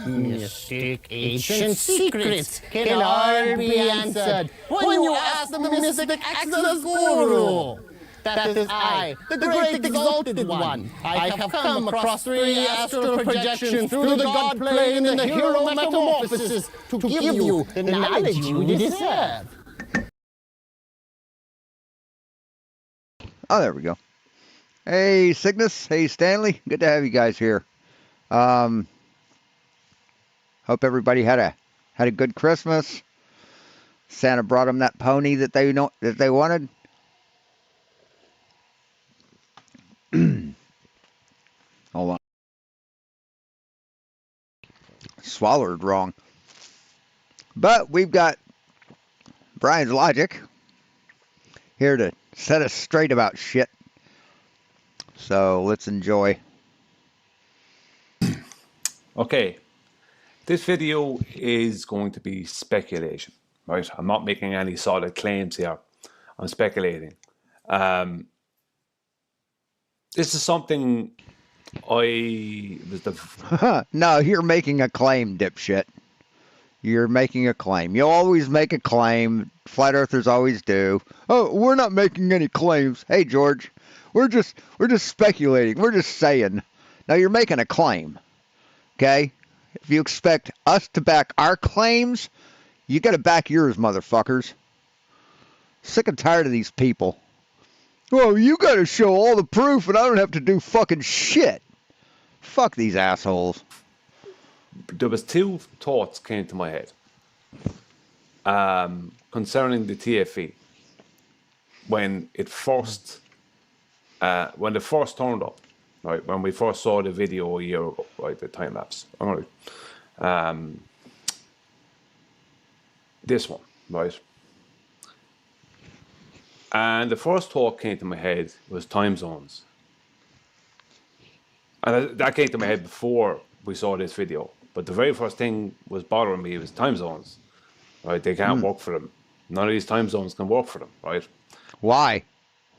Mystic ancient secrets can all be answered when you ask the mystic Exodus Guru. That is I, the great exalted one. I have come across 3 astral projections through the God plane in the hero metamorphosis to give you the knowledge you deserve. Oh, there we go. Hey, Cygnus. Hey, Stanley. Good to have you guys here. Hope everybody had a good Christmas. Santa brought them that pony that they wanted. Hold on. Swallowed wrong. But we've got Brian's Logic here to set us straight about shit. So let's enjoy. Okay, this video is going to be speculation, right? I'm not making any solid claims here. I'm speculating. This is something No, you're making a claim, dipshit. You're making a claim. You always make a claim. Flat earthers always do. Oh, we're not making any claims. Hey, George, we're just speculating. We're just saying. Now you're making a claim. Okay? If you expect us to back our claims, you got to back yours, motherfuckers. Sick and tired of these people. Well, you got to show all the proof, and I don't have to do fucking shit. Fuck these assholes. There was 2 thoughts came to my head concerning the TFE when it first turned up, right? When we first saw the video a year ago, right? The time lapse. All right. This one, right? And the first thought came to my head was time zones, and that came to my head before we saw this video. But the very first thing was bothering me was time zones, right? They can't work for them. None of these time zones can work for them, right? Why?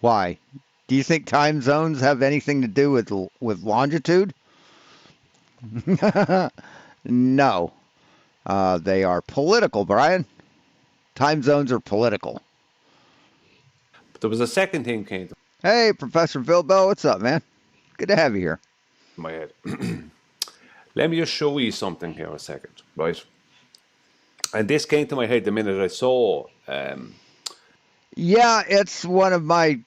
Why? Do you think time zones have anything to do with longitude? No. They are political, Brian. Time zones are political. But there was a second thing came to Hey, Professor Bilbo, what's up, man? Good to have you here. my head. Let me just show you something here a second, right? And this came to my head the minute I saw. Yeah, it's one of my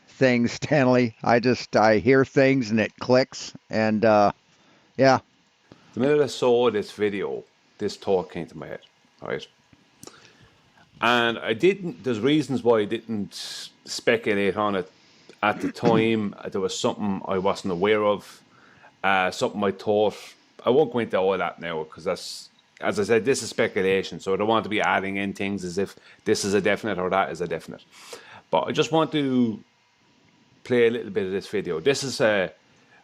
things, Stanley. I hear things and it clicks, and yeah. The minute I saw this video, this thought came to my head, right? And there's reasons why I didn't speculate on it at the time. There was something I wasn't aware of, something I thought. I won't go into all that now because that's, as I said, this is speculation. So I don't want to be adding in things as if this is a definite or that is a definite. But I just want to play a little bit of this video. This is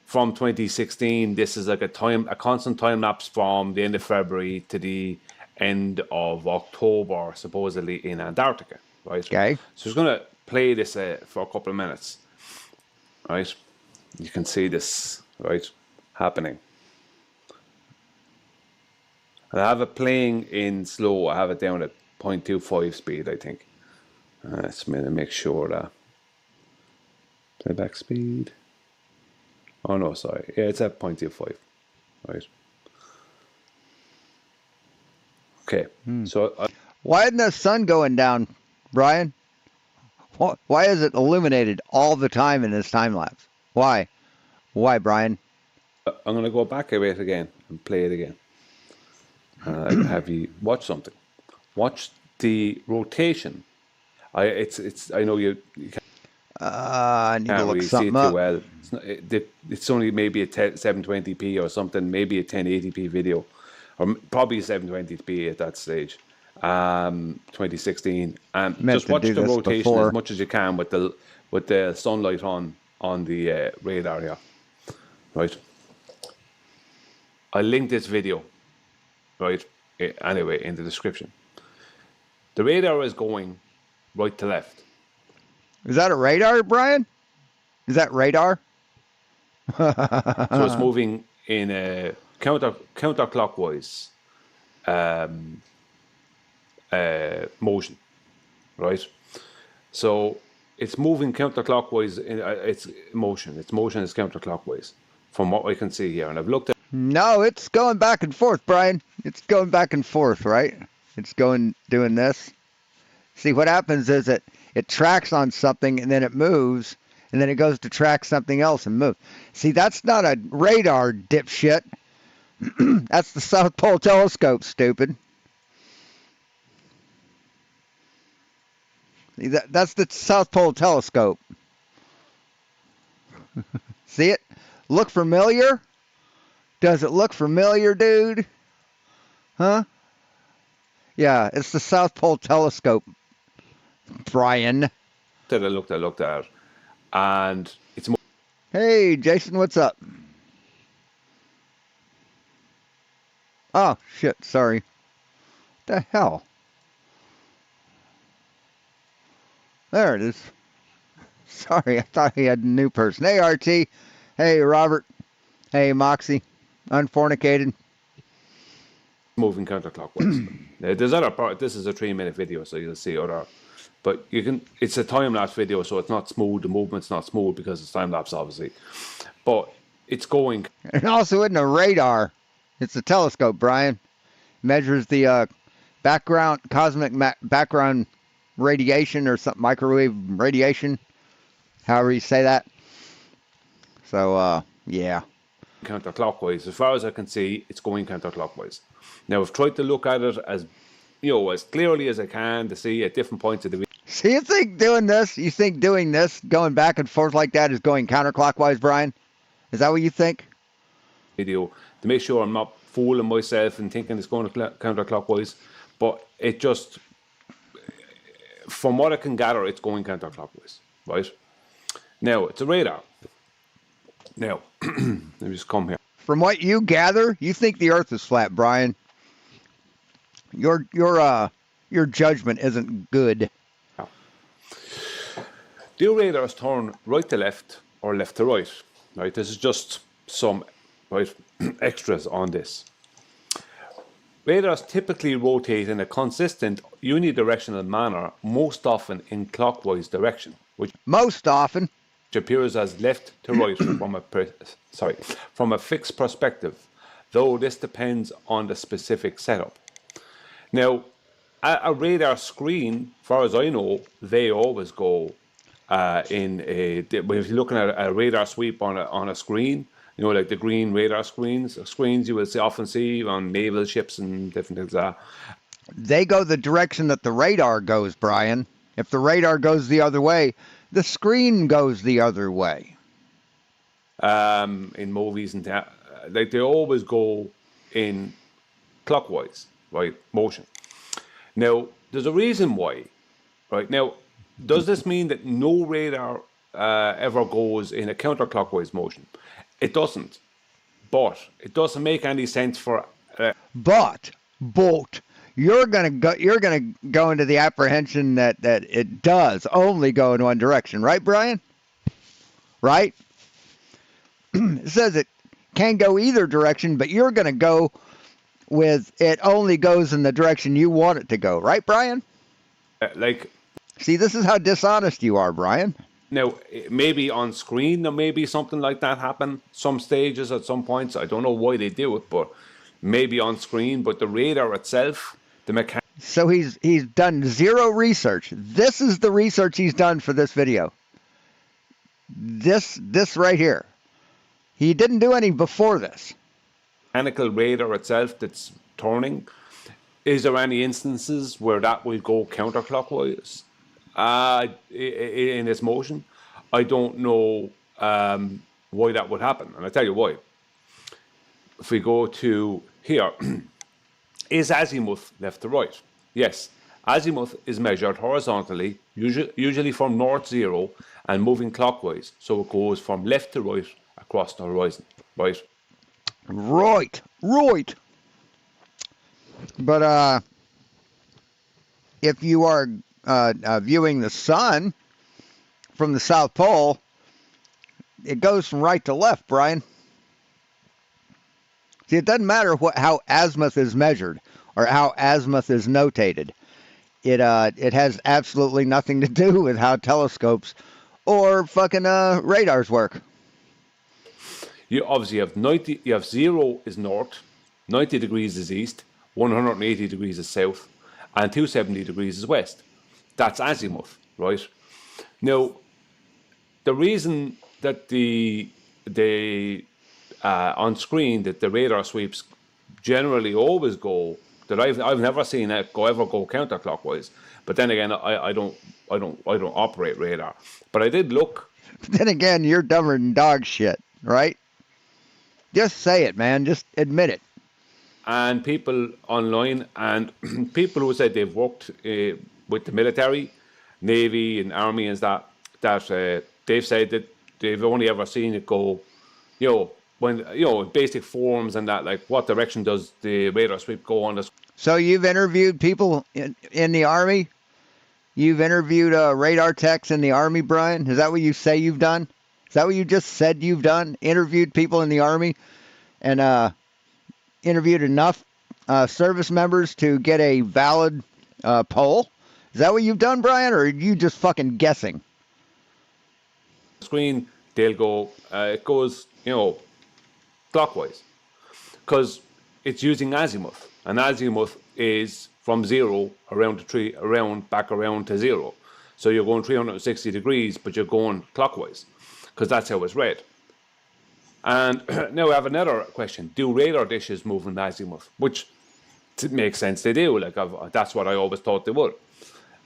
from 2016. This is like a constant time lapse from the end of February to the end of October, supposedly in Antarctica, right? Okay. So I'm going to play this for a couple of minutes, right? You can see this, right, happening. And I have it playing in slow. I have it down at 0.25 speed, I think. Let's make sure that playback speed. Oh no, sorry. Yeah, it's at 0.25, right? Okay, so Why isn't the sun going down, Brian? Why is it illuminated all the time in this time lapse? Why? Why, Brian? I'm going to go back a bit again and play it again. Have you watch something? Watch the rotation. I know you can't, I need to can't look really see it something too up. well. It's only maybe a 720p or something, maybe a 1080p video, or probably 720p at that stage. 2016, and Meant just to watch do the this rotation before. as much as you can with the sunlight on the radar here, right? I linked this video, right? Anyway, in the description. The radar is going right to left. Is that a radar, Brian? Is that radar? So it's moving in a counterclockwise motion, right? So it's moving counterclockwise in its motion. Its motion is counterclockwise from what I can see here. And I've looked at No, it's going back and forth, Brian. It's going back and forth, right? It's doing this. See, what happens is it tracks on something and then it moves, and then it goes to track something else and move. See, that's not a radar, dipshit. That's the South Pole Telescope, stupid. See, that's the South Pole Telescope. See it? Look familiar? Does it look familiar, dude? Huh? Yeah, it's the South Pole Telescope, Brian. that I looked at, and it's Hey, Jason, what's up? Oh, shit, sorry. The hell? There it is. Sorry, I thought he had a new person. Hey, RT. Hey, Robert. Hey, Moxie. Unfornicated. moving counterclockwise. Now, there's other part. This is a 3-minute video, so you'll see other. But you can. It's a time lapse video, so it's not smooth. The movement's not smooth because it's time lapse, obviously. But it's going. And also isn't a radar. It's a telescope, Brian. Measures the background, cosmic background radiation or something, microwave radiation, however you say that. So, yeah. Counterclockwise. As far as I can see, it's going counterclockwise. Now, I've tried to look at it as, as clearly as I can to see at different points of the video. So you think doing this, going back and forth like that is going counterclockwise, Brian? Is that what you think? To make sure I'm not fooling myself and thinking it's going counterclockwise, but it just, from what I can gather, it's going counterclockwise, right? Now, it's a radar. Now, let me just come here. From what you gather, you think the Earth is flat, Brian. Your judgment isn't good. The radars turn right to left or left to right. Right. This is just some extras on this. Radars typically rotate in a consistent unidirectional manner, most often in clockwise direction, which most often appears as left to right from a fixed perspective, though this depends on the specific setup. Now, a radar screen, as far as I know, they always go if you're looking at a radar sweep on a screen, like the green radar screens you will often see on naval ships and different things like that. They go the direction that the radar goes, Brian. If the radar goes the other way, the screen goes the other way. In movies and that, they always go in clockwise, right, motion. Now, there's a reason why, right? Now, does this mean that no radar ever goes in a counterclockwise motion? It doesn't. But it doesn't make any sense for. But you're gonna go into the apprehension that it does only go in one direction, right, Brian? Right? It says it can go either direction, but you're gonna go with it only goes in the direction you want it to go, right, Brian? See, this is how dishonest you are, Brian. Now, maybe on screen there may be something like that happen. Some stages at some points. I don't know why they do it, but maybe on screen. But the radar itself, the mechanics. So he's done zero research. This is the research he's done for this video. This right here. He didn't do any before this. Mechanical radar itself that's turning. Is there any instances where that will go counterclockwise in its motion? I don't know why that would happen, and I'll tell you why. If we go to here, is azimuth left to right? Yes, azimuth is measured horizontally, usually from north 0 and moving clockwise, so it goes from left to right across the horizon, right? Right. But if you are viewing the sun from the South Pole, it goes from right to left, Brian. See, it doesn't matter how azimuth is measured or how azimuth is notated. It has absolutely nothing to do with how telescopes or fucking radars work. You obviously have 90. You have 0 is north, 90 degrees is east, 180 degrees is south, and 270 degrees is west. That's azimuth, right? Now, the reason that the on screen that the radar sweeps generally always go, that I've never seen it ever go counterclockwise. But then again, I don't operate radar. But I did look. Then again, you're dumber than dog shit, right? Just say it, man. Just admit it. And people online and people who said they've worked with the military, Navy and Army and that they've said that they've only ever seen it go, when basic forms and that, like what direction does the radar sweep go on the. So you've interviewed people in the Army? You've interviewed radar techs in the Army, Brian? Is that what you say you've done? Is that what you just said you've done? Interviewed people in the Army and interviewed enough service members to get a valid poll? Is that what you've done, Brian, or are you just fucking guessing? Screen, they'll go, it goes, clockwise, because it's using azimuth, and azimuth is from 0 back around to 0. So you're going 360 degrees, but you're going clockwise, because that's how it's read. And now I have another question: do radar dishes move in azimuth? Which makes sense, they do. Like that's what I always thought they would.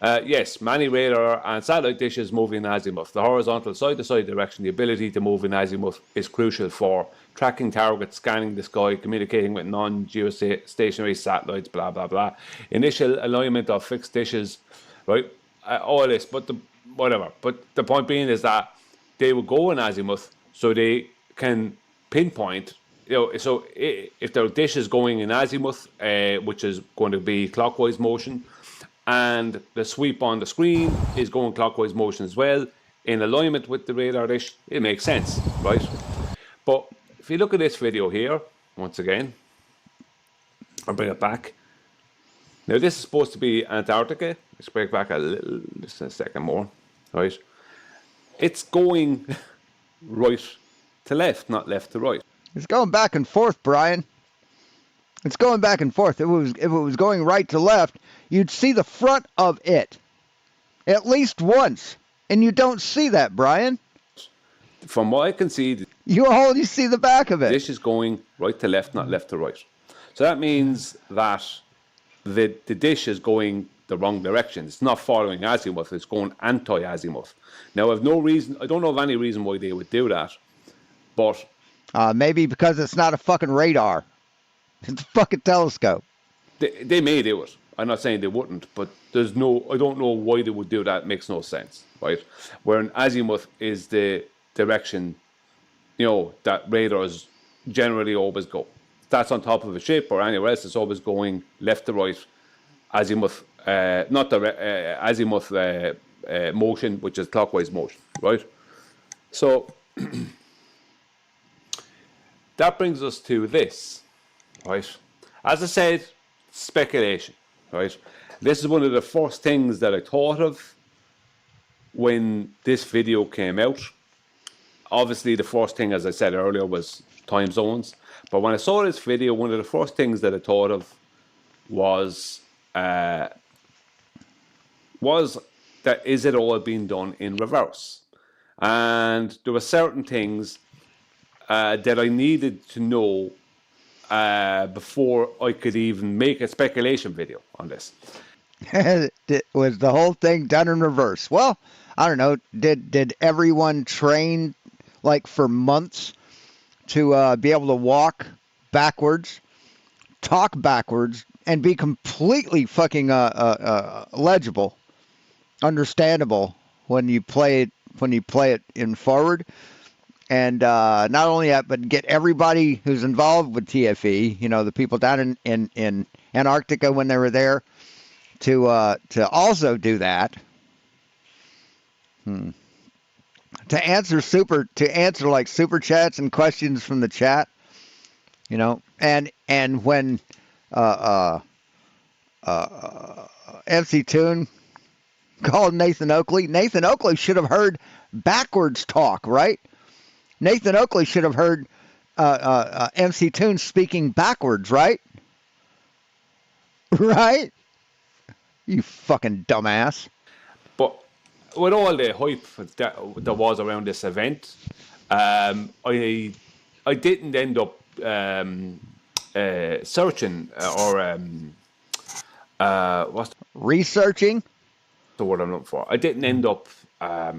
Yes, many radar and satellite dishes move in azimuth. The horizontal side-to-side direction, the ability to move in azimuth, is crucial for tracking targets, scanning the sky, communicating with non-geostationary satellites, blah, blah, blah. Initial alignment of fixed dishes, right? All this, but whatever. But the point being is that they will go in azimuth so they can pinpoint, so if their dish is going in azimuth, which is going to be clockwise motion, and the sweep on the screen is going clockwise motion as well, in alignment with the radar dish, it makes sense, right? But if you look at this video here, once again, I'll bring it back. Now this is supposed to be Antarctica. Let's break back a little, just a second more, right? It's going right to left, not left to right. It's going back and forth, Brian. It's going back and forth. If it was going right to left, you'd see the front of it at least once, and you don't see that, Brian. From what I can see, you only see the back of it. This is going right to left, not left to right. So that means that the dish is going the wrong direction. It's not following azimuth. It's going anti-azimuth. Now, I don't know of any reason why they would do that, but maybe because it's not a fucking radar. It's a fucking telescope. They may do it. I'm not saying they wouldn't, but I don't know why they would do that. It makes no sense, right? Where an azimuth is the direction, that radars generally always go. If that's on top of a ship or anywhere else, it's always going left to right, azimuth, not the azimuth motion, which is clockwise motion, right? So that brings us to this, right? As I said, speculation, right? This is one of the first things that I thought of when this video came out. Obviously, the first thing, as I said earlier, was time zones. But when I saw this video, one of the first things that I thought of was that is it all being done in reverse? And there were certain things that I needed to know before I could even make a speculation video on this. Was the whole thing done in reverse? Well, I don't know. Did everyone train like for months to be able to walk backwards, talk backwards, and be completely fucking legible, understandable when you play it in forward? And not only that, but get everybody who's involved with TFE, the people down in Antarctica when they were there, to also do that. To answer like super chats and questions from the chat, You know, and when MC Toon called Nathan Oakley should have heard backwards talk, right? Nathan Oakley should have heard MC Toon speaking backwards, right? Right? You fucking dumbass. But with all the hype that was around this event, I didn't end up searching or what's Researching? the word I'm looking for? I didn't end up. I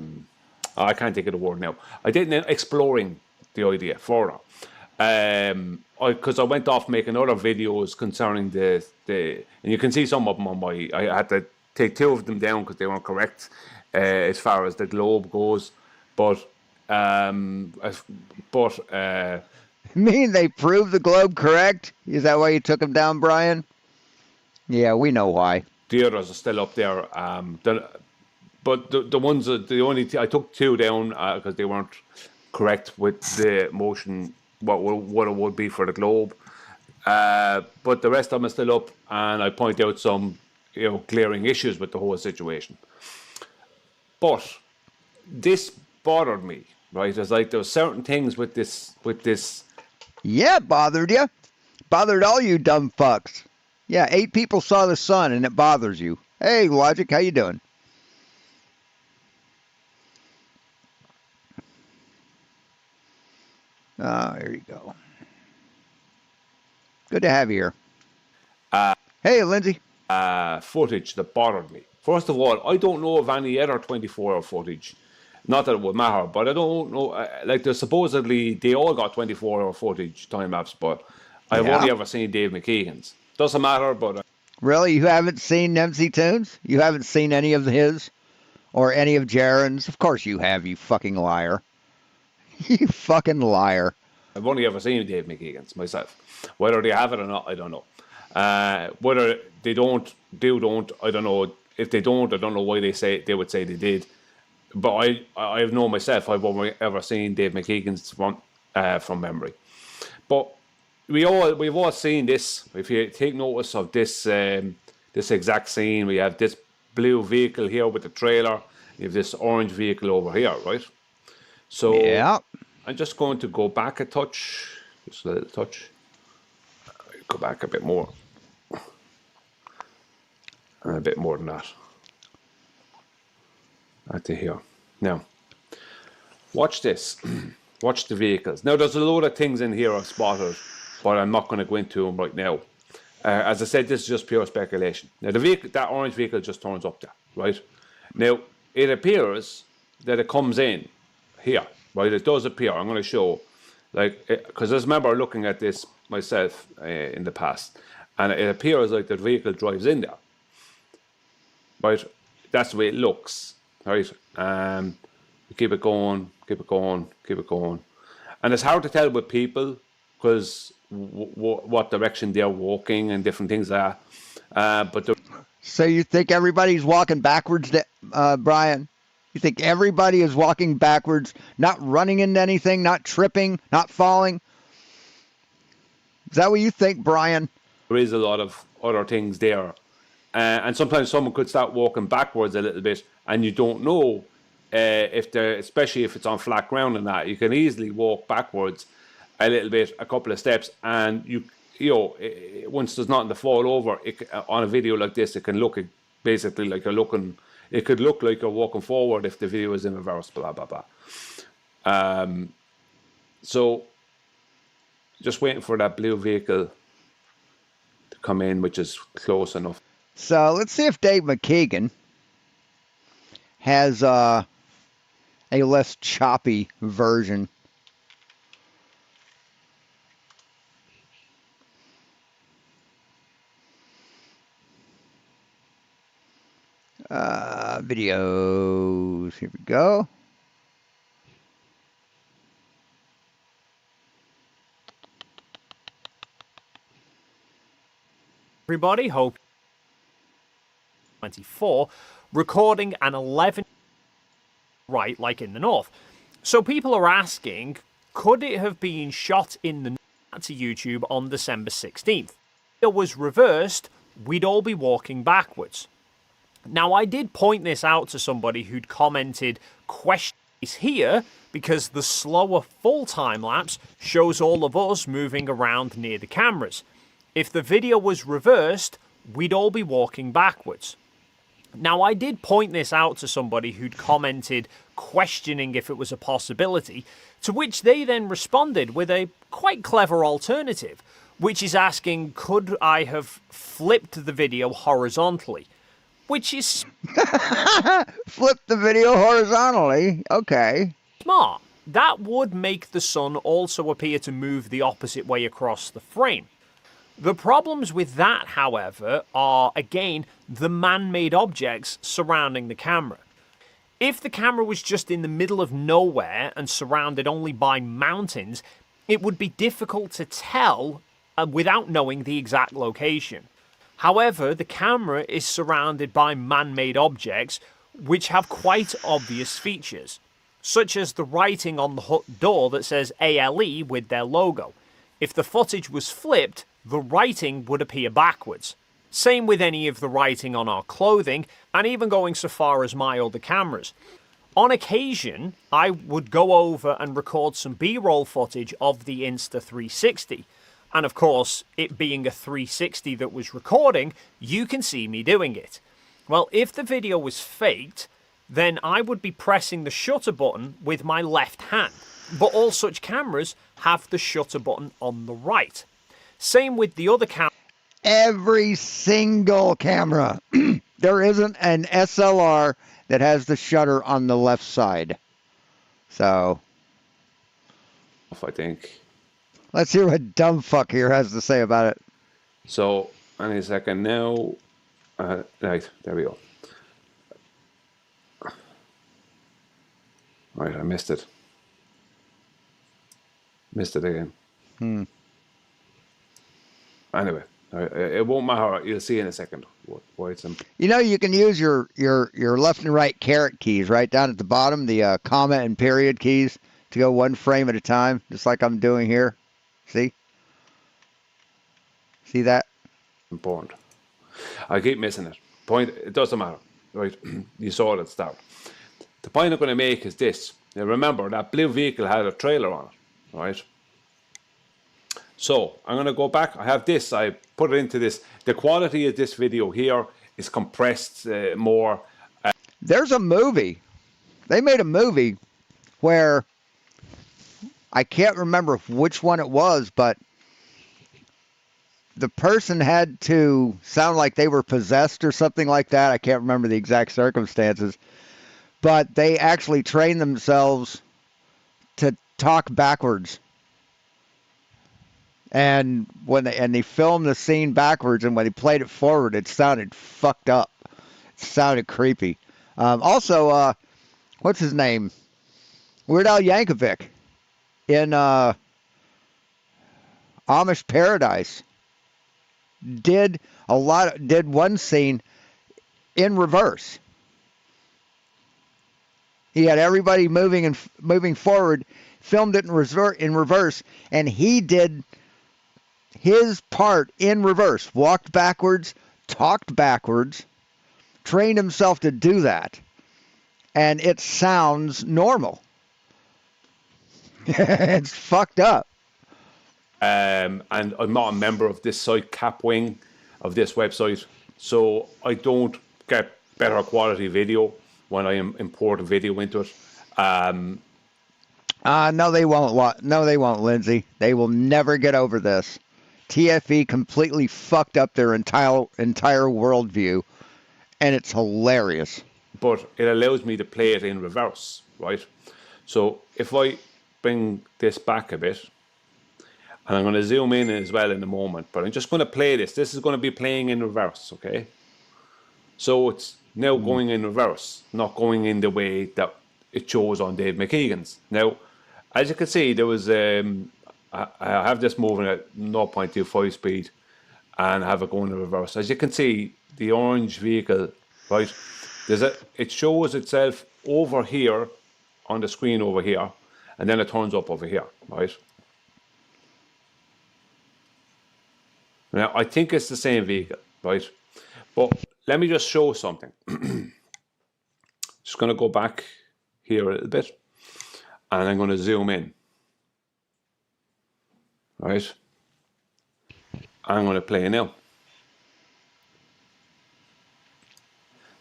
can't think of the word now. I didn't end exploring the idea further. Because I went off making other videos concerning the and you can see some of them on my. I had to take 2 of them down because they weren't correct as far as the globe goes. But Mean they proved the globe correct? Is that why you took him down, Brian? Yeah, we know why. the others are still up there. But the ones that I took 2 down because they weren't correct with the motion. What it would be for the globe. But the rest of them are still up, and I point out some glaring issues with the whole situation. But this bothered me, right? It's like there were certain things with this. Yeah, it bothered you. Bothered all you dumb fucks. Yeah, 8 people saw the sun and it bothers you. Hey, Logic, how you doing? Here you go. Good to have you here. Hey, Lindsay. Footage that bothered me. First of all, I don't know of any other 24-hour footage. Not that it would matter, but I don't know. Like, there's supposedly they all got 24-hour footage time lapse, but I've only ever seen Dave McKeegan's. Doesn't matter, but Really, you haven't seen MC Tunes? You haven't seen any of his or any of Jaren's? Of course you have, you fucking liar. You fucking liar. I've only ever seen Dave McKeegan's myself. Whether they have it or not, I don't know. Whether they don't, I don't know. If they don't, I don't know why they would say they did. But I have known myself. I've only ever seen Dave McKeegan's from memory. But we've all seen this. If you take notice of this this exact scene, we have this blue vehicle here with the trailer. You have this orange vehicle over here, right? So Yeah. I'm just going to go back a touch, just a little touch. Go back a bit more, and a bit more than that. Right to here. Now, watch this. Watch the vehicles. Now, there's a load of things in here I've spotted, but I'm not going to go into them right now. As I said, this is just pure speculation. Now, the vehicle, that orange vehicle just turns up there, right? Now, it appears that it comes in here, right? It does appear. I'm going to show, like, because I remember looking at this myself in the past, and it appears like the vehicle drives in there, right? That's the way it looks, right? Keep it going, keep it going, keep it going, and it's hard to tell with people because what direction they're walking and different things are. But So you think everybody's walking backwards, Brian? You think everybody is walking backwards, not running into anything, not tripping, not falling? Is that what you think, Brian? there is a lot of other things there. And sometimes someone could start walking backwards a little bit, and you don't know if they're, especially if it's on flat ground and that, you can easily walk backwards a little bit, a couple of steps, and you know, once there's nothing to fall over, on a video like this, it can look basically like you're looking. It could look like you're walking forward if the video is in reverse, blah blah blah. So, just waiting for that blue vehicle to come in, which is close enough. So let's see if Dave McKeegan has a less choppy version. Videos. Here we go. Everybody, hope 24, recording an 11 right like in the north. So people are asking, could it have been shot in the to YouTube on December 16th. If it was reversed, we'd all be walking backwards. Now, I did point this out to somebody who'd commented, questions here, because the slower full time lapse shows all of us moving around near the cameras. If the video was reversed, we'd all be walking backwards. Now, I did point this out to somebody who'd commented, questioning if it was a possibility, to which they then responded with a quite clever alternative, which is asking, could I have flipped the video horizontally? Which is Flip the video horizontally. Okay. smart. That would make the sun also appear to move the opposite way across the frame. The problems with that, however, are, again, the man-made objects surrounding the camera. If the camera was just in the middle of nowhere and surrounded only by mountains, it would be difficult to tell without knowing the exact location. However, the camera is surrounded by man-made objects which have quite obvious features, such as the writing on the hut door that says ALE with their logo. If the footage was flipped, the writing would appear backwards. Same with any of the writing on our clothing, and even going so far as my older cameras. On occasion, I would go over and record some B-roll footage of the Insta360. And of course, it being a 360 that was recording, you can see me doing it. Well, if the video was faked, then I would be pressing the shutter button with my left hand. But all such cameras have the shutter button on the right. Same with the other camera. Every single camera. There isn't an SLR that has the shutter on the left side. So, I think. let's hear what dumb fuck here has to say about it. So, any second now. Right, there we go. Right, I missed it. Missed it again. Anyway, it won't matter. You'll see in a second why it's You know, you can use your left and right caret keys right down at the bottom, the comma and period keys, to go one frame at a time, just like I'm doing here. See? See that? important. I keep missing it. Point, it doesn't matter, right? You saw it at the start. The point I'm going to make is this. Now remember, that blue vehicle had a trailer on it, right? So, I'm going to go back. I have this. I put it into this. The quality of this video here is compressed more. There's a movie. They made a movie where I can't remember which one it was, but the person had to sound like they were possessed or something like that. I can't remember the exact circumstances. But they actually trained themselves to talk backwards. And when they filmed the scene backwards, and when they played it forward, it sounded fucked up. It sounded creepy. Also, what's his name? Weird Al Yankovic in Amish Paradise did one scene in reverse. He had everybody moving forward, filmed it in reverse, and he did his part in reverse, walked backwards, talked backwards, trained himself to do that, and it sounds normal. It's fucked up. And I'm not a member of this site, Capwing, of this website, so I don't get better quality video when I import a video into it. No, they won't. No, they won't, Lindsay. They will never get over this. TFE completely fucked up their entire worldview, and it's hilarious. But it allows me to play it in reverse, right? So if I bring this back a bit, and I'm going to zoom in as well in a moment, but I'm just going to play this. This is going to be playing in reverse, okay? So it's now going in reverse, not going in the way that it shows on Dave McKeegan's. Now, as you can see, there was I have this moving at 0.25 speed and have it going in reverse. As you can see, the orange vehicle, right? It shows itself over here on the screen over here, and then it turns up over here, right? Now, I think it's the same vehicle, right? But let me just show something. Just going to go back here a little bit, and I'm going to zoom in. Right? I'm going to play now.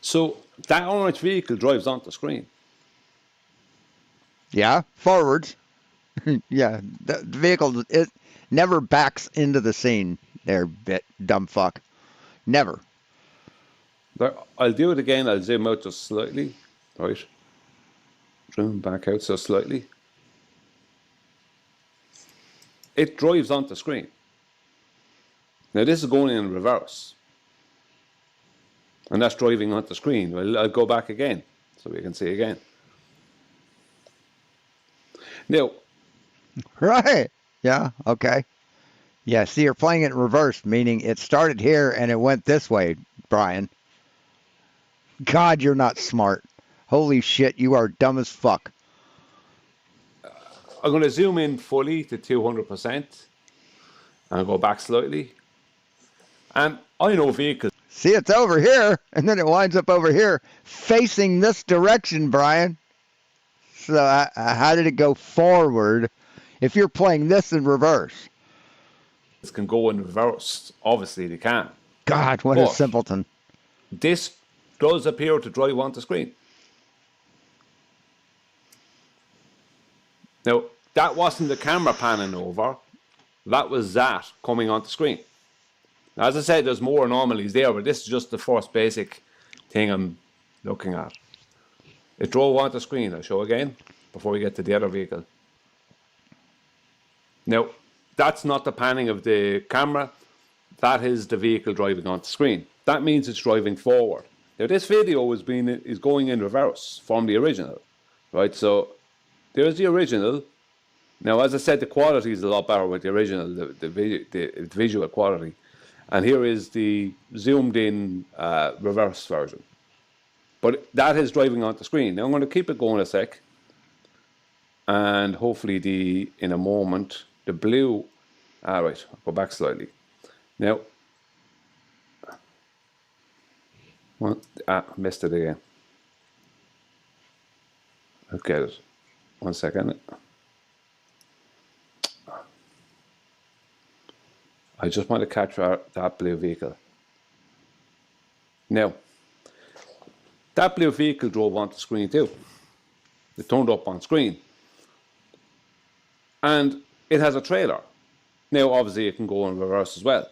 So that orange vehicle drives onto the screen. Yeah, forwards. Yeah, the vehicle, it never backs into the scene there, dumb fuck. Never. There, I'll do it again. I'll zoom out just slightly. Right? Zoom back out so slightly. It drives onto the screen. Now this is going in reverse. And that's driving onto the screen. Well, I'll go back again so we can see again. Now, Right. Yeah, okay. Yeah, see, you're playing it in reverse, meaning it started here and it went this way, Brian. God, you're not smart. Holy shit, you are dumb as fuck. I'm going to zoom in fully to 200% and I'll go back slightly. And I know vehicles. See, it's over here, and then it winds up over here, facing this direction, Brian. So how did it go forward if you're playing this in reverse? Can go in reverse. Obviously, they can. God, what a But simpleton. this does appear to drive onto the screen. Now, that wasn't the camera panning over. That was that coming onto screen. As I said, there's more anomalies there, but this is just the first basic thing I'm looking at. It drove onto screen. I'll show again before we get to the other vehicle. Now, that's not the panning of the camera. That is the vehicle driving onto screen. That means it's driving forward. Now, this video is going in reverse from the original, right? So there's the original. Now, as I said, the quality is a lot better with the original, the visual quality. And here is the zoomed in reverse version. But that is driving onto screen. Now I'm going to keep it going a sec. And hopefully in a moment, the blue, right, I'll go back slightly. Now, missed it again. I'll get it. 1 second. I just want to catch that blue vehicle. Now, that blue vehicle drove onto screen too. It turned up on screen. And it has a trailer. Now, obviously, it can go in reverse as well.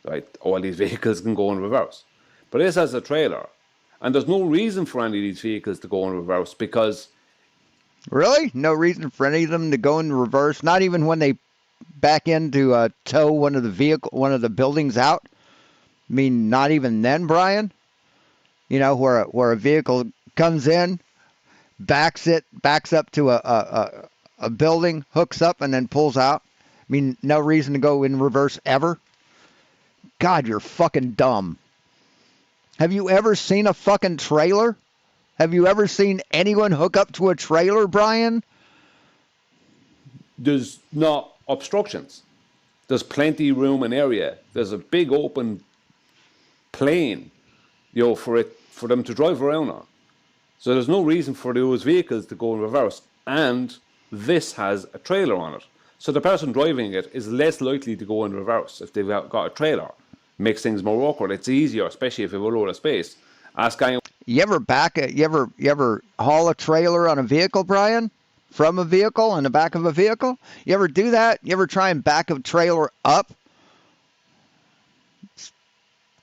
Right? All these vehicles can go in reverse. But this has a trailer. And there's no reason for any of these vehicles to go in reverse because... Really? No reason for any of them to go in reverse? Not even when they back in to tow one of the buildings out? I mean, not even then, Brian? You know, where a vehicle comes in, backs up to a building, hooks up, and then pulls out. I mean, no reason to go in reverse ever? God, you're fucking dumb. Have you ever seen a fucking trailer? Have you ever seen anyone hook up to a trailer, Brian? There's not obstructions. There's plenty of room and area. There's a big open plain, for them to drive around on. So there's no reason for those vehicles to go in reverse. And this has a trailer on it. So the person driving it is less likely to go in reverse if they've got a trailer. Makes things more awkward. It's easier, especially if you have a lot of space. You ever haul a trailer on a vehicle, Brian? From a vehicle, on the back of a vehicle? You ever do that? You ever try and back a trailer up?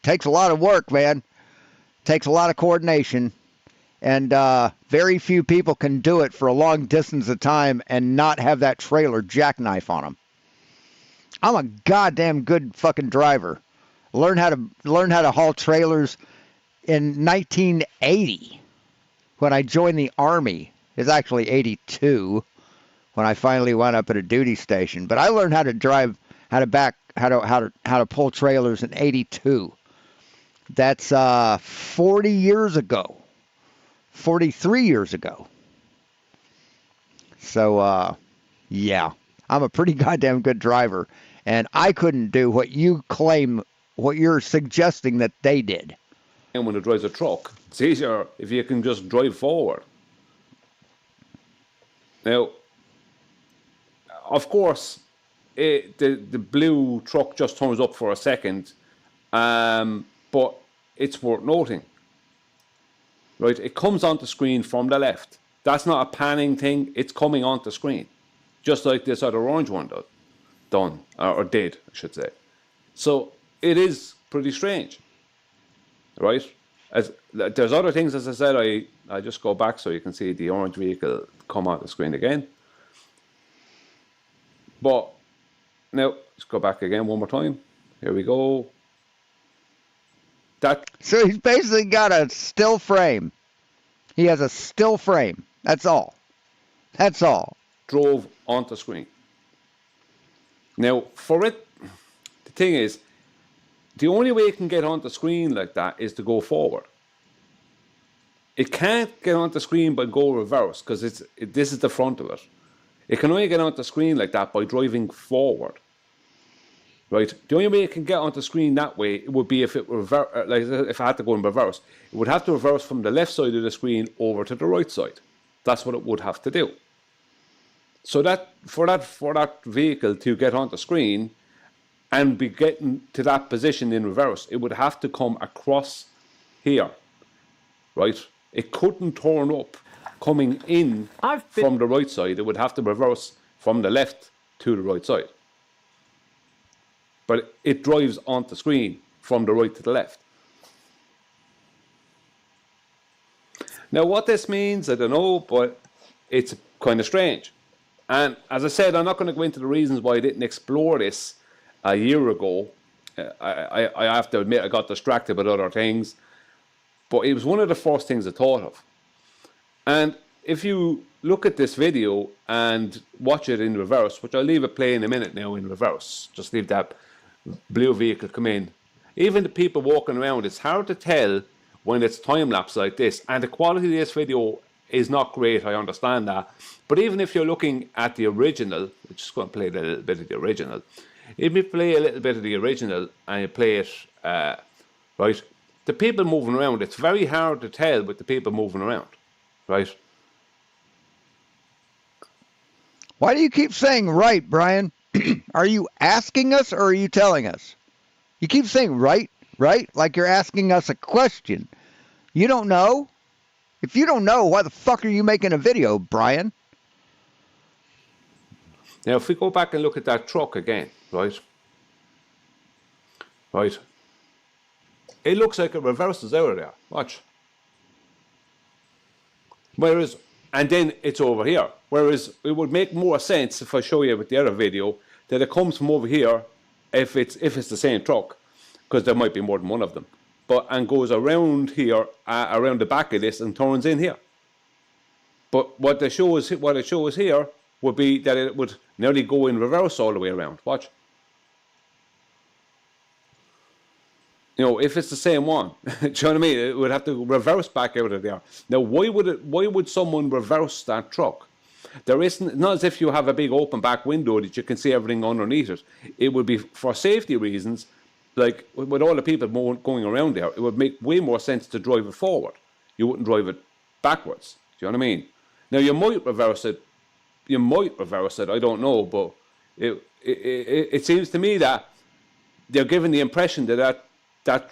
Takes a lot of work, man. Takes a lot of coordination. And very few people can do it for a long distance of time and not have that trailer jackknife on them. I'm a goddamn good fucking driver. Learned how to haul trailers in 1980 when I joined the Army. It's actually 82 when I finally wound up at a duty station. But I learned how to drive, how to pull trailers in 82. That's 40 years ago. 43 years ago. So, yeah, I'm a pretty goddamn good driver. and I couldn't do what you claim, what you're suggesting that they did. And when it drives a truck, it's easier if you can just drive forward. Now, of course, the blue truck just turns up for a second, but it's worth noting. Right, it comes onto screen from the left. That's not a panning thing. It's coming onto screen, just like this other orange one did, I should say. So it is pretty strange, right? As there's other things, as I said, I just go back so you can see the orange vehicle come onto screen again. But now let's go back again one more time. Here we go. So he's basically got a still frame. He has a still frame. That's all. That's all. Drove onto screen. Now, for it, the thing is, the only way it can get onto screen like that is to go forward. It can't get onto screen by go reverse because this is the front of it. It can only get onto screen like that by driving forward. Right? The only way it can get onto screen that way it would be if it if I had to go in reverse. It would have to reverse from the left side of the screen over to the right side. That's what it would have to do. So that for that vehicle to get onto screen and be getting to that position in reverse, it would have to come across here. Right? It couldn't turn up coming in from the right side. It would have to reverse from the left to the right side. But it drives onto screen from the right to the left. Now, what this means, I don't know, but it's kind of strange. And as I said, I'm not going to go into the reasons why I didn't explore this a year ago. I have to admit I got distracted with other things. But it was one of the first things I thought of. And if you look at this video and watch it in reverse, which I'll leave it play in a minute now in reverse, just leave that blue vehicle come in. Even the people walking around, it's hard to tell when it's time-lapse like this. And the quality of this video is not great, I understand that. But even if you're looking at the original, we're just going to play a little bit of the original. If you play a little bit of the original and you play it, right, the people moving around, it's very hard to tell with the people moving around, right? Why do you keep saying right, Brian? Are you asking us or are you telling us? You keep saying right, like you're asking us a question. You don't know? If you don't know, why the fuck are you making a video, Brian? Now, if we go back and look at that truck again, right? Right. It looks like it reverses out of there. Watch. Whereas, and then it's over here. Whereas it would make more sense if I show you with the other video that it comes from over here if it's the same truck, because there might be more than one of them. And goes around here, around the back of this, and turns in here. But what it shows here would be that it would nearly go in reverse all the way around. Watch. You know, if it's the same one, do you know what I mean? It would have to reverse back out of there. Now, why would someone reverse that truck? There isn't, not as if you have a big open back window that you can see everything underneath it. It would be for safety reasons. Like, with all the people going around there, it would make way more sense to drive it forward. You wouldn't drive it backwards. Do you know what I mean? Now, you might reverse it. I don't know. But it seems to me that they're giving the impression that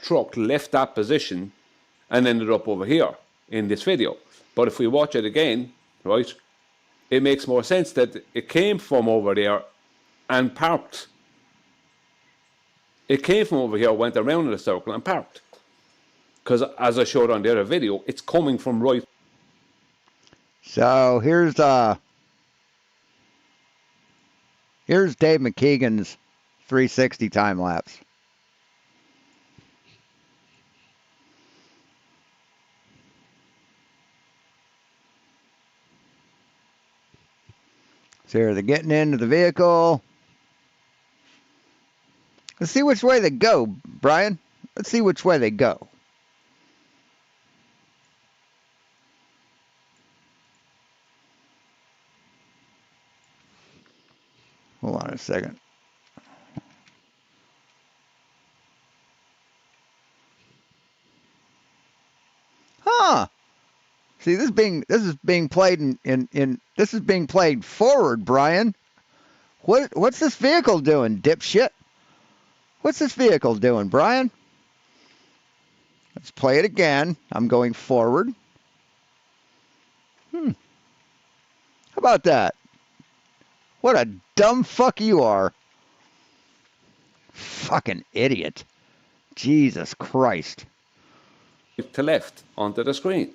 truck left that position and ended up over here in this video. But if we watch it again, right, it makes more sense that it came from over there and parked. It came from over here, went around in a circle and parked. Because as I showed on the other video, it's coming from right. So here's Dave McKeegan's 360 time lapse. So here they're getting into the vehicle. Let's see which way they go, Brian. Let's see which way they go. Hold on a second. See, this is being played this is being played forward, Brian. What's this vehicle doing, dipshit? What's this vehicle doing, Brian? Let's play it again. I'm going forward. How about that? What a dumb fuck you are. Fucking idiot. Jesus Christ. To left onto the screen.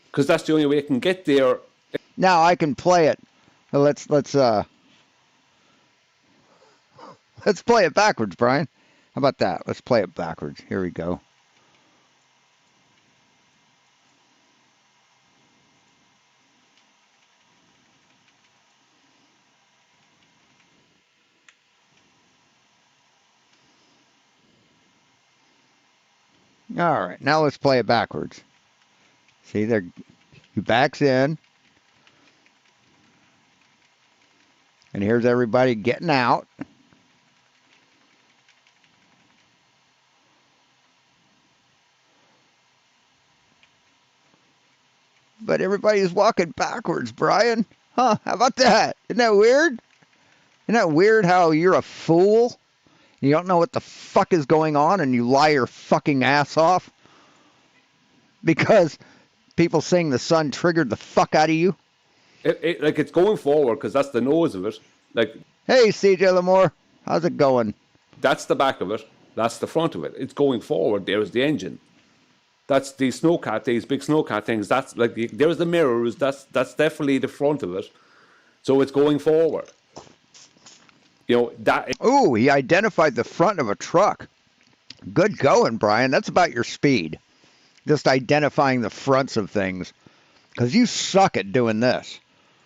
Because that's the only way it can get there. Now I can play it. Let's play it backwards, Brian. How about that? Let's play it backwards. Here we go. All right, now let's play it backwards. See, there, he backs in. And here's everybody getting out. But everybody's walking backwards, Brian. Huh, how about that? Isn't that weird? Isn't that weird how you're a fool? You don't know what the fuck is going on and you lie your fucking ass off? Because people saying the sun triggered the fuck out of you? Like it's going forward because that's the nose of it. Like, hey, CJ Lamore, how's it going? that's the back of it. That's the front of it. It's going forward. There's the engine. That's the snowcat, these big snowcat things. That's like there's the mirrors. That's definitely the front of it. So it's going forward. You know that. Ooh, he identified the front of a truck. Good going, Brian. That's about your speed. Just identifying the fronts of things. Because you suck at doing this.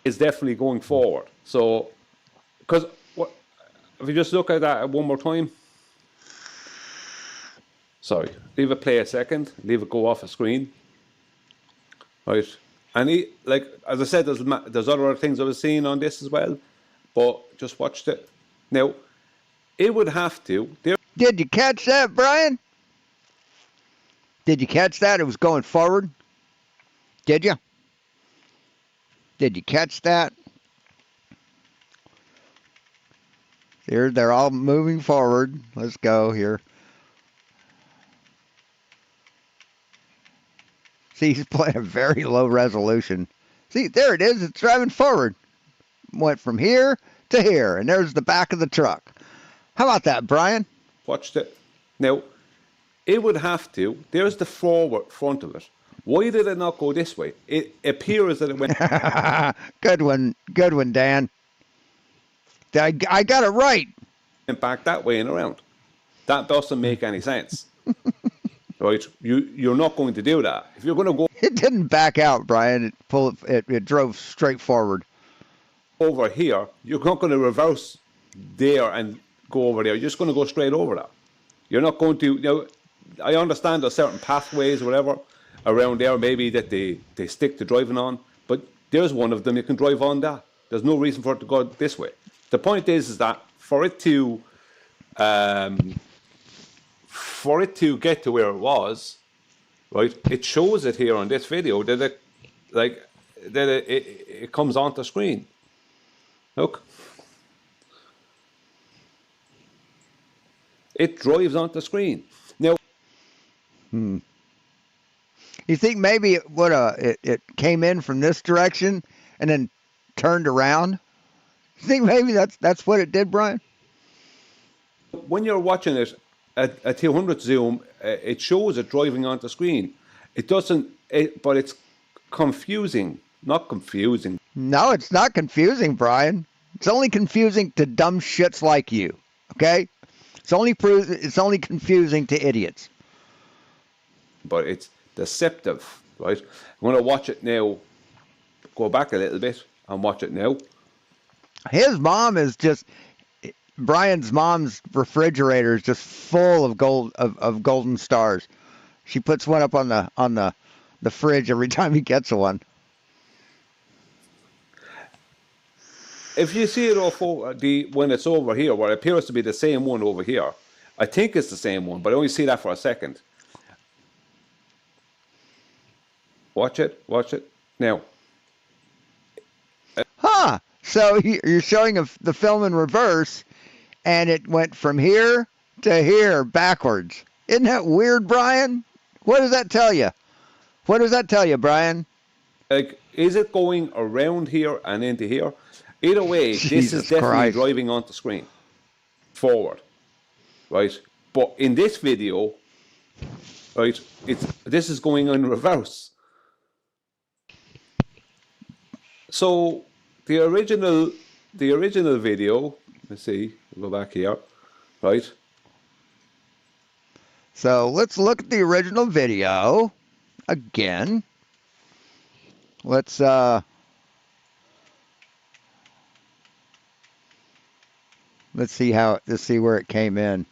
Is definitely going forward. So, because if you just look at that one more time. Sorry, leave it play a second. Leave it go off a screen. Right, and like as I said, there's other things I was seeing on this as well, but just watched it. Now, it would have to. Did you catch that, Brian? Did you catch that? It was going forward. Did you? Did you catch that? Here, they're all moving forward. Let's go here. See, he's playing a very low resolution. See, there it is. It's driving forward. Went from here to here, and there's the back of the truck. How about that, Brian? Watched it. Now, it would have to. There's the forward front of it. Why did it not go this way? It appears that it went. Good one, Dan. I got it right. Went back that way and around. That doesn't make any sense. Right? You're not going to do that. If you're going to go. It didn't back out, Brian. It drove straight forward. Over here, you're not going to reverse there and go over there. You're just going to go straight over that. You're not going to. You know, I understand there's certain pathways or whatever around there, maybe that they stick to driving on, but there's one of them you can drive on that. There's no reason for it to go this way. The point is that for it to get to where it was, right? It shows it here on this video that it comes onto screen. Look, it drives onto screen now. You think maybe it came in from this direction and then turned around? You think maybe that's what it did, Brian? When you're watching it at 200 zoom, it shows it driving onto screen. It doesn't, but it's confusing. Not confusing. No, it's not confusing, Brian. It's only confusing to dumb shits like you. Okay? It's only confusing to idiots. But it's deceptive, right? I'm going to watch it now. Go back a little bit and watch it now. His mom is just. Brian's mom's refrigerator is just full of golden stars. She puts one up on the fridge every time he gets one. If you see it off when it's over here, where it appears to be the same one over here, I think it's the same one, but I only see that for a second. Watch it. Watch it. Now, Huh. So you're showing the film in reverse, and it went from here to here backwards. Isn't that weird, Brian? What does that tell you? What does that tell you, Brian? like, is it going around here and into here? Either way, this Jesus is definitely Christ. driving onto screen. Forward. Right? But in this video, right, this is going in reverse. So the original video, let's see, we'll go back here, right? So let's look at the original video again. Let's see where it came in.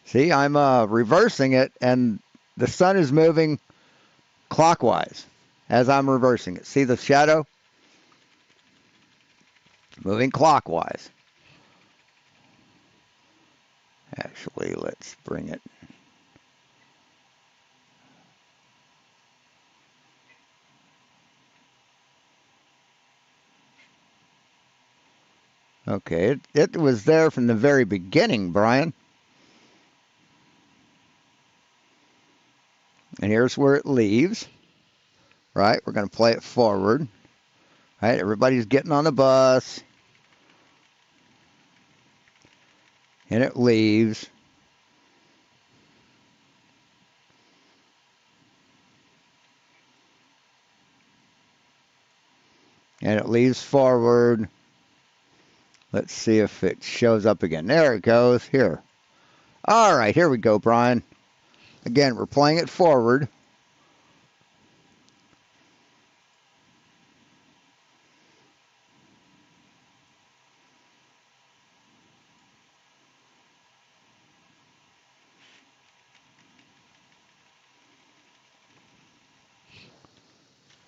See, I'm reversing it, and the sun is moving clockwise as I'm reversing it. See the shadow? Moving clockwise. Actually, let's bring it. Okay, it was there from the very beginning, Brian. And here's where it leaves. Right, we're going to play it forward. Right, everybody's getting on the bus. And it leaves. And it leaves forward. Let's see if it shows up again. There it goes. Here. All right, here we go, Brian. Again, we're playing it forward.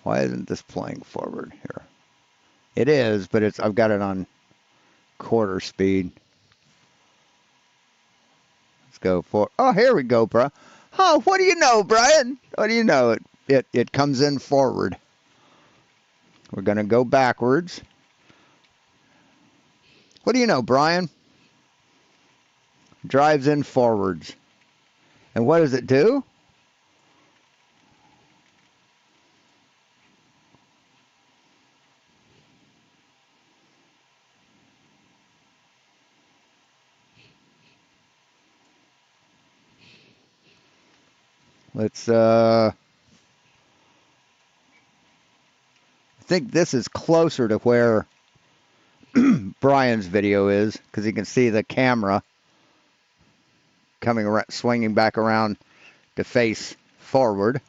Why isn't this playing forward here? It is, but I've got it on quarter speed. Let's go for. Oh, here we go, bro. Oh, what do you know, Brian? What do you know? It comes in forward. We're gonna go backwards. What do you know, Brian? Drives in forwards. And what does it do? Let's I think this is closer to where Brian's video is, because you can see the camera coming around, swinging back around to face forward,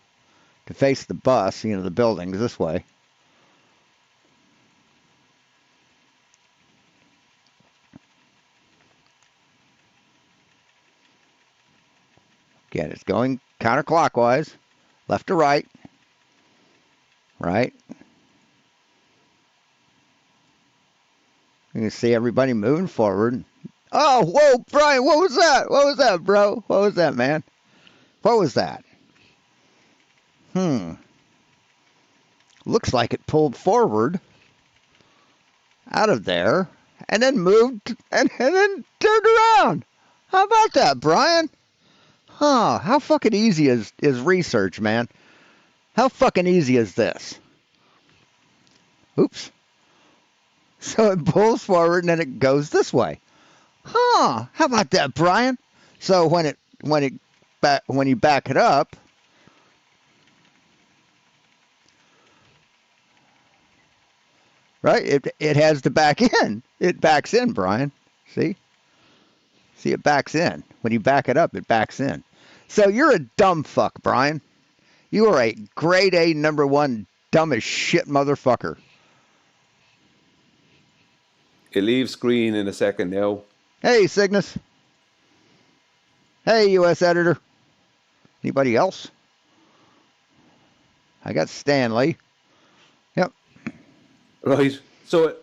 to face the bus, the buildings this way. Again, it's going counterclockwise, left to right, right. You can see everybody moving forward. Oh, whoa, Brian, what was that? What was that, bro? What was that, man? What was that? Looks like it pulled forward out of there and then moved and then turned around. How about that, Brian? Huh, how fucking easy is research, man? How fucking easy is this? Oops. So it pulls forward and then it goes this way. Huh, how about that, Brian? So when you back it up, right? It has to back in. It backs in, Brian. See? See, it backs in. When you back it up, it backs in. So you're a dumb fuck, Brian. You are a grade A #1 dumb as shit motherfucker. It leaves screen in a second now. Hey, Cygnus. Hey, U.S. editor. Anybody else? I got Stanley. Yep. Right. So,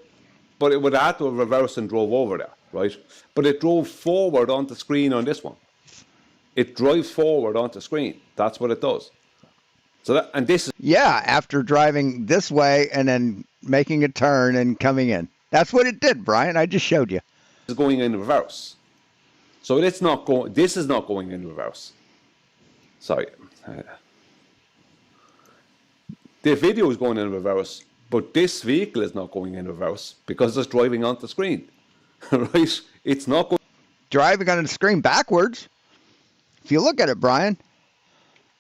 but it would have to have reversed and drove over there. right? But it drove forward onto screen on this one. It drives forward onto screen. That's what it does. So that, and this Yeah, after driving this way and then making a turn and coming in. That's what it did, Brian. I just showed you. is going in reverse. So it's not going. This is not going in reverse. Sorry. The video is going in reverse, but this vehicle is not going in reverse because it's driving onto screen. Right? It's not going. Driving on the screen backwards. If you look at it, Brian,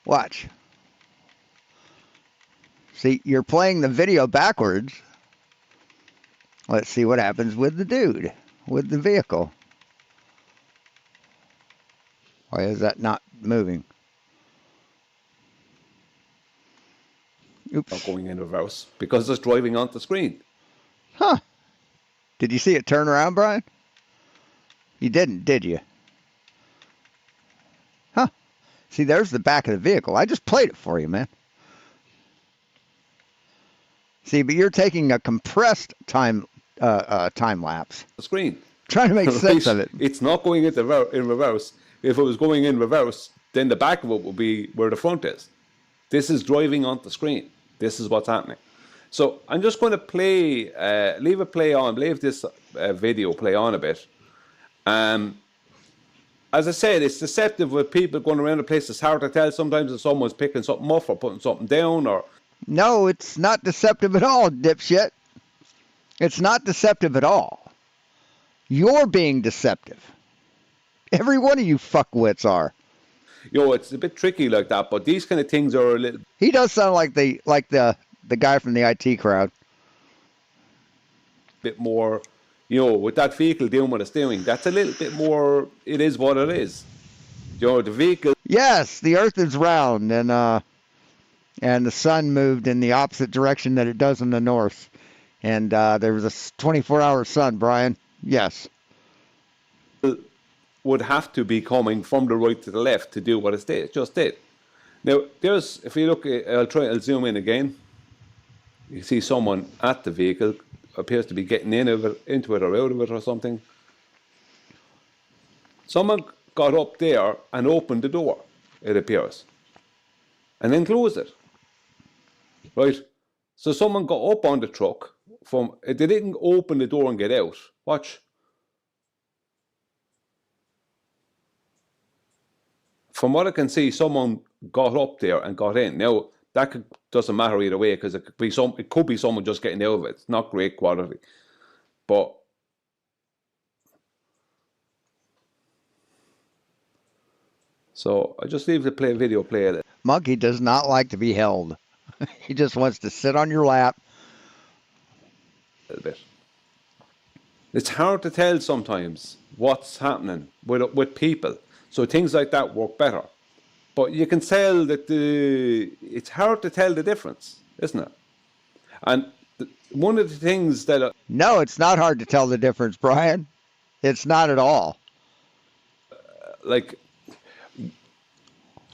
watch. See, you're playing the video backwards. Let's see what happens with the dude, with the vehicle. Why is that not moving? Oops. Not going in reverse because it's driving onto screen. Huh. Did you see it turn around, Brian? You didn't, did you? Huh. See, there's the back of the vehicle. I just played it for you, man. See, but you're taking a compressed time lapse. The screen. Trying to make sense of it. It's not going in reverse. If it was going in reverse, then the back of it would be where the front is. This is driving onto screen. This is what's happening. So I'm just going to play, leave it play on, leave this video play on a bit. As I said, it's deceptive with people going around the place. It's hard to tell sometimes if someone's picking something up or putting something down or... No, it's not deceptive at all, dipshit. It's not deceptive at all. You're being deceptive. Every one of you fuckwits are. You know, it's a bit tricky like that, but these kind of things are a little... He does sound like the guy from the IT crowd. bit more, you know, with that vehicle dealing with the steering, that's a little bit more, it is what it is. You know, the vehicle... Yes, the Earth is round, and the sun moved in the opposite direction that it does in the north. And there was a 24-hour sun, Brian. Yes. would have to be coming from the right to the left to do what it just did. Now, there's, if you look, I'll zoom in again. You see someone at the vehicle, appears to be getting into it or out of it or something. Someone got up there and opened the door, it appears, and then closed it. Right? So someone got up on the truck, they didn't open the door and get out. Watch. From what I can see, someone got up there and got in. Now, that doesn't matter either way, because it could be someone just getting out of it. It's not great quality. But so I just leave the video play. Monkey does not like to be held. He just wants to sit on your lap. A little bit. It's hard to tell sometimes what's happening with people. So things like that work better. But you can tell that it's hard to tell the difference, isn't it? And one of the things that... No, it's not hard to tell the difference, Brian. It's not at all. Like,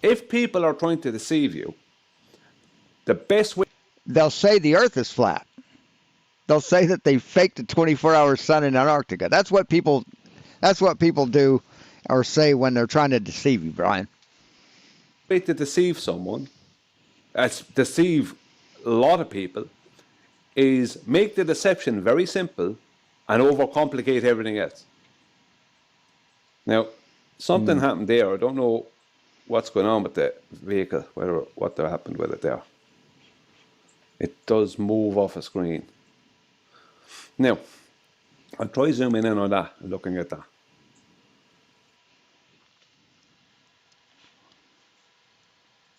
if people are trying to deceive you, the best way... They'll say the Earth is flat. They'll say that they faked a 24-hour sun in Antarctica. That's what people do or say when they're trying to deceive you, Brian. Way to deceive someone, deceive a lot of people, is make the deception very simple and overcomplicate everything else. Now, something happened there. I don't know what's going on with the vehicle, what happened with it there. It does move off a screen. Now, I'll try zooming in on that and looking at that.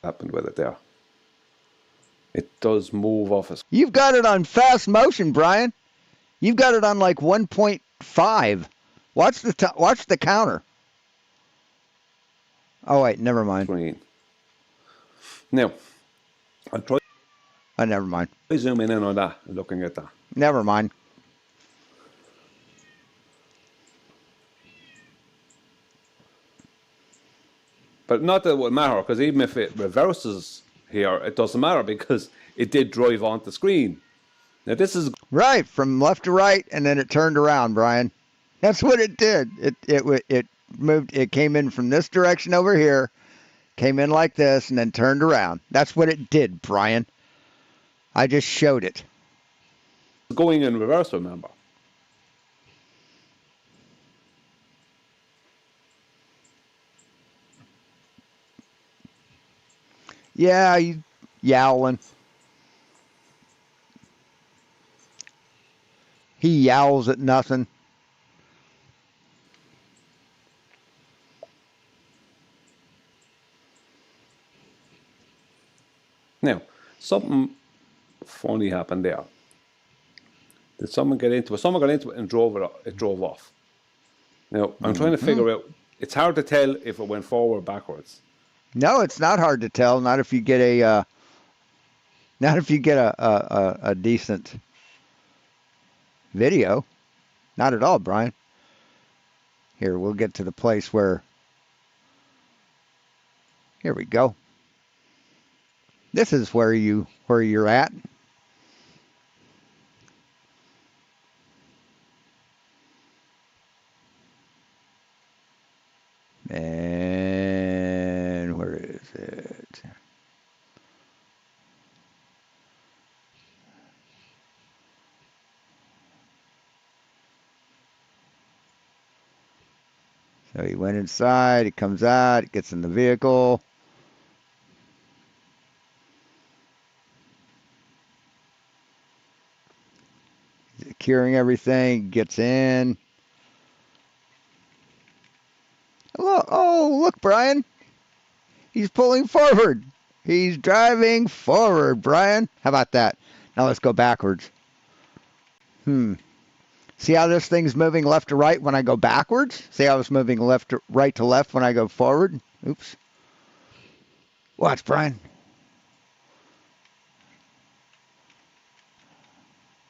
Happened with it there. It does move off a screen. You've got it on fast motion, Brian. You've got it on like 1.5. Watch the counter. Oh wait, never mind. Screen. Now, I'll try. Never mind. Zooming in on that and looking at that. Never mind. But not that it would matter, because even if it reverses here, it doesn't matter because it did drive onto the screen. Now this is... Right, from left to right, and then it turned around, Brian. That's what it did. It moved. It came in from this direction over here, came in like this, and then turned around. That's what it did, Brian. I just showed it. Going in reverse, remember. Yeah, you yowling. He yowls at nothing. Now, something funny happened there. Did someone get into it? Someone got into it and it drove off. Now, I'm trying to figure out, it's hard to tell if it went forward or backwards. No, it's not hard to tell. Not if you get a decent video. Not at all, Brian. Here, we'll get to the place where. Here we go. This is where you're at. And where is it? So he went inside, he comes out, he gets in the vehicle. Securing everything, gets in. Oh, look, Brian. He's pulling forward. He's driving forward, Brian. How about that? Now let's go backwards. See how this thing's moving left to right when I go backwards? See how it's moving right to left when I go forward? Oops. Watch, Brian.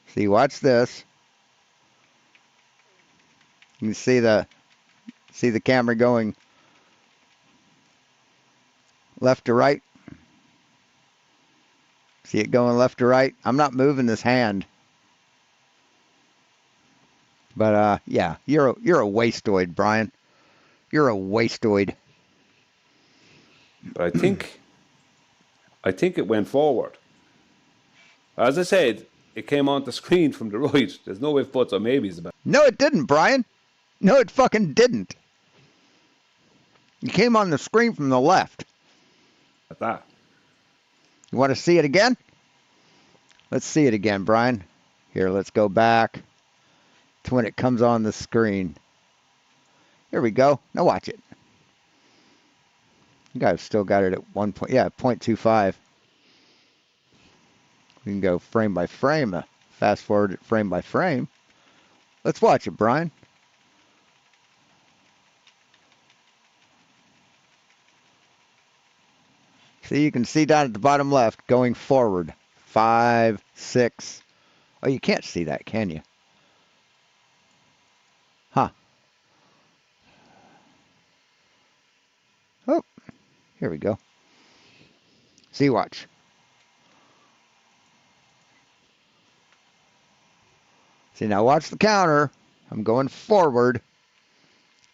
See, watch this. You can see the camera going left to right. See it going left to right? I'm not moving this hand. But yeah, you're a wasteoid, Brian. You're a wasteoid. But I think it went forward. As I said, it came on the screen from the right. There's no ifs, buts, or maybes about it. No, it didn't, Brian. No, it fucking didn't. It came on the screen from the left. That. You want to see it again? Let's see it again, Brian. Here, let's go back to when it comes on the screen. Here we go. Now watch it. You guys still got it at 0.25. We can go frame by frame, fast forward it frame by frame. Let's watch it, Brian. See, you can see down at the bottom left, going forward. 5, 6. Oh, you can't see that, can you? Huh. Oh, here we go. See, watch. See, now watch the counter. I'm going forward.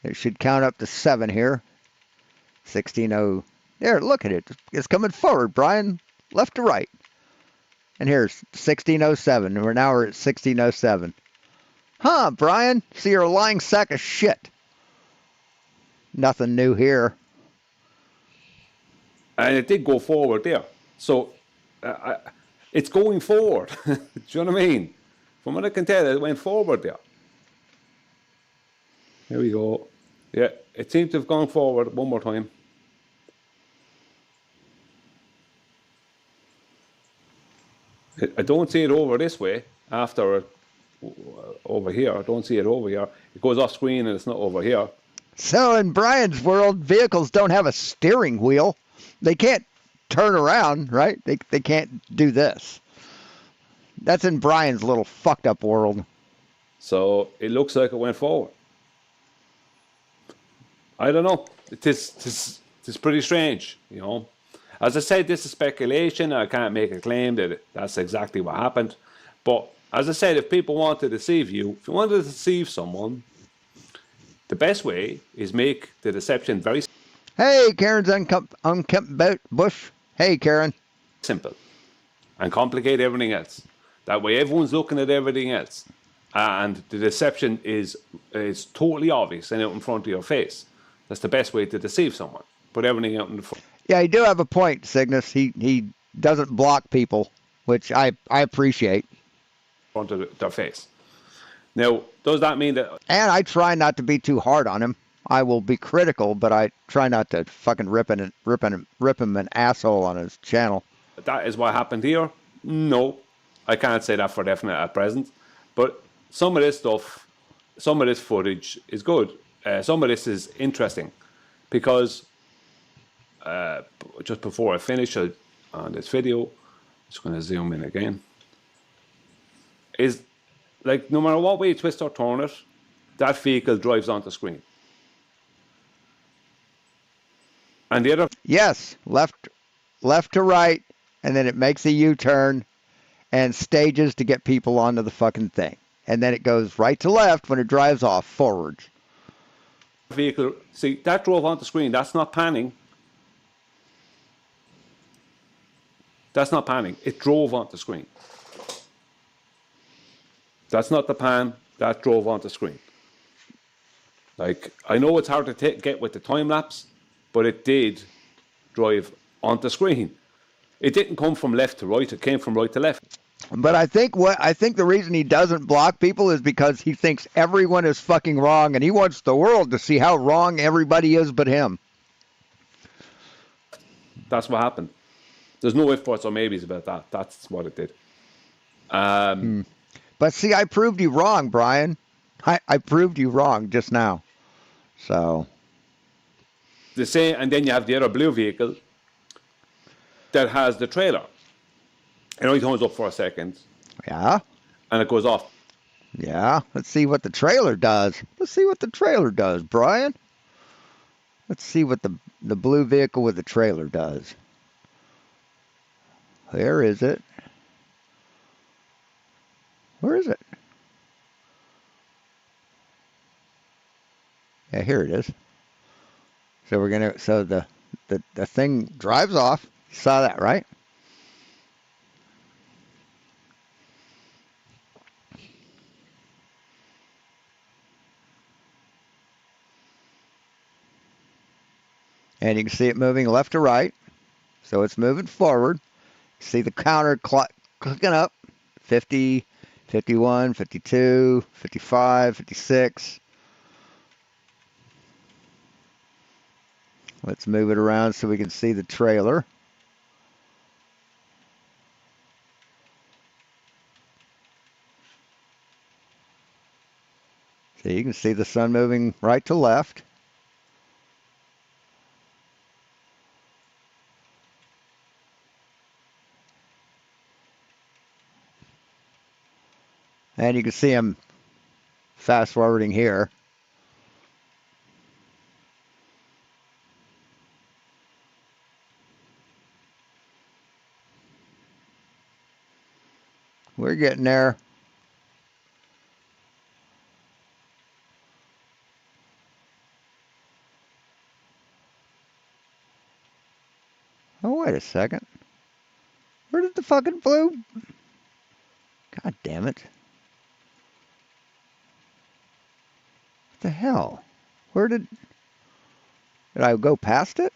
It should count up to 7 here. 16:0. There, look at it. It's coming forward, Brian. Left to right. And here's 16:07. And we're at 16:07. Huh, Brian? See, you're a lying sack of shit. Nothing new here. And it did go forward there. So it's going forward. Do you know what I mean? From what I can tell, it went forward there. Here we go. Yeah, it seems to have gone forward one more time. I don't see it over this way after over here. I don't see it over here. It goes off screen and it's not over here. So in Brian's world, vehicles don't have a steering wheel. They can't turn around, right? They can't do this. That's in Brian's little fucked up world. So it looks like it went forward. I don't know. It is pretty strange, you know. As I said, this is speculation. I can't make a claim that that's exactly what happened. But as I said, if people want to deceive you, if you want to deceive someone, The best way is make the deception very Hey, Karen's unkempt bush. Hey, Karen. simple and complicate everything else. That way everyone's looking at everything else. And the deception is totally obvious and out in front of your face. That's the best way to deceive someone. Put everything out in the front Yeah, you do have a point, Cygnus. He doesn't block people, which I appreciate. of their face. Now, does that mean that And I try not to be too hard on him. I will be critical, but I try not to fucking rip him an asshole on his channel. that is what happened here? No, I can't say that for definite at present. But some of this stuff, some of this footage is good. Some of this is interesting because just before I finish on this video, just going to zoom in again. Is like no matter what way you twist or turn it, that vehicle drives onto screen. And the other Yes, left to right, and then it makes a U-turn and stages to get people onto the fucking thing. And then it goes right to left when it drives off forwards. vehicle, see, that drove onto screen. That's not panning. That's not panning. It drove onto screen. That's not the pan. That drove onto screen. Like, I know it's hard to get with the time lapse, but it did drive onto screen. It didn't come from left to right. It came from right to left. But I think the reason he doesn't block people is because he thinks everyone is fucking wrong, and he wants the world to see how wrong everybody is but him. That's what happened. There's no ifs, buts, or maybes about that. That's what it did. But see, I proved you wrong, Brian. I proved you wrong just now. So The same, and then you have the other blue vehicle that has the trailer. It only turns up for a second, yeah. and it goes off. Yeah, let's see what the trailer does. Let's see what the trailer does, Brian. Let's see what the blue vehicle with the trailer does. Where is it? Where is it? Yeah, here it is. So the thing drives off. You saw that, right? And you can see it moving left to right. So it's moving forward. See the counter clicking up. 50, 51, 52, 55, 56. Let's move it around so we can see the trailer. So you can see the sun moving right to left. And you can see him fast forwarding here. We're getting there. Oh, wait a second. Where did the fucking blue? God damn it. What the hell? Where did I go past it?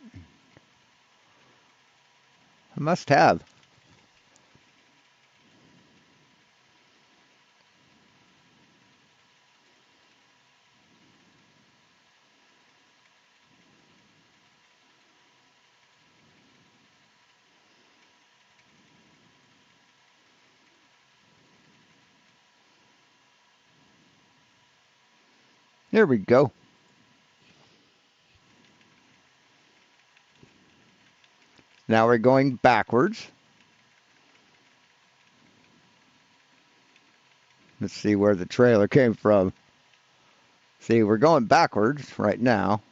I must have. There we go. Now we're going backwards. Let's see where the trailer came from. See, we're going backwards right now.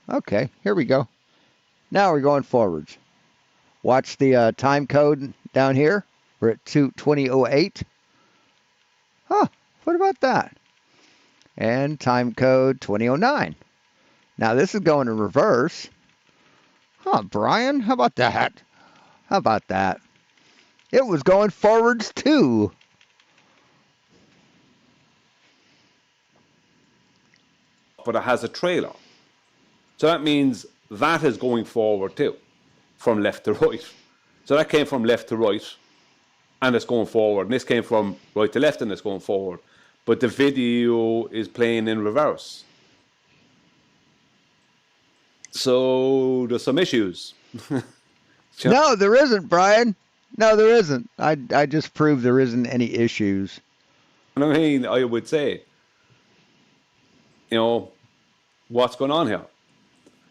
Okay, here we go. Now we're going forwards. Watch the time code down here. We're at 2008. Huh, what about that? And time code 2009. Now this is going in reverse. Huh, Brian, how about that? How about that? It was going forwards too. But it has a trailer. So that means that is going forward too, from left to right. So that came from left to right, and it's going forward. And this came from right to left, and it's going forward. But the video is playing in reverse. So there's some issues. No, there isn't, Brian. No, there isn't. I just proved there isn't any issues. I mean, I would say, what's going on here?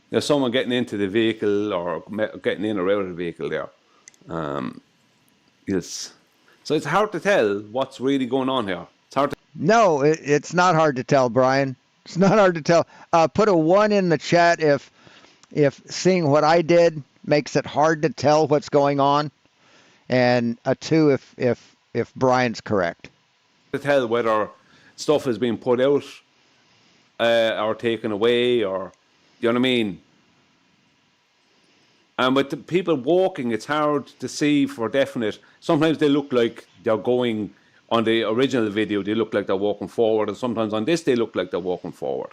There's someone getting into the vehicle or getting in or out of the vehicle there. Yes. So it's hard to tell what's really going on here. It's hard to. No, it's not hard to tell, Brian. It's not hard to tell. Put a 1 in the chat if seeing what I did makes it hard to tell what's going on, and a 2 if Brian's correct. To tell whether stuff is being put out or taken away, or you know what I mean. And with the people walking, it's hard to see for definite. Sometimes they look like they're going, on the original video, they look like they're walking forward, and sometimes on this, they look like they're walking forward.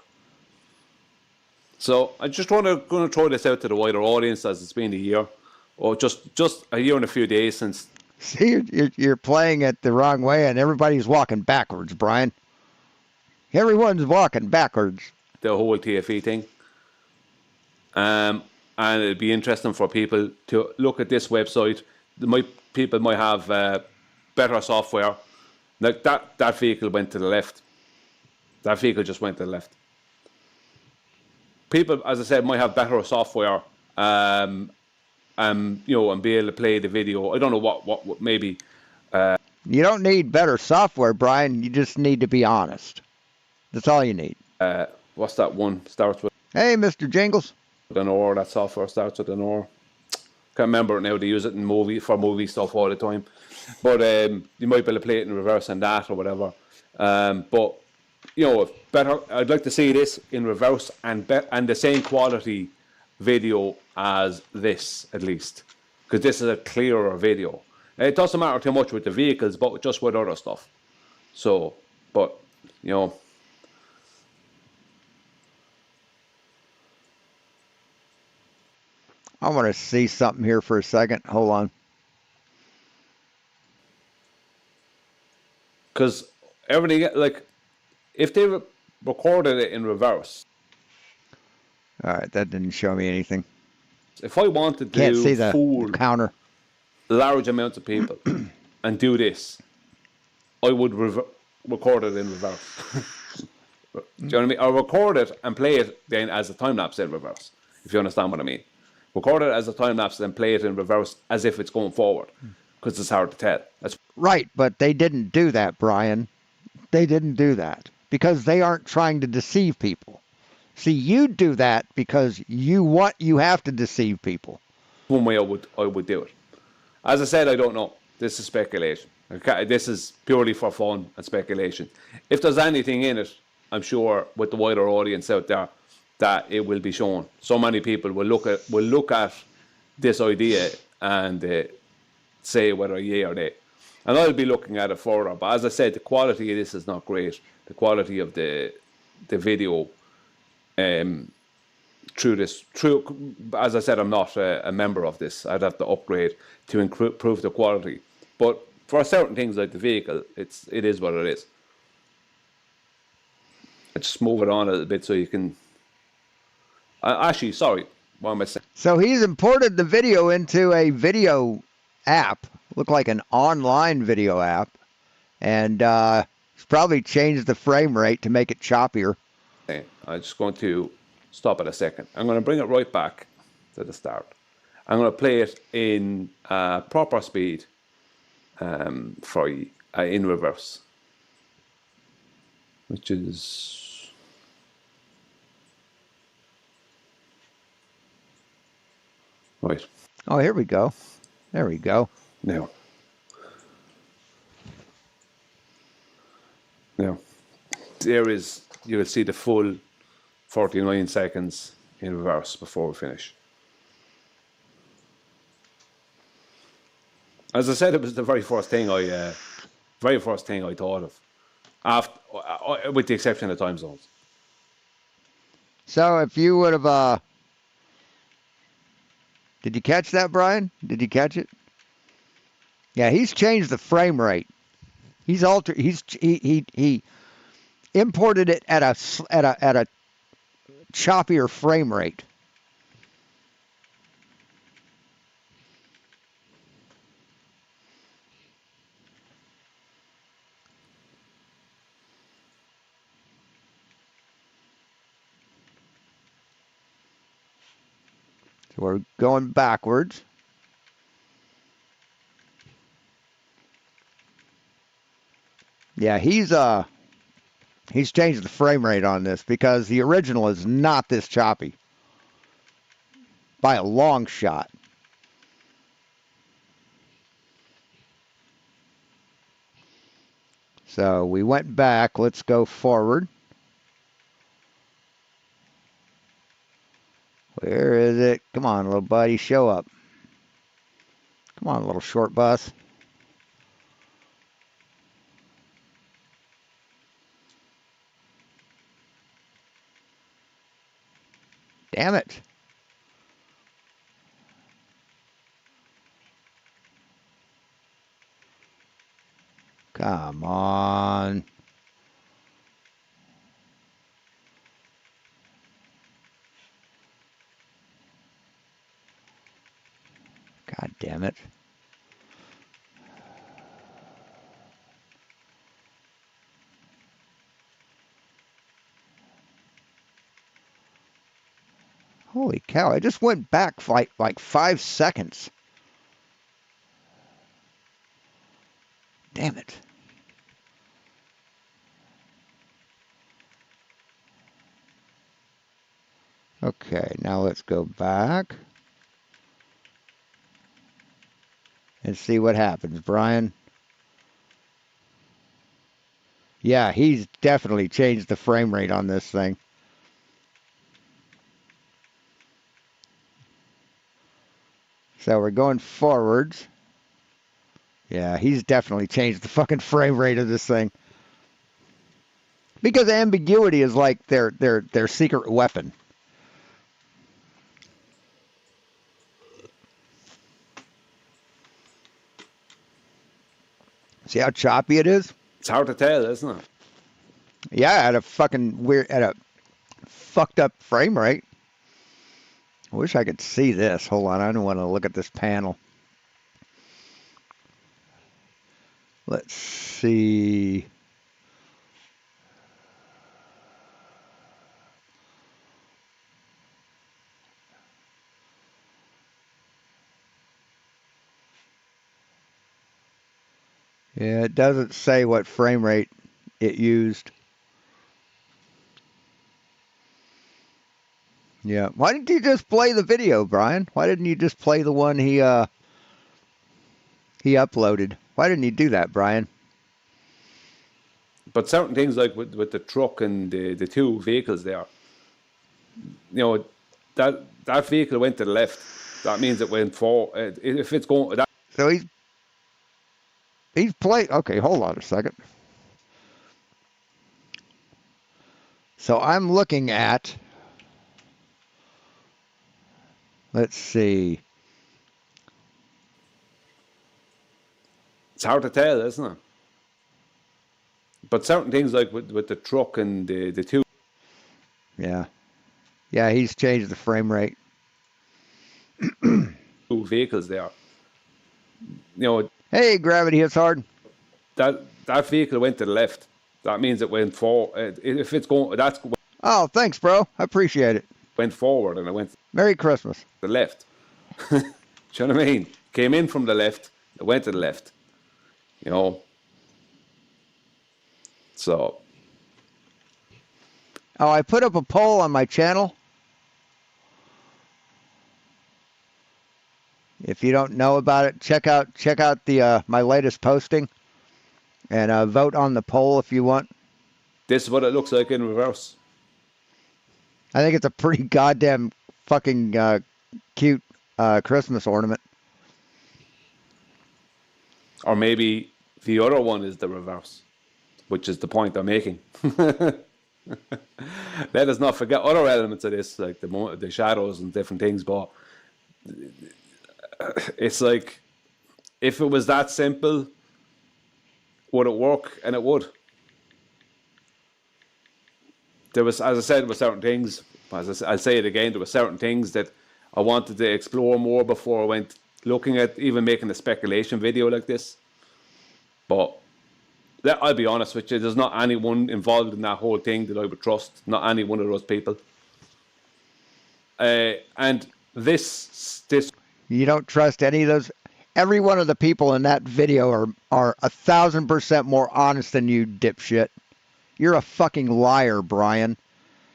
So I just going to throw this out to the wider audience, as it's been a year, or just a year and a few days since. See, you're playing it the wrong way, and everybody's walking backwards, Brian. Everyone's walking backwards. The whole TFE thing. And it'd be interesting for people to look at this website. People might have better software. Like that vehicle went to the left. That vehicle just went to the left. People, as I said, might have better software, and be able to play the video. I don't know what maybe. You don't need better software, Brian. You just need to be honest. That's all you need. What's that one? Starts with Hey, Mr. Jingles. an or. That software starts with an or. Can't remember it now. They use it in movie stuff all the time. But you might be able to play it in reverse and that or whatever. But better. I'd like to see this in reverse and the same quality video as this, at least, because this is a clearer video. It doesn't matter too much with the vehicles, but just with other stuff. So, but I want to see something here for a second. Hold on. Because everything, like, if they recorded it in reverse. All right, that didn't show me anything. If I wanted Can't see to the fool counter. large amounts of people and do this, I would record it in reverse. Do you know what I mean? I'll record it and play it then as a time lapse in reverse, if you understand what I mean. Record it as a time lapse and play it in reverse as if it's going forward, because it's hard to tell. That's Right, but they didn't do that, Brian. They didn't do that because they aren't trying to deceive people. See, you do that because you have to deceive people. one way I would do it. As I said, I don't know. This is speculation. Okay? This is purely for fun and speculation. If there's anything in it, I'm sure with the wider audience out there that it will be shown. So many people will look at this idea and say whether yay or nay. And I'll be looking at it further. But as I said, the quality of this is not great. The quality of the video as I said, I'm not a member of this. I'd have to upgrade to improve the quality. But for certain things like the vehicle, it is what it is. I just move it on a little bit so you can. Actually, sorry, what am I saying? So he's imported the video into a video app, look like an online video app, and he's probably changed the frame rate to make it choppier. Okay, I'm just going to stop it a second. I'm going to bring it right back to the start. I'm going to play it in proper speed for you, in reverse, which is right. Oh, here we go. There we go. Now. Now. There is, you'll see the full 49 seconds in reverse before we finish. As I said, it was the very first thing I thought of, after, with the exception of time zones. So if you would have, did you catch that, Brian? Did you catch it? Yeah, he's changed the frame rate. He's altered. He imported it at a choppier frame rate. So we're going backwards. Yeah, he's changed the frame rate on this because the original is not this choppy by a long shot. So we went back. Let's go forward. Where is it? Come on, little buddy, show up. Come on, little short bus. Damn it. Come on. God damn it. Holy cow, I just went back for like 5 seconds. Damn it. Okay, now let's go back and see what happens, Brian. Yeah, he's definitely changed the frame rate on this thing. So we're going forwards. Yeah, he's definitely changed the fucking frame rate of this thing. Because ambiguity is like their secret weapon. See how choppy it is? It's hard to tell, isn't it? Yeah, at a fucked up frame rate. I wish I could see this. Hold on, I don't want to look at this panel. Let's see. Yeah, it doesn't say what frame rate it used. Yeah. Why didn't you just play the video, Brian? Why didn't you just play the one he uploaded? Why didn't you do that, Brian? But certain things like with the truck and the two vehicles there, you know, that vehicle went to the left. That means it went forward. If it's going that. So he's playing. Okay, hold on a second. So I'm looking at. Let's see. It's hard to tell, isn't it? But certain things like with the truck and the two. Yeah. Yeah, he's changed the frame rate. Two vehicles there. You know. Hey, gravity hits hard. That vehicle went to the left. That means it went forward. If it's going, that's. Oh, thanks, bro. I appreciate it. Went forward and it went. Merry Christmas. The left. Do you know what I mean? Came in from the left. It went to the left. You know. So. Oh, I put up a poll on my channel. If If you don't know about it, check out the my latest posting, and vote on the poll if you want. This is what it looks like in reverse. I think it's a pretty goddamn fucking cute Christmas ornament. Or maybe the other one is the reverse, which is the point I'm making. Let us not forget other elements of this, like the shadows and different things, but it's like, if it was that simple, would it work? And it would. There was, as I said, there were certain things, I'll say it again, there were certain things that I wanted to explore more before I went looking at even making a speculation video like this. But I'll be honest with you, there's not anyone involved in that whole thing that I would trust, not any one of those people. And this You don't trust any of those. Every one of the people in that video are 1,000% more honest than you, dipshit. You're a fucking liar, Brian.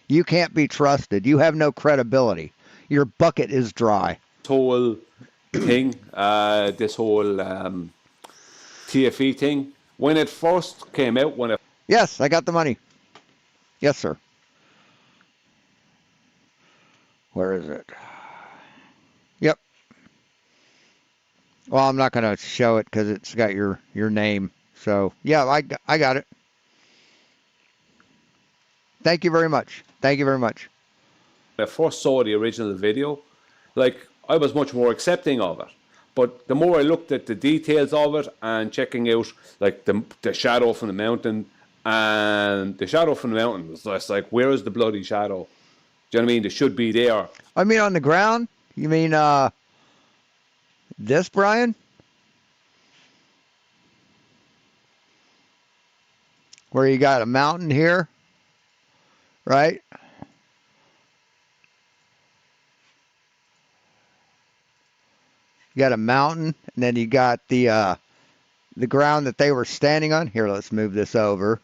You can't be trusted. You have no credibility. Your bucket is dry. whole thing, this whole TFE thing, when it first came out, Yes, I got the money. Yes, sir. Where is it? Yep. Well, I'm not going to show it because it's got your name. So, yeah, I got it. Thank you very much. Thank you very much. when I first saw the original video, like, I was much more accepting of it. But the more I looked at the details of it and checking out, like, the shadow from the mountain, and the shadow from the mountain was just like, where is the bloody shadow? Do you know what I mean? They should be there. I mean, on the ground? You mean this, Brian? Where you got a mountain here, right? You got a mountain, and then you got the ground that they were standing on. Here, let's move this over.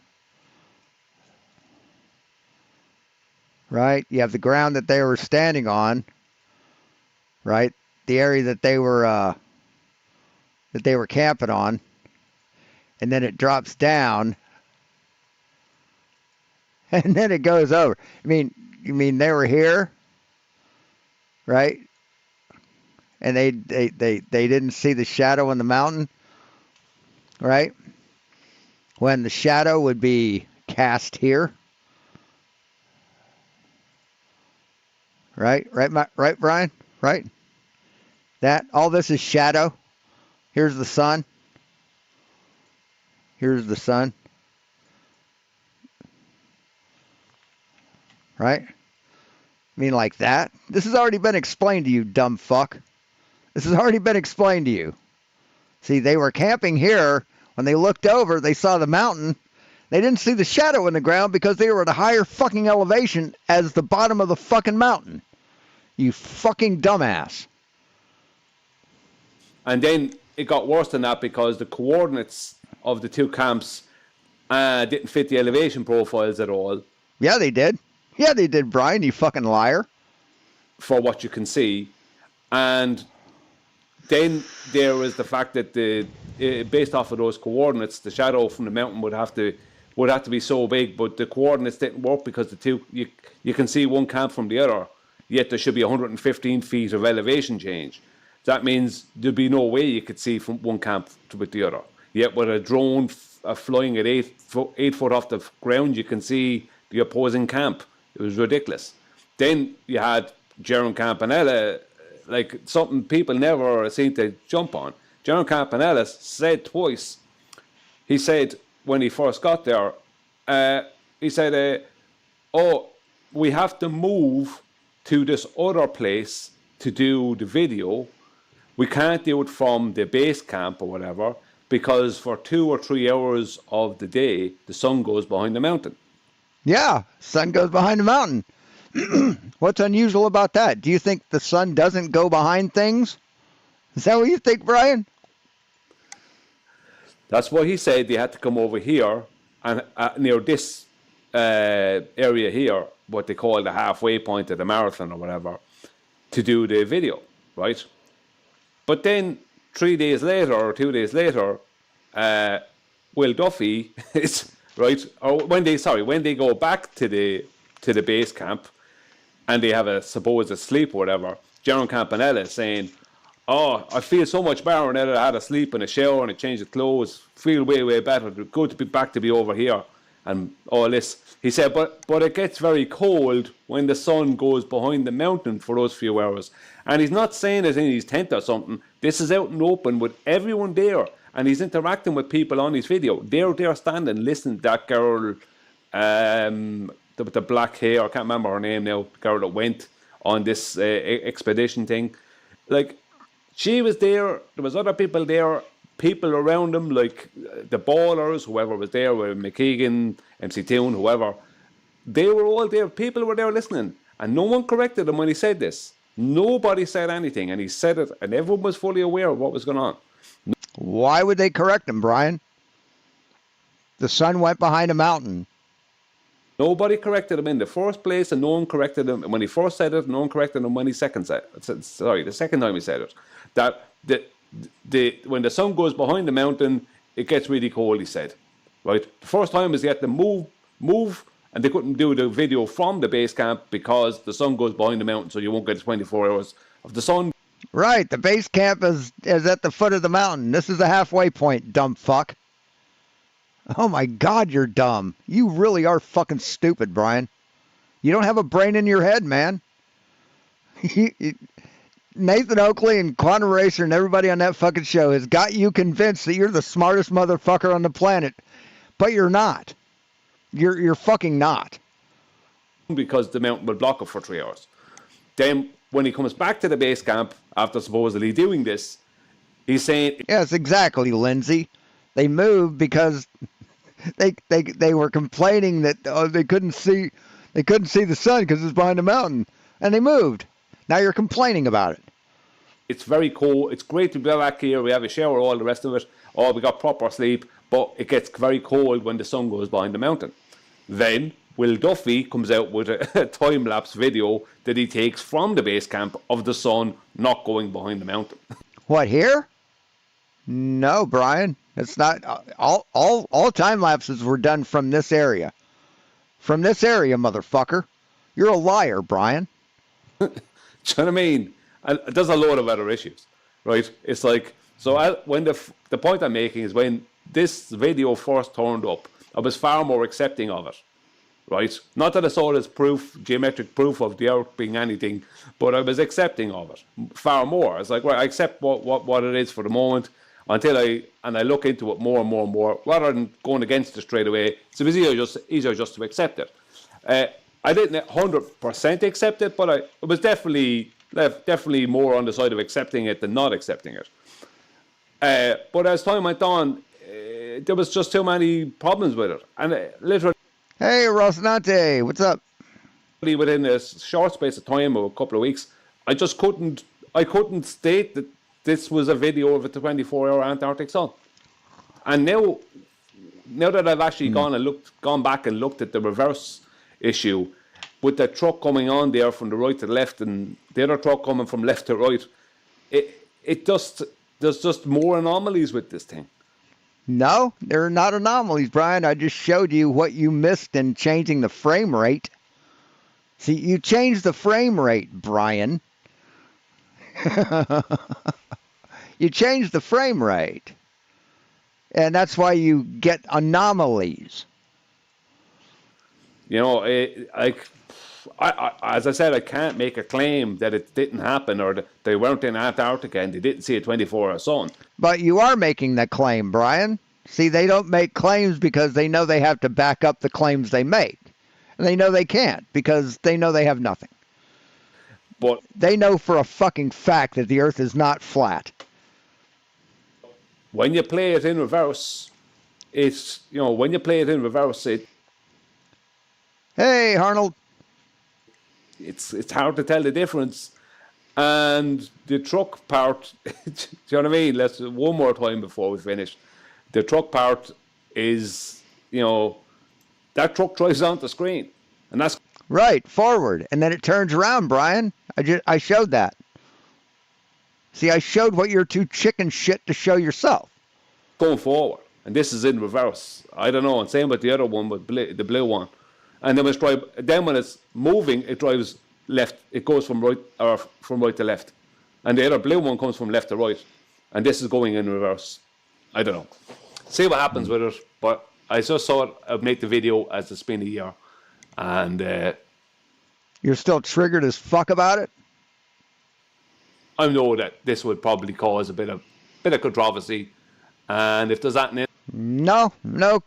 Right? You have the ground that they were standing on, right? The area that they were camping on, and then it drops down, and then it goes over. You mean they were here, right? And they didn't see the shadow in the mountain, right? When the shadow would be cast here. Right, Brian? Right? That, all this is shadow. Here's the sun. Here's the sun. Right? I mean, like that. This has already been explained to you, dumb fuck. This has already been explained to you. See, they were camping here. When they looked over, they saw the mountain. They didn't see the shadow in the ground because they were at a higher fucking elevation as the bottom of the fucking mountain. You fucking dumbass. And then it got worse than that because the coordinates of the two camps didn't fit the elevation profiles at all. Yeah, they did. Yeah, they did, Brian, you fucking liar. For what you can see. And then there was the fact that based off of those coordinates, the shadow from the mountain would have to be so big, but the coordinates didn't work because the two you can see one camp from the other, yet there should be 115 feet of elevation change. That means there'd be no way you could see from one camp with the other. Yet with a drone flying at 8 foot off the ground, you can see the opposing camp. It was ridiculous. Then you had Jaron Campanella, like something people never seem to jump on. Jaron Campanella said twice. He said when he first got there, he said, "Oh, we have to move to this other place to do the video. We can't do it from the base camp or whatever because for 2 or 3 hours of the day, the sun goes behind the mountain." Yeah, sun goes behind the mountain. What's unusual about that? Do you think the sun doesn't go behind things? Is that what you think, Brian? That's what he said. They had to come over here and near this area here, what they call the halfway point of the marathon or whatever, to do the video, right? But then 3 days later or 2 days later, Will Duffy is right. Or when they go back to the base camp, and they have a supposed sleep or whatever, General Campanella is saying, "Oh, I feel so much better now that I had a sleep and a shower and a change of clothes. Feel way better. Good to be back to be over here and all this." He said, "But it gets very cold when the sun goes behind the mountain for those few hours." And he's not saying it in his tent or something. This is out in the open with everyone there, and he's interacting with people on his video. They're standing listening to that girl, with the black hair. I can't remember her name now. The girl that went on this expedition thing, like. She was there. There was other people there. People around them, like the ballers, whoever was there, with McKeegan, MC Toon, whoever. They were all there. People were there listening, and no one corrected him when he said this. Nobody said anything, and he said it, and everyone was fully aware of what was going on. Why would they correct him, Brian? The sun went behind a mountain. Nobody corrected him in the first place, and no one corrected him when he first said it. No one corrected him when he the second time he said it. That when the sun goes behind the mountain, it gets really cold. He said, right. The first time is he had to move, and they couldn't do the video from the base camp because the sun goes behind the mountain, so you won't get 24 hours of the sun. Right, the base camp is at the foot of the mountain. This is the halfway point, dumb fuck. Oh my God, you're dumb. You really are fucking stupid, Brian. You don't have a brain in your head, man. Nathan Oakley and Quantum Racer and everybody on that fucking show has got you convinced that you're the smartest motherfucker on the planet, but you're not. You're fucking not. Because the mountain will block it for 3 hours. Then when he comes back to the base camp after supposedly doing this, he's saying, Yes, exactly, Lindsay. They moved because they were complaining that they couldn't see the sun because it's behind the mountain, and they moved. Now you're complaining about it. it's very cold. It's great to be back here. We have a shower, all the rest of it. Oh, we got proper sleep. But it gets very cold when the sun goes behind the mountain. Then Will Duffy comes out with a time-lapse video that he takes from the base camp of the sun not going behind the mountain. What, here? No, Brian. It's not. All time lapses were done from this area. From this area, motherfucker. You're a liar, Brian. Do you know what I mean? And there's a load of other issues, right? It's like, so when the point I'm making is when this video first turned up, I was far more accepting of it, right? Not that I saw it as proof, geometric proof of the earth being anything, but I was accepting of it far more. It's like, well, I accept what it is for the moment until I look into it more and more and more, rather than going against it straight away. So it was easier just to accept it. I didn't 100% accept it, but it was definitely more on the side of accepting it than not accepting it. But as time went on, there was just too many problems with it. And literally... Hey, Rosinante, what's up? Within a short space of time, of a couple of weeks, I couldn't state that this was a video of a 24-hour Antarctic sun. And now that I've actually gone back and looked at the reverse issue, with the truck coming on there from the right to the left and the other truck coming from left to right, there's just more anomalies with this thing. No, they're not anomalies, Brian. I just showed you what you missed in changing the frame rate. See, you changed the frame rate, Brian. You changed the frame rate. And that's why you get anomalies. You know, as I said, I can't make a claim that it didn't happen or that they weren't in Antarctica and they didn't see a 24-hour sun. But you are making that claim, Brian. See, they don't make claims because they know they have to back up the claims they make. And they know they can't because they know they have nothing. But they know for a fucking fact that the Earth is not flat. When you play it in reverse, Hey, Arnold. It's hard to tell the difference. And the truck part, do you know what I mean? Let's one more time before we finish. The truck part is, that truck drives on the screen. And that's right, forward. And then it turns around, Brian. I showed that. See, I showed what you're too chicken shit to show yourself. Going forward, and this is in reverse. I don't know. And same with the other one, with the blue one. And then when it's moving, it drives left. It goes from right to left, and the other blue one comes from left to right, and this is going in reverse. I don't know. See what happens with it. But I just thought I'd make the video as the spin of the year, and You're still triggered as fuck about it? I know that this would probably cause a bit of controversy, and if there's that in it, No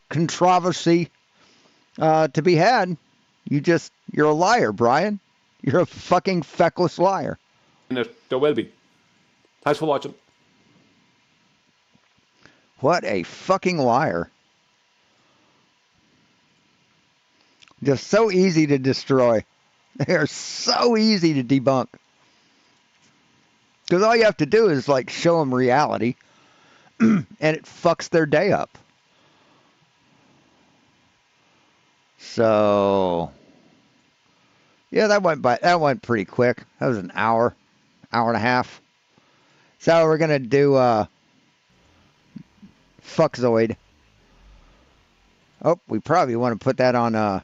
controversy to be had. You're a liar, Brian. You're a fucking feckless liar. there will be. Thanks for watching. What a fucking liar. Just so easy to destroy. They're so easy to debunk. Because all you have to do is like show them reality and it fucks their day up. So yeah, that went pretty quick. That was an hour and a half. So we're gonna do Fuckzoid. Oh, we probably want to put that on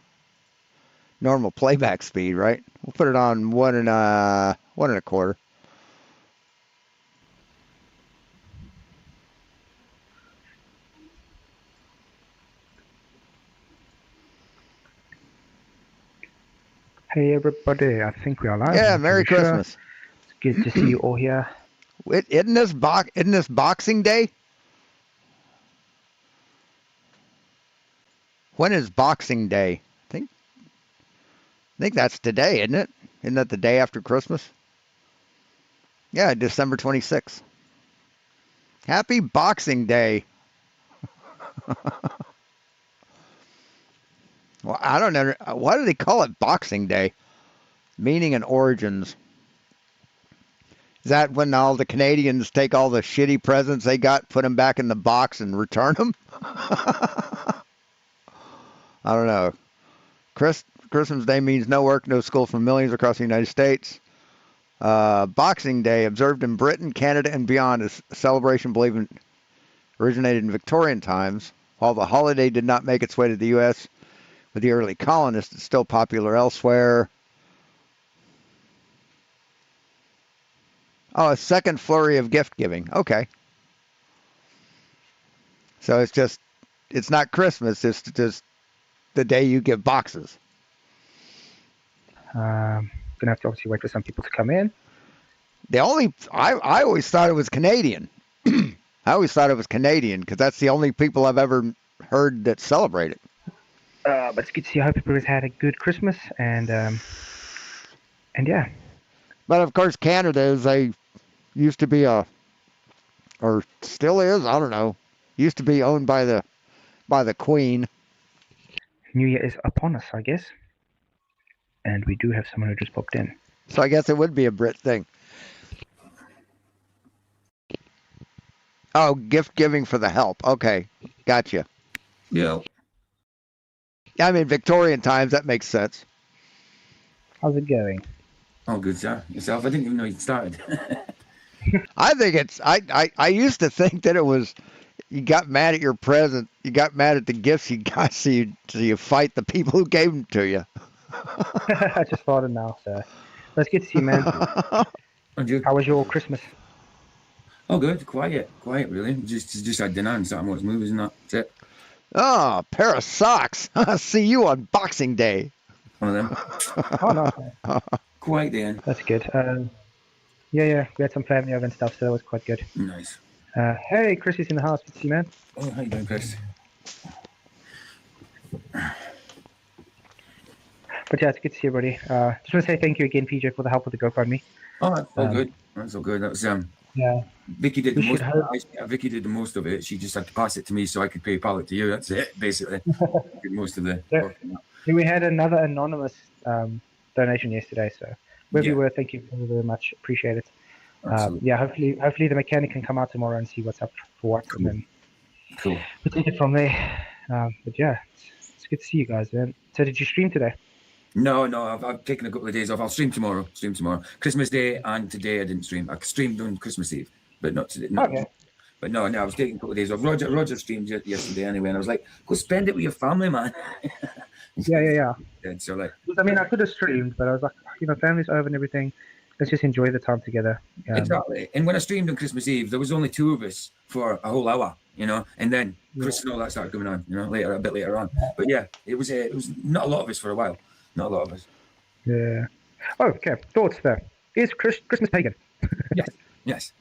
normal playback speed, right? We'll put it on 1 1/4. Hey everybody, I think we are live. Yeah, Merry Christmas. It's good to see you all here. Isn't this Boxing Day? When is Boxing Day? I think that's today, isn't it? Isn't that the day after Christmas? Yeah, December 26th. Happy Boxing Day. Well, I don't know. Why do they call it Boxing Day? Meaning and origins. Is that when all the Canadians take all the shitty presents they got, put them back in the box, and return them? I don't know. Christmas Day means no work, no school for millions across the United States. Boxing Day, observed in Britain, Canada, and beyond, is a celebration believed originated in Victorian times. While the holiday did not make its way to the U.S. with the early colonists, it's still popular elsewhere. Oh, a second flurry of gift giving. Okay. So it's not Christmas, it's just the day you give boxes. Gonna have to obviously wait for some people to come in. I always thought it was Canadian. I always thought it was Canadian because that's the only people I've ever heard that celebrate it. But it's good to see. I hope everybody's had a good Christmas and yeah. But of course, Canada used to be or still is, I don't know, used to be owned by the Queen. New Year is upon us, I guess. And we do have someone who just popped in. So I guess it would be a Brit thing. Oh, gift giving for the help. Okay, gotcha. Yeah. I mean, Victorian times, that makes sense. How's it going? Oh, good, sir. Yourself? I didn't even know you'd started. I think it's, I used to think that it was, you got mad at your present, you got mad at the gifts you got, so you fight the people who gave them to you. I just thought it now, sir. Let's get to see you, man. And you? How was your Christmas? Oh, good. Quiet, really. Just had dinner and started watching movies and that. That's it. Oh, a pair of socks. See you on Boxing Day. One of them. Oh, no. Quiet then. That's good. Yeah. We had some family over and stuff, so that was quite good. Nice. Hey, Chris is in the house. Good to see you, man. Oh, how you doing, Chris? But yeah, it's good to see everybody. Just want to say thank you again, PJ, for the help with the GoFundMe. Oh, that's all good. That's all good. That was Yeah. Vicky did We the most. should hope- Vicky did the most of it. She just had to pass it to me so I could PayPal it to you. That's it, basically. Did most of the. Yeah. We had another anonymous donation yesterday, so wherever you were, thank you very much. Appreciate it. Absolutely. Yeah, hopefully the mechanic can come out tomorrow and see what's up for what, and then Cool. we'll take it from there. But yeah, it's good to see you guys, man. So did you stream today? No, I've taken a couple of days off. I'll stream tomorrow. Christmas Day and today I didn't stream. I streamed on Christmas Eve, but not today. Okay. But no, I was taking a couple of days off. Roger streamed yesterday anyway, and I was like, go spend it with your family, man. Yeah. And so like, Because, I mean, I could have streamed, but I was like, family's over and everything. Let's just enjoy the time together. exactly. And when I streamed on Christmas Eve, there was only two of us for a whole hour, and then Chris and all that started coming on, a bit later on. But yeah, it was not a lot of us for a while. Not a lot of us. Yeah. Oh, okay. Thoughts there. Is Christmas pagan? Yes.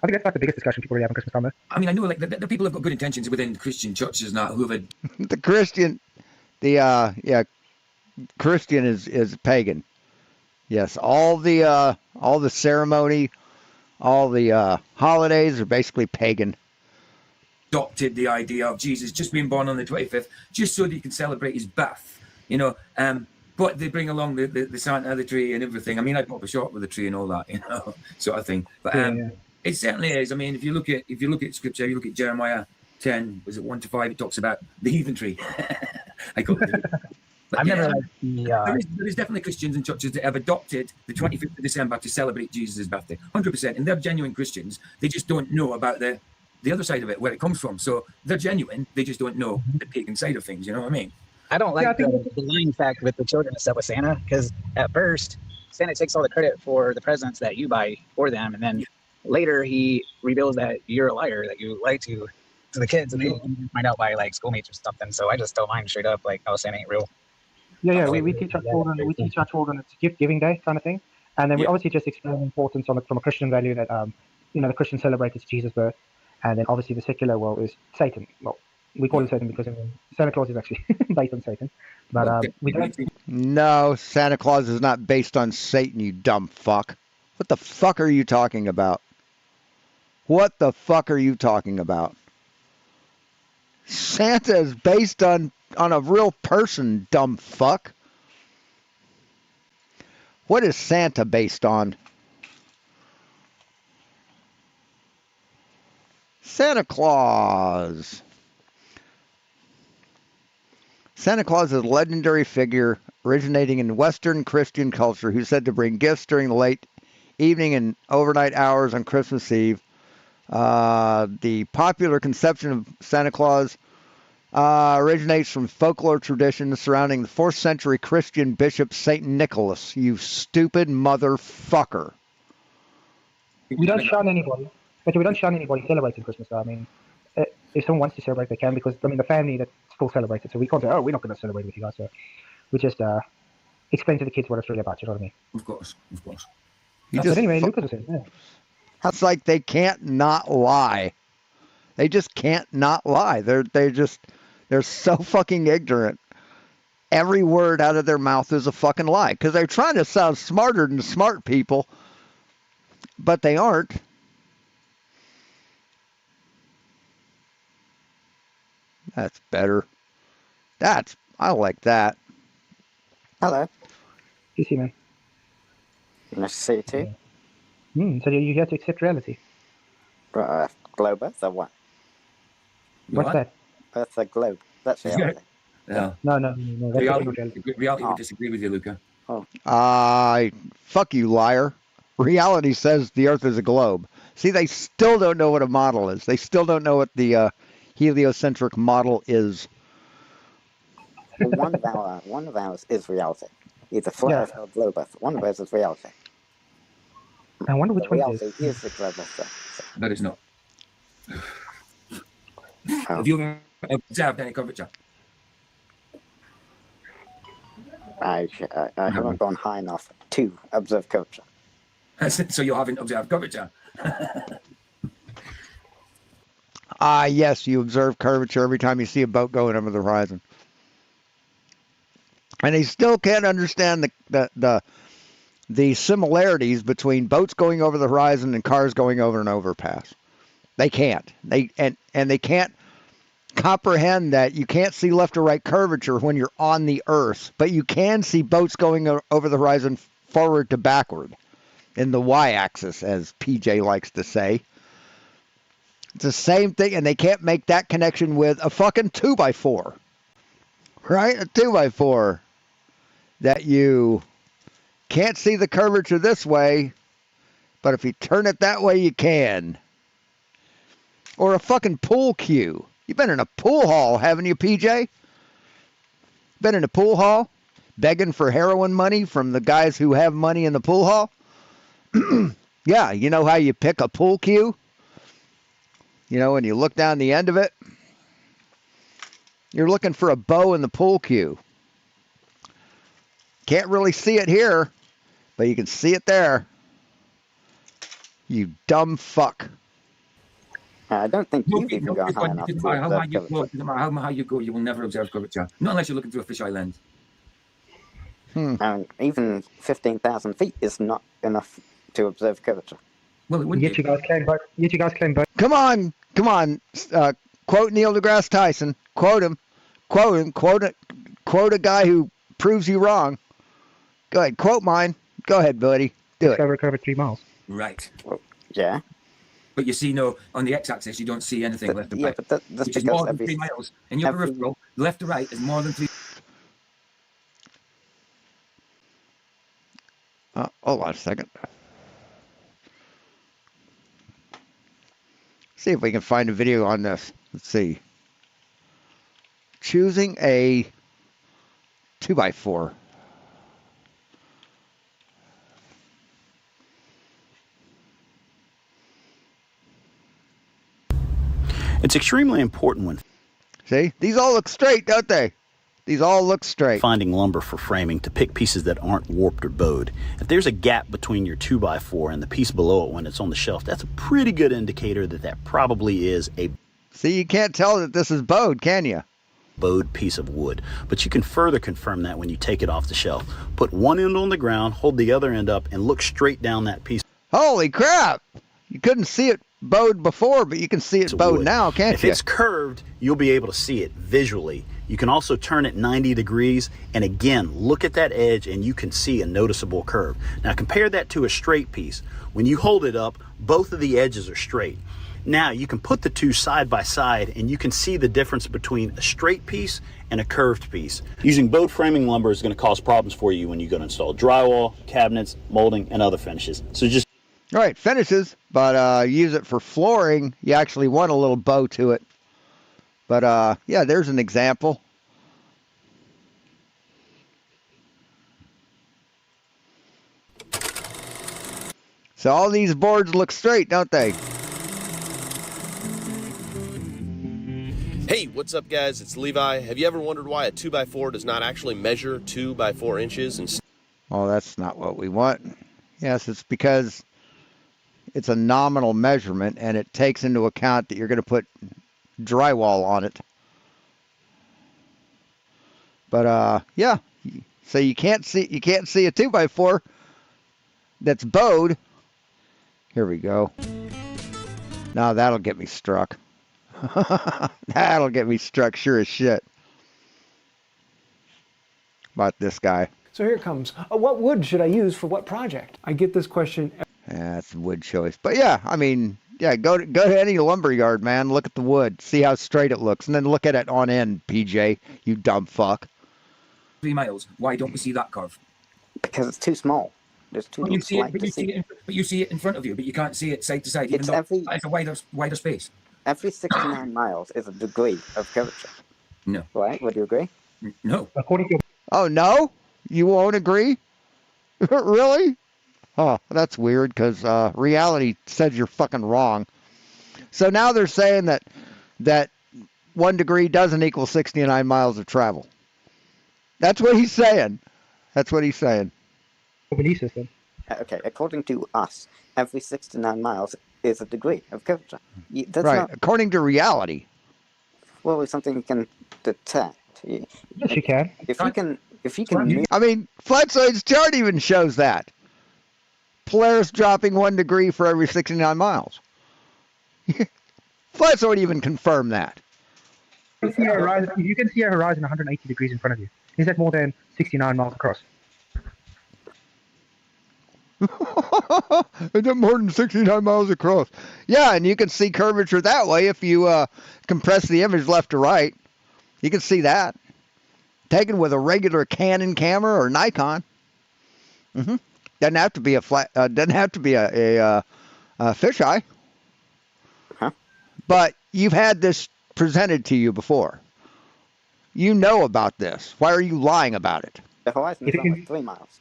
I think that's like the biggest discussion people really have on Christmas time, though. I mean, I know like the people have got good intentions within Christian churches and that who have The Christian, Christian is pagan. Yes, all the ceremony, all the holidays are basically pagan. adopted the idea of Jesus just being born on the 25th, just so that you can celebrate his birth, But they bring along the Santa, the tree, and everything. I mean, I pop a shot with the tree and all that, sort of thing. But it certainly is. I mean, if you look at scripture, you look at Jeremiah 10, was it 1-5? It talks about the heathen tree. I got it. I've never liked the. There is definitely Christians and churches that have adopted the 25th of December to celebrate Jesus' birthday, 100%. And they're genuine Christians. They just don't know about the other side of it, where it comes from. So they're genuine. They just don't know the pagan side of things. You know what I mean? I don't like the lying fact with the children and stuff with Santa, because at first Santa takes all the credit for the presents that you buy for them, and then later he reveals that you're a liar, that you lie to the kids, and they find out by like schoolmates or something. So I just tell mine straight up, like, oh, Santa ain't real. Yeah. We teach our children it's gift giving day kind of thing, and then we obviously just explain the importance from a Christian value that the Christians celebrate it's Jesus' birth, and then obviously the secular world is Satan. Well, we call it Satan because Santa Claus is actually based on Satan, but we don't. No, Santa Claus is not based on Satan, you dumb fuck. What the fuck are you talking about? What the fuck are you talking about? Santa is based on a real person, dumb fuck. What is Santa based on? Santa Claus. Santa Claus is a legendary figure originating in Western Christian culture who's said to bring gifts during the late evening and overnight hours on Christmas Eve. The popular conception of Santa Claus originates from folklore traditions surrounding the 4th century Christian bishop Saint Nicholas. You stupid motherfucker. We don't shun anybody, but we don't shun anybody celebrating Christmas. I mean, if someone wants to celebrate, they can, because the family that still celebrates it. So we can't say, oh, we're not going to celebrate with you guys. So we just explain to the kids what it's really about. You know what I mean? Of course. But anyway, Lucas said, yeah. That's like they can't not lie. They just can't not lie. They're so fucking ignorant. Every word out of their mouth is a fucking lie because they're trying to sound smarter than smart people, but they aren't. That's better. I like that. Hello. You see, man. Nice to see you too. So you have to accept reality. Globe Earth or what? What's that? Earth or globe? That's reality. Yeah. No. That's not reality. Reality would disagree with you, Luca. Fuck you, liar. Reality says the Earth is a globe. See, they still don't know what a model is. They still don't know what the heliocentric model is. Well, one of ours is reality. Either flat Earth or globe Earth. One of ours is reality. I wonder which one it reality is. is the globe Earth. That is not. Oh. Have you ever observed any curvature? I haven't gone high enough to observe culture. So you haven't observed curvature? Yes, you observe curvature every time you see a boat going over the horizon. And they still can't understand the similarities between boats going over the horizon and cars going over an overpass. They can't. They can't comprehend that you can't see left or right curvature when you're on the Earth, but you can see boats going over the horizon forward to backward in the y-axis, as PJ likes to say. It's the same thing, and they can't make that connection with a fucking 2x4. Right? A 2x4. that you can't see the curvature this way, but if you turn it that way, you can. Or a fucking pool cue. You've been in a pool hall, haven't you, PJ? Been in a pool hall? Begging for heroin money from the guys who have money in the pool hall? Yeah, you know how you pick a pool cue? You know, when you look down the end of it? You're looking for a bow in the pool cue. Can't really see it here, but you can see it there. You dumb fuck. I don't think No, you've even no, gone high enough doesn't to matter how high observe you go, curvature. doesn't matter how high you go, you will never observe curvature. Not unless you're looking through a fisheye lens. Even 15,000 feet is not enough to observe curvature. Well, it wouldn't Yet be. you guys claim both. Yet you guys claim both. Come on. Quote Neil deGrasse Tyson. Quote him. Quote a guy who proves you wrong. Go ahead. Quote mine. Go ahead, buddy. Do it. Over a curve of 3 miles. Right. Yeah. But you see, no, on the x-axis, you don't see anything left to Yeah, right, but that's which is because more than every 3 miles. In your every- peripheral, left to right is more than 3. Hold on a second. See if we can find a video on this. Let's see. Choosing a 2x4. It's extremely important when See? These all look straight, don't they? These all look straight. finding lumber for framing to pick pieces that aren't warped or bowed. If there's a gap between your 2x4 and the piece below it when it's on the shelf, that's a pretty good indicator that that probably is a See, you can't tell that this is bowed, can you? bowed piece of wood. But you can further confirm that when you take it off the shelf. Put one end on the ground, hold the other end up, and look straight down that piece Holy crap! You couldn't see it bowed before, but you can see it of bowed wood. now, can't If you? it's curved, you'll be able to see it visually. You can also turn it 90 degrees, and again, look at that edge and you can see a noticeable curve. Now compare that to a straight piece. When you hold it up, both of the edges are straight. Now you can put the two side by side and you can see the difference between a straight piece and a curved piece. Using bowed framing lumber is going to cause problems for you when you go to install drywall, cabinets, molding, and other finishes. So just Right, finishes, but use it for flooring. You actually want a little bow to it. But yeah, there's an example. So all these boards look straight, don't they? Hey, what's up guys? It's Levi. Have you ever wondered why a 2x4 does not actually measure 2 by 4 inches? And Oh, that's not what we want. Yes, it's because it's a nominal measurement and it takes into account that you're going to put drywall on it. But yeah, so you can't see a 2x4 that's bowed. Here we go. Now that'll get me struck. That'll get me struck sure as shit. About this guy. So here it comes. What wood should I use for what project? I get this question. Yeah, that's a wood choice. But yeah, I mean, yeah, go to any lumber yard, man. Look at the wood. See how straight it looks. And then look at it on end, PJ. You dumb fuck. 3 miles. Why don't we see that curve? Because it's too small. There's too But you little see it, light but to you see see. it, but you see it in front of you, but you can't see it side to side, even It's though every- it's a wider space. Every 69 miles is a degree of curvature. No. Right? Would you agree? No. According to your Oh, no? You won't agree? Really? Oh, that's weird because reality says you're fucking wrong. So now they're saying that 1 degree doesn't equal 69 miles of travel. That's what he's saying. That's what he's saying. belief system. Okay, according to us, every 69 miles is a degree of curvature. That's Right, not, according to reality. well, it's something you can detect. Yes, you can. If you can move, I mean, Flatsoid's chart even shows that. Polaris dropping 1 degree for every 69 miles. Flatsoid even confirmed that. You can see a horizon 180 degrees in front of you. Is that more than 69 miles across? Is it more than 69 miles across? Yeah, and you can see curvature that way if you compress the image left to right. You can see that. taken with a regular Canon camera or Nikon. Doesn't have to be a flat. Doesn't have to be a fisheye. Huh? But you've had this presented to you before. You know about this. Why are you lying about it? The horizon is only 3 miles.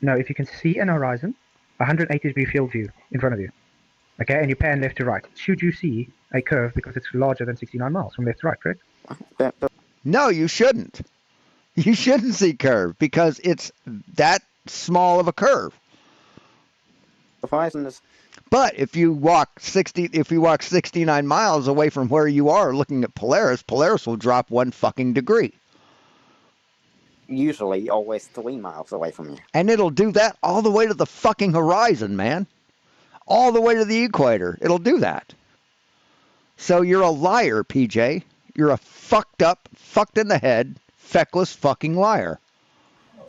No, if you can see an horizon, 180-degree field view in front of you, okay, and you pan left to right, should you see a curve because it's larger than 69 miles from left to right, correct? No, you shouldn't. You shouldn't see curve because it's that small of a curve. The horizon is. But if you walk 69 miles away from where you are looking at Polaris, Polaris will drop 1 fucking degree. Usually always 3 miles away from you. And it'll do that all the way to the fucking horizon, man. All the way to the equator. It'll do that. So you're a liar, PJ. You're a fucked up, fucked in the head, feckless fucking liar.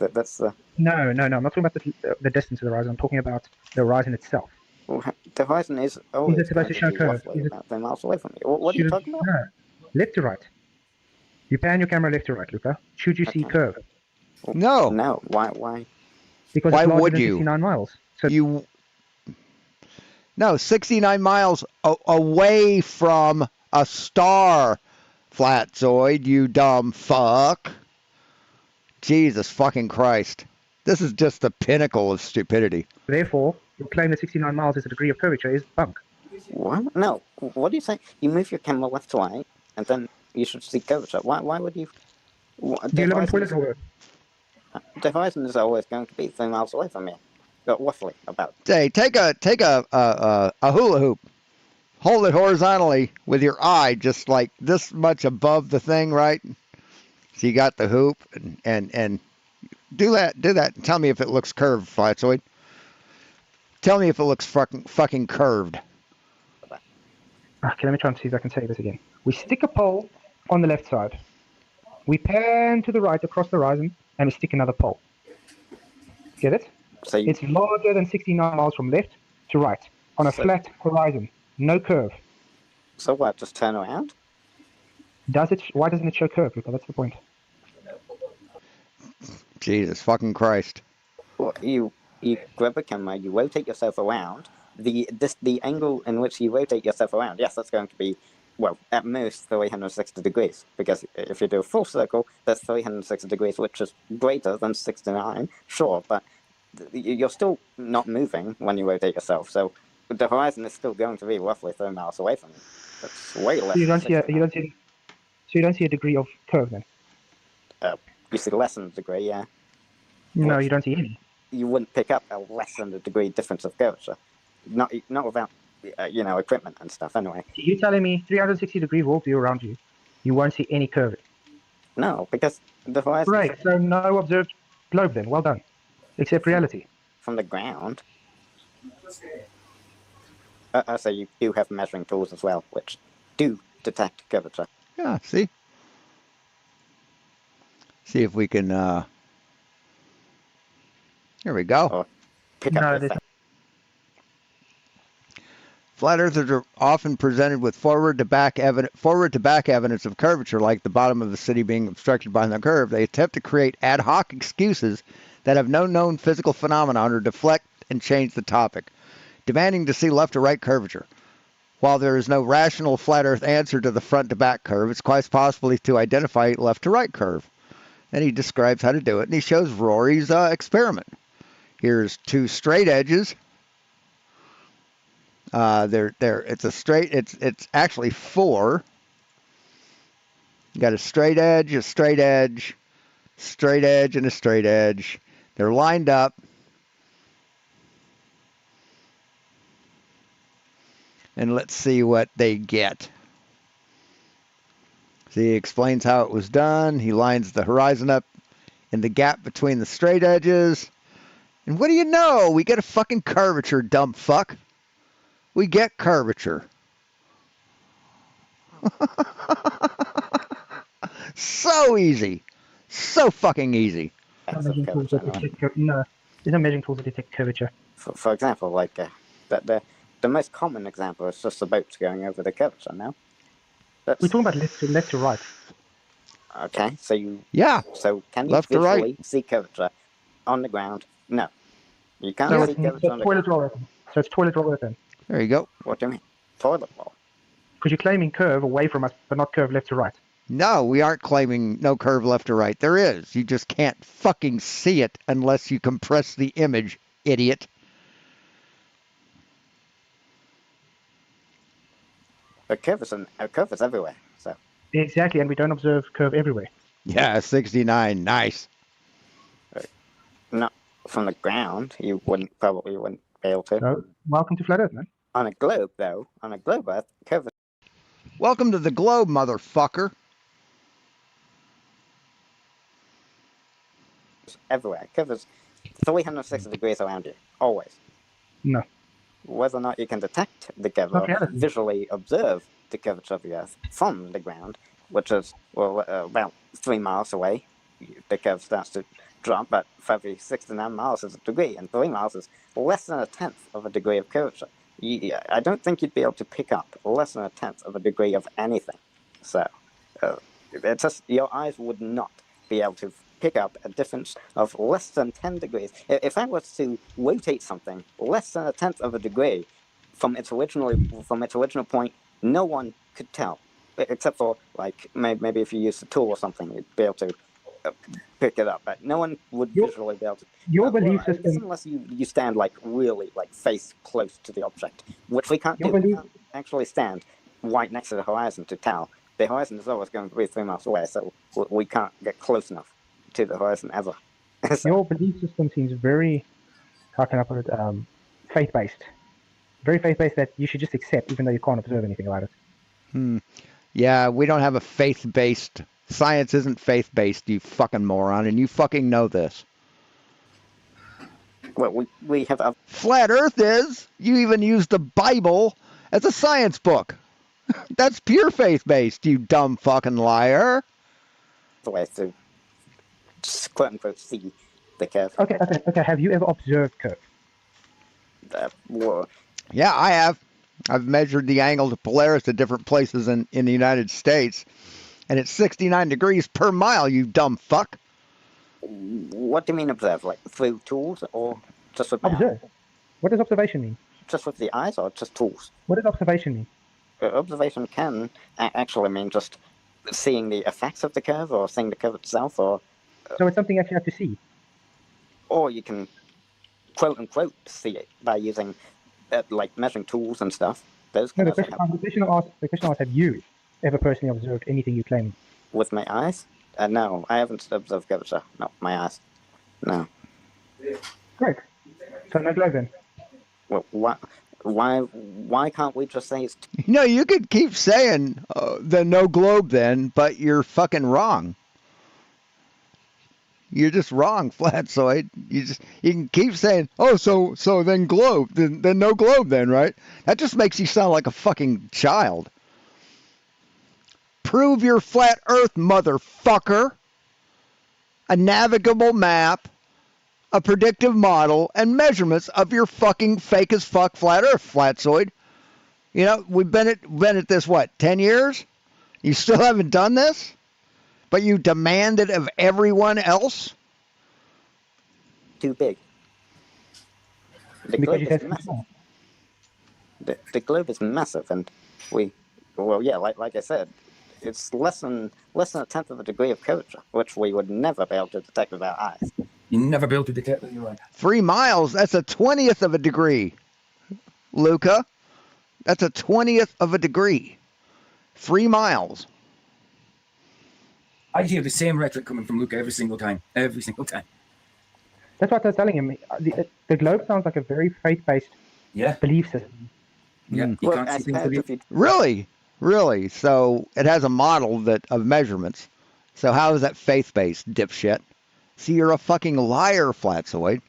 That's the. No. I'm not talking about the distance of the horizon. I'm talking about the horizon itself. Well, the horizon is always it supposed to show be curve? roughly about 3 miles away from you. What are you talking about? No. Left to right. You pan your camera left to right, Luca. Should you see curve? No. No. Why? Because Why it's larger would than you? 69 miles. So You. No, 69 miles away from a star, Flatzoid, you dumb fuck. Jesus fucking Christ. This is just the pinnacle of stupidity. therefore, your claim that 69 miles is a degree of curvature is bunk. What? No. What do you say? You move your camera left to right, and then you should see curvature. Why would you? Do you live in toilet or The horizon is always going to be 3 miles away from you. Roughly about. Say, take a hula hoop. Hold it horizontally with your eye just like this much above the thing, right? So you got the hoop and do that. And tell me if it looks curved, Flatzoid. Tell me if it looks fucking curved. Okay, let me try and see if I can say this again. We stick a pole on the left side. We pan to the right across the horizon, and we stick another pole. Get it? So It's larger than 69 miles from left to right on a flat horizon, no curve. So what? Just turn around? Why doesn't it show curve, Luca? That's the point. Jesus fucking Christ. Well, you grab a camera, you rotate yourself around. The angle in which you rotate yourself around, yes, that's going to be, well, at most 360 degrees. Because if you do a full circle, that's 360 degrees, which is greater than 69, sure, but you're still not moving when you rotate yourself, so the horizon is still going to be roughly 3 miles away from you. That's way less. So you than don't see a degree of curve then? You see less than a degree, yeah. No, you don't see any. You wouldn't pick up a less than a degree difference of curvature. Not without, equipment and stuff, anyway. You're telling me 360-degree world view around you, you won't see any curve? No, because the horizon... Great, so no observed globe then. Well done. Except reality. From the ground. So you do have measuring tools as well, which do detect curvature. Yeah, see? See if we can, here we go. Or pick up the Flat earthers are often presented with forward to back evidence of curvature, like the bottom of the city being obstructed by the curve. They attempt to create ad hoc excuses that have no known physical phenomenon or deflect and change the topic, demanding to see left to right curvature. While there is no rational flat earth answer to the front to back curve, it's quite possible to identify left to right curve. And he describes how to do it, and he shows Rory's experiment. Here's 2 straight edges. It's a straight. It's actually 4. You got a straight edge, and a straight edge. They're lined up. And let's see what they get. So he explains how it was done. He lines the horizon up in the gap between the straight edges. And what do you know? We get a fucking curvature, dumb fuck. We get curvature. So easy. So fucking easy. No, there's no measuring tools that detect curvature. For example, like the most common example is just the boats going over the curvature now. We're talking about left to right. Okay, so Yeah. So can you Left to right. visually see curvature on the ground? No. You can't So see it's, curvature on the ground. toilet roll open. So it's toilet roll open. There you go. What do you mean? Toilet roll. Because you're claiming curve away from us, but not curve left to right. No, we aren't claiming no curve left or right. There is. You just can't fucking see it unless you compress the image, idiot. A curve is everywhere. So Exactly, and we don't observe curve everywhere. Yeah, 69. Nice. not from the ground, you probably wouldn't be able to. So, welcome to Flat Earth, man. On a globe, though, on a globe Earth, curve Welcome to the globe, motherfucker. is everywhere. Curve is 360 degrees around you, always. No. Whether or not you can detect the curve Okay. or visually observe the curvature of the Earth from the ground, which is about 3 miles away, the curve starts to drop, but for every 69 miles is a degree, and 3 miles is less than a tenth of a degree of curvature. I don't think you'd be able to pick up less than a tenth of a degree of anything. So, it's just, your eyes would not be able to pick up a difference of less than 10 degrees. If I was to rotate something less than a tenth of a degree from its original point, no one could tell, except for like maybe if you use a tool or something, you'd be able to pick it up. But no one would visually be able to. Your belief system, unless you stand like really like face close to the object, which we can't do. Your We belief- can't actually stand right next to the horizon to tell. The horizon is always going to be 3 miles away, so we can't get close enough to the horizon ever. So, your belief system seems very, how can I put it, faith-based. Very faith-based that you should just accept, even though you can't observe anything about it. Yeah, we don't have a faith-based. Science isn't faith-based, you fucking moron, and you fucking know this. well, we have other Flat Earth is. You even use the Bible as a science book. That's pure faith-based, you dumb fucking liar. ways to quote unquote see the curve. Okay. Have you ever observed curve? Well, Yeah, I have. I've measured the angle to Polaris at different places in the United States, and it's 69 degrees per mile, you dumb fuck. what do you mean observe? Like through tools or just with my eyes? Observe. What does observation mean? Just with the eyes or just tools? What does observation mean? Observation can actually mean just seeing the effects of the curve or seeing the curve itself, or So it's something you actually have to see. you can quote unquote see it by using like measuring tools and stuff. Those No, can the also question, help. the question I asked, have you ever personally observed anything you claim? With my eyes? No, I haven't observed curvature. No, my eyes. No. Great. So no globe then. Well, why can't we just say it's You know, you could keep saying the no globe then, but you're fucking wrong. You're just wrong, Flatsoid. You can keep saying, oh, so then globe, then no globe then, right? That just makes you sound like a fucking child. Prove your flat Earth, motherfucker. A navigable map, a predictive model, and measurements of your fucking fake as fuck flat Earth, Flatsoid. You know, we've been at this, what, 10 years? You still haven't done this? But you demand it of everyone else? too big? The Because globe you is said it's massive. small. The globe is massive, and like I said, it's less than a tenth of a degree of curvature, which we would never be able to detect with our eyes. You never be able to detect that you're right. 3 miles, that's a 20th of a degree, Luca. That's a 20th of a degree. 3 miles. I hear the same rhetoric coming from Luca every single time. Every single time. That's what I was telling him. The globe sounds like a very faith-based Yeah. belief system. Yeah. You Well, can't I see things suppose with you. if you Really? So it has a model of measurements. So how is that faith-based, dipshit? See, you're a fucking liar, Flatsoid.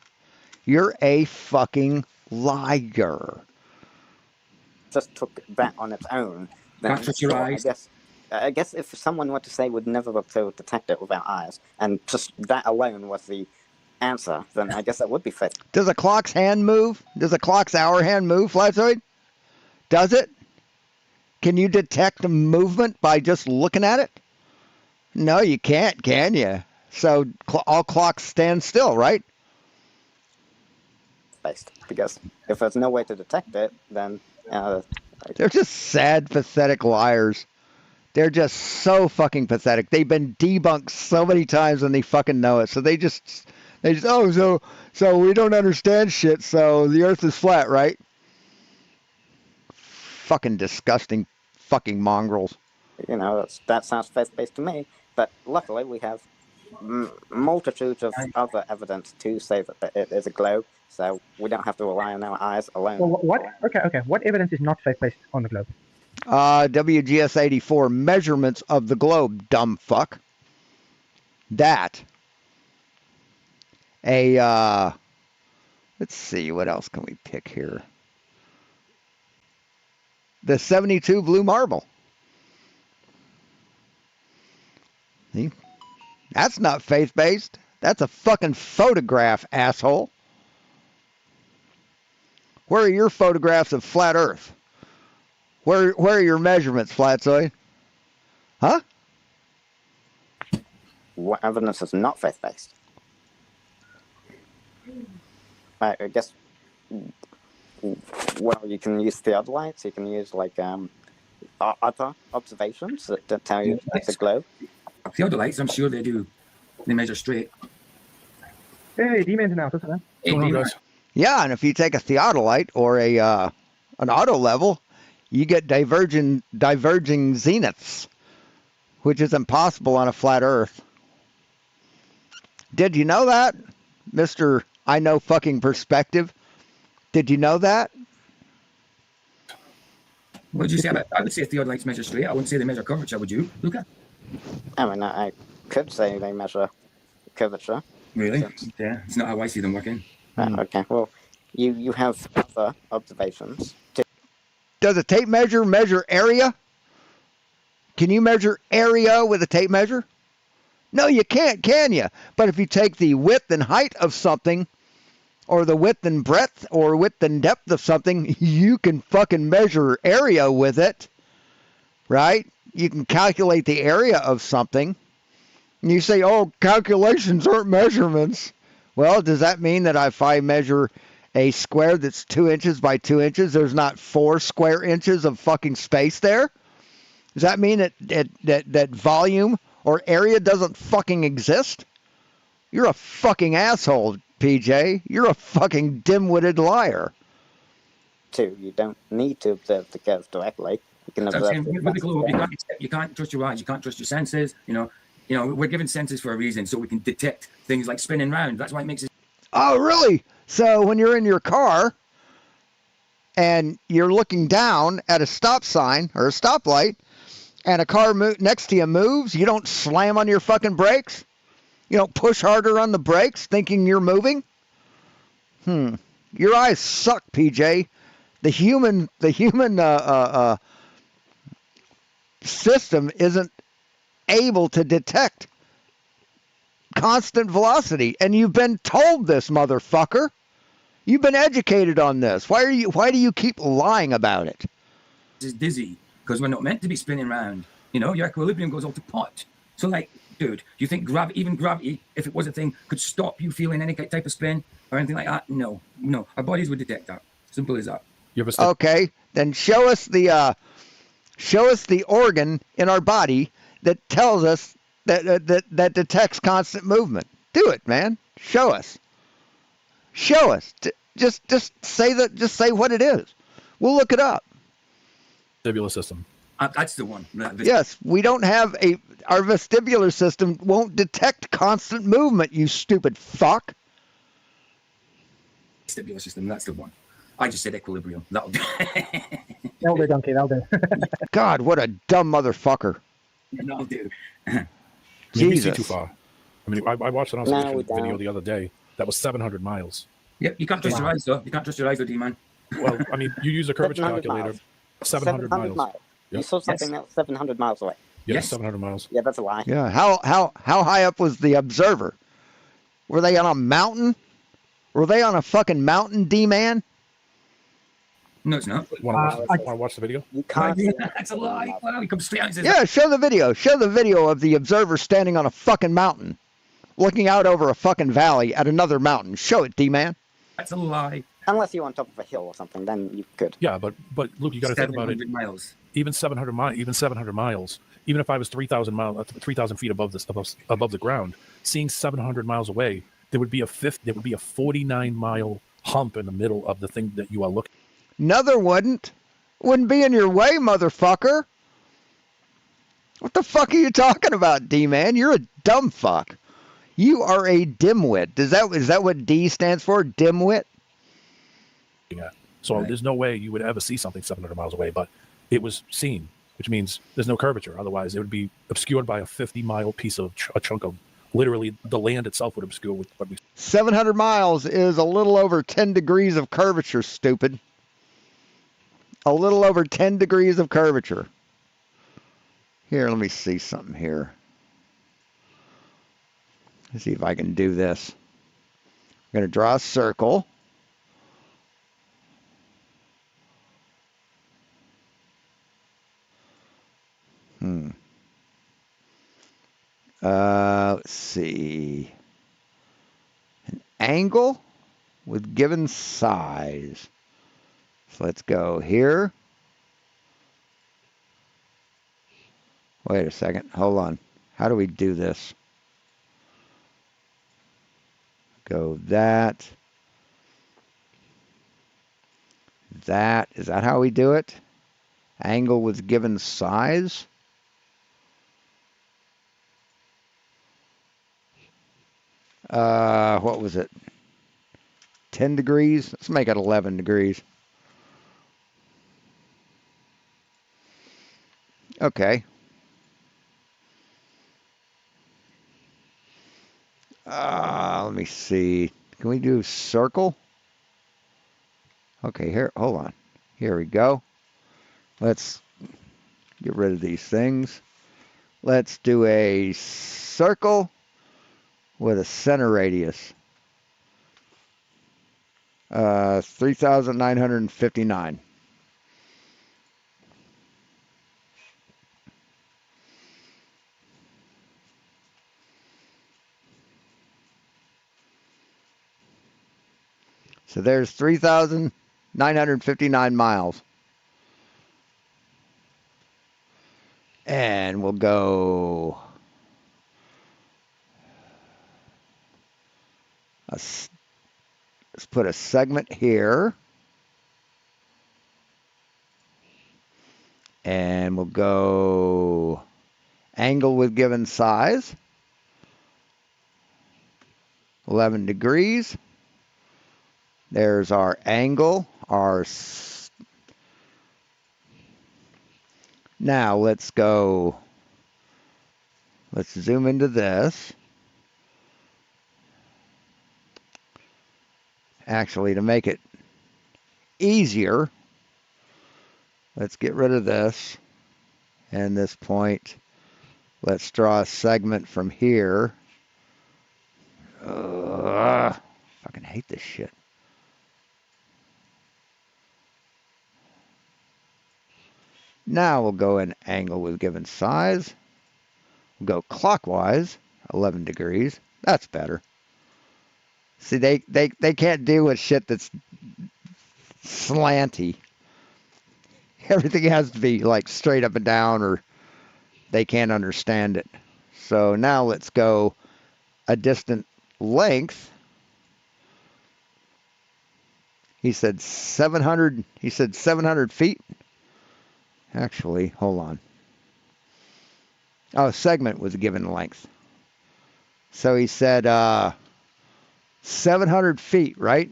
You're a fucking liar. just took that on its own, then That's what your sure, eyes- I guess if someone were to say would never be able to detect it without eyes, and just that alone was the answer, then I guess that would be faith. Does a clock's hand move? Does a clock's hour hand move, Flatsoid? Does it? Can you detect a movement by just looking at it? No, you can't, can you? So all clocks stand still, right? Based, because if there's no way to detect it, then They're just sad, pathetic liars. They're just so fucking pathetic. They've been debunked so many times and they fucking know it. So they just so we don't understand shit. So the Earth is flat, right? Fucking disgusting, fucking mongrels. you know, that sounds faith-based to me. But luckily, we have multitudes of other evidence to say that it is a globe, so we don't have to rely on our eyes alone. Well, what? Okay. What evidence is not faith-based on the globe? WGS 84 measurements of the globe, dumb fuck. That. Let's see, what else can we pick here? The 72 blue marble. See? That's not faith-based. That's a fucking photograph, asshole. Where are your photographs of flat Earth? Where are your measurements, Flatzoid? Huh? What evidence is not faith-based? I guess, well, you can use theodolites, you can use, like, other observations that tell you it's a globe. Theodolites, I'm sure they measure straight. Hey, D-Man's now, isn't it? Hey, Yeah, and if you take a theodolite or an auto level, you get diverging zeniths, which is impossible on a flat Earth. Did you know that, Mr. I know fucking perspective? Did you know that? What did you say about? I would say theodolites measure straight. I wouldn't say they measure curvature. Would you, Luca? I mean, I could say they measure curvature. Really? Yeah, it's not how I see them working. Okay, well, you have other observations. Does a tape measure measure area? Can you measure area with a tape measure? No, you can't, can you? But if you take the width and height of something, or the width and breadth, or width and depth of something, you can fucking measure area with it, right? You can calculate the area of something. And you say, oh, calculations aren't measurements. Well, does that mean that if I measure a square that's 2 inches by 2 inches, there's not 4 square inches of fucking space there? Does that mean that volume or area doesn't fucking exist? You're a fucking asshole, PJ. You're a fucking dim-witted liar. You don't need to observe the curves directly. You can observe with the globe, you can't trust your eyes, you can't trust your senses. You know, we're given senses for a reason, so we can detect things like spinning round. That's why it makes it. Oh, really? So when you're in your car and you're looking down at a stop sign or a stoplight and a car next to you moves, you don't slam on your fucking brakes? You don't push harder on the brakes thinking you're moving? Your eyes suck, PJ. The human system isn't able to detect constant velocity, and you've been told this, motherfucker. You've been educated on this. Why do you keep lying about it? It's dizzy because we're not meant to be spinning round. You know, your equilibrium goes all to pot. So, like, dude, do you think gravity, if it was a thing, could stop you feeling any type of spin or anything like that? No. Our bodies would detect that. Simple as that. Okay, then show us the organ in our body that tells us that detects constant movement. Do it, man. Show us. Just say that. Just say what it is. We'll look it up. Vestibular system. That's the one. Yes, we don't have our vestibular system won't detect constant movement. You stupid fuck. Vestibular system. That's the one. I just said equilibrium. That'll do. That'll do, Donkey. That'll do. God, what a dumb motherfucker. That'll do. Maybe see too far. I mean, I watched an observation video the other day that was 700 miles. Yep, you can't trust your eyes, though. You can't trust your eyes, though, D-man. Well, I mean, you use a curvature calculator. Miles. 700 miles. Yep. You saw something that was 700 miles away. Yes, 700 miles. Yeah, that's a lie. Yeah, how high up was the observer? Were they on a mountain? Were they on a fucking mountain, D-man? No, it's not. Want to watch the video? You can't see That's a lie. Well, he comes straight out and says, Yeah, show the video. Show the video of the observer standing on a fucking mountain, looking out over a fucking valley at another mountain. Show it, D-man. that's a lie. unless you're on top of a hill or something, then you could. Yeah, but Luke, you got to think about it. 700 miles. Even 700 miles. Even if I was 3,000 feet above the ground, seeing 700 miles away, there would be a 49-mile hump in the middle of the thing that you are looking. Another wouldn't be in your way, motherfucker. What the fuck are you talking about, D-man? You're a dumb fuck. You are a dimwit. Is that what D stands for? Dimwit? Yeah. So there's no way you would ever see something 700 miles away, but it was seen, which means there's no curvature. Otherwise, it would be obscured by a 50-mile piece of a chunk of literally the land itself would obscure what we. 700 miles is a little over 10 degrees of curvature, stupid. A little over 10 degrees of curvature. Here, let me see something here. Let's see if I can do this. I'm going to draw a circle. Let's see. An angle with given size. So let's go here. Wait a second. Hold on. How do we do this? Go that. That. Is that how we do it? Angle with given size. What was it? 10 degrees? Let's make it 11 degrees. Okay. Let me see. Can we do circle? Okay, here, hold on. Here we go. Let's get rid of these things. Let's do a circle with a center radius. 3,959. So there's 3,959 miles. And we'll go let's put a segment here. And we'll go angle with given size. 11 degrees. There's our angle, now let's zoom into this. Actually, to make it easier, let's get rid of this. And this point, let's draw a segment from here. Fucking hate this shit. Now we'll go in angle with given size. We'll go clockwise, 11 degrees. That's better. See, they can't deal with shit that's slanty. Everything has to be like straight up and down or they can't understand it. So now let's go a distant length. He said 700 feet. Actually, hold on. Oh, segment was a given length. So he said 700 feet, right?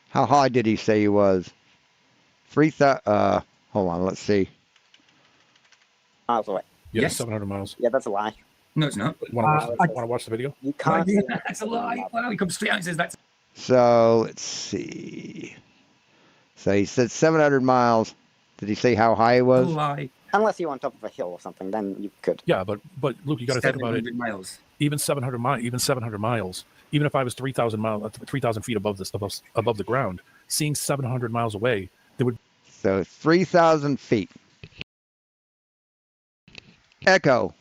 How high did he say he was? 3,000. Hold on, let's see. Miles away. Yeah, Yes. 700 miles. Yeah, that's a lie. No, it's not. Want to watch the video? You can't. see That's a lie. Well, he comes straight out and says that's. So let's see. So he said 700 miles. Did he say how high it A was? lie. Unless you're on top of a hill or something, then you could. Yeah, but Luke, you got to think about it. 700 miles. Even 700 miles. even if I was 3,000 feet above the ground, seeing 700 miles away, there would. So 3,000 feet. Echo.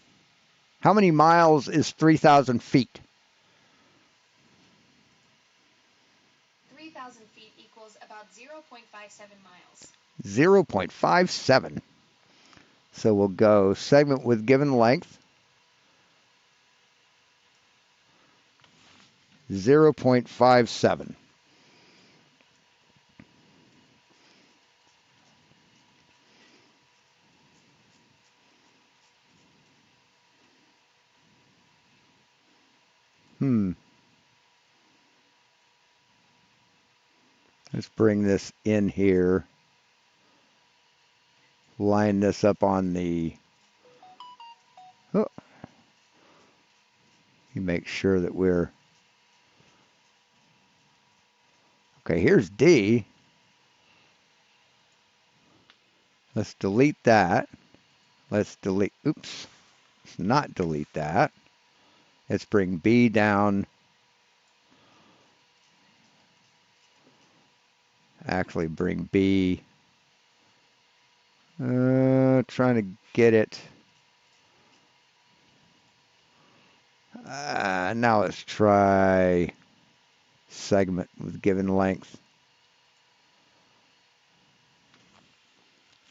How many miles is 3,000 feet? 3,000 feet equals about 0.57 miles. 0.57. So we'll go segment with given length. 0.57. Let's bring this in here. Line this up on the... Oh. You make sure that we're... Okay, here's D. Let's delete that. Let's delete... Oops. Let's not delete that. Let's bring B down. Actually bring B. Trying to get it. Now let's try segment with given length.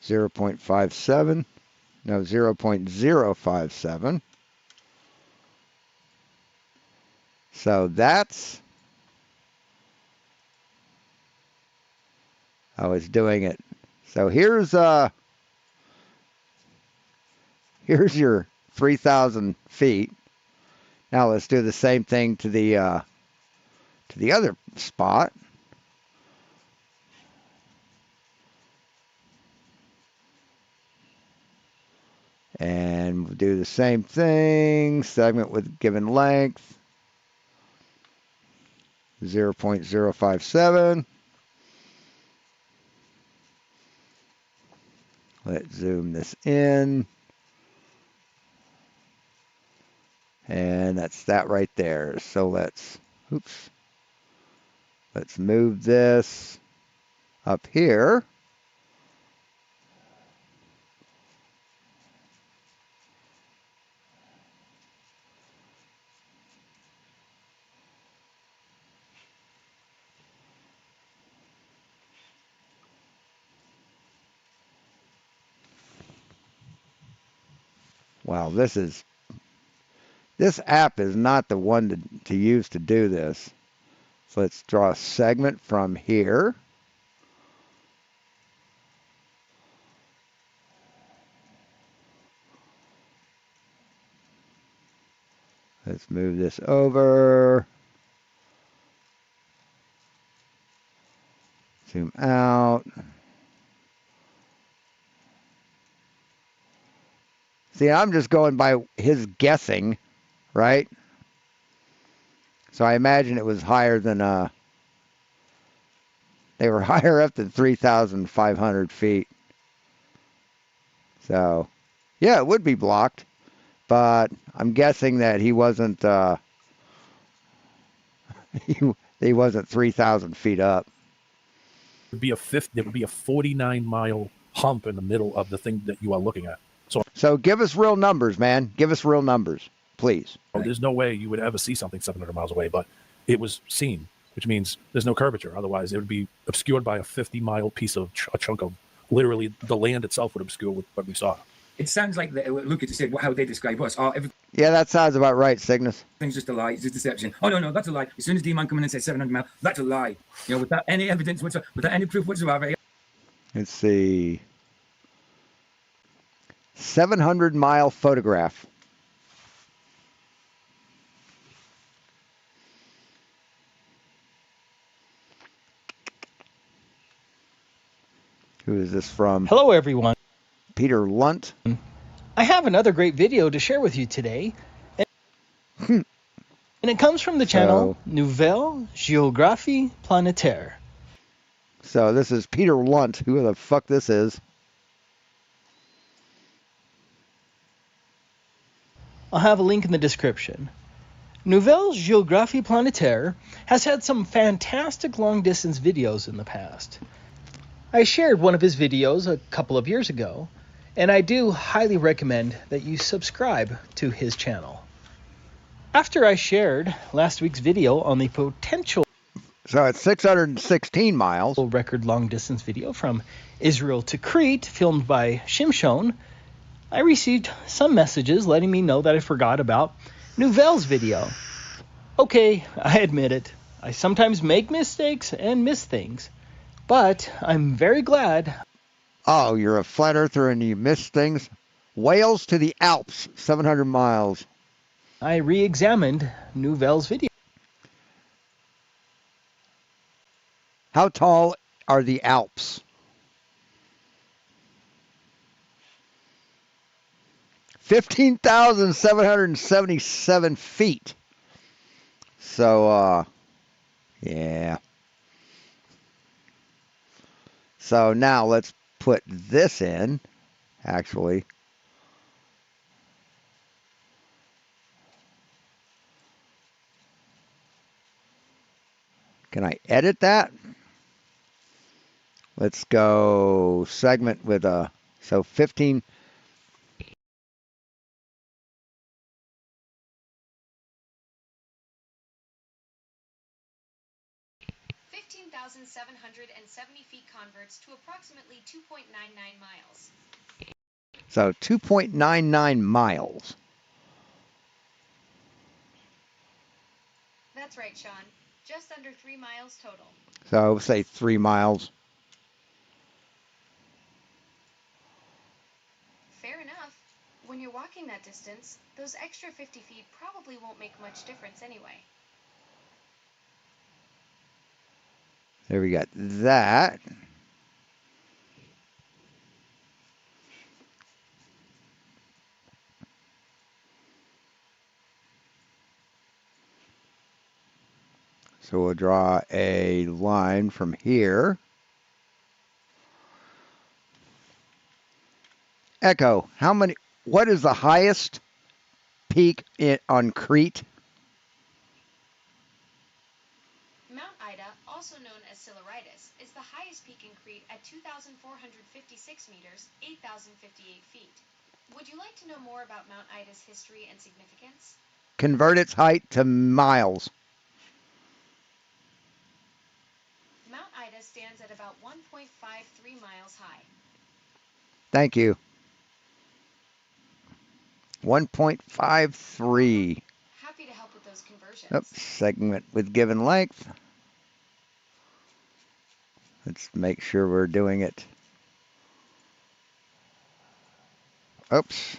0.57. No, 0.057. So that's... Oh, it's doing it. So here's your 3,000 feet. Now let's do the same thing to the other spot. And we'll do the same thing. Segment with given length. 0.057. Let's zoom this in. And that's that right there. So let's move this up here. Wow, this app is not the one to use to do this. So let's draw a segment from here. Let's move this over. Zoom out. See, I'm just going by his guessing, right? So I imagine it was higher than, they were higher up than 3,500 feet. So, yeah, it would be blocked, but I'm guessing that he wasn't, he wasn't 3,000 feet up. There would be a 49-mile hump in the middle of the thing that you are looking at. So give us real numbers, man. Give us real numbers, please. There's no way you would ever see something 700 miles away, but it was seen, which means there's no curvature. Otherwise, it would be obscured by a 50-mile piece of a chunk of literally the land itself would obscure what we saw. It sounds like Lucas said how they describe us. Yeah, that sounds about right, Cygnus. Everything's just a lie. It's just deception. Oh, no, that's a lie. As soon as D-Man come in and says 700 miles, that's a lie. You know, without any evidence whatsoever, without any proof whatsoever. Let's see. 700-mile photograph. Who is this from? Hello, everyone. Peter Lunt. I have another great video to share with you today. And it comes from the channel Nouvelle Géographie Planétaire. So this is Peter Lunt. Who the fuck this is? I'll have a link in the description. Nouvelle Géographie Planétaire has had some fantastic long-distance videos in the past. I shared one of his videos a couple of years ago, and I do highly recommend that you subscribe to his channel. After I shared last week's video on the potential So it's 616 miles. record long-distance video from Israel to Crete, filmed by Shimshon, I received some messages letting me know that I forgot about Nouvelle's video. Okay, I admit it. I sometimes make mistakes and miss things, but I'm very glad. Oh, you're a flat earther and you miss things? Wales to the Alps, 700 miles. I re-examined Nouvelle's video. How tall are the Alps? $15,777 feet. So, yeah. So now let's put this in, actually. Can I edit that? Let's go segment with so 15. 15,770 feet converts to approximately 2.99 miles. So 2.99 miles. That's right, Sean. Just under 3 miles total. So say 3 miles. Fair enough. When you're walking that distance, those extra 50 feet probably won't make much difference anyway. There we got that. So we'll draw a line from here. Echo, what is the highest peak on Crete? Mount Ida, also known as Siluritis, is the highest peak in Crete at 2,456 meters, 8,058 feet. Would you like to know more about Mount Ida's history and significance? Convert its height to miles. Mount Ida stands at about 1.53 miles high. Thank you. 1.53. Happy to help with those conversions. Oops, segment with given length. Let's make sure we're doing it. Oops.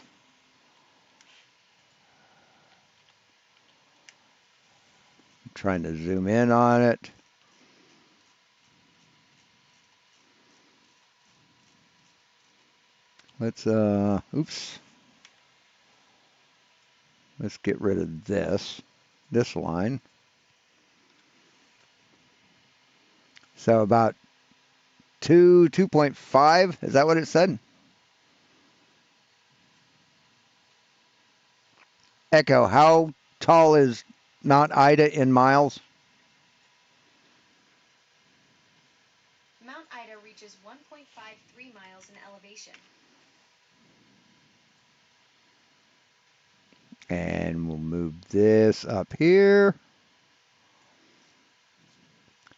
I'm trying to zoom in on it. Let's, oops. Let's get rid of this line. So about 2.5, is that what it said? Echo, how tall is Mount Ida in miles? Mount Ida reaches 1.53 miles in elevation. And we'll move this up here.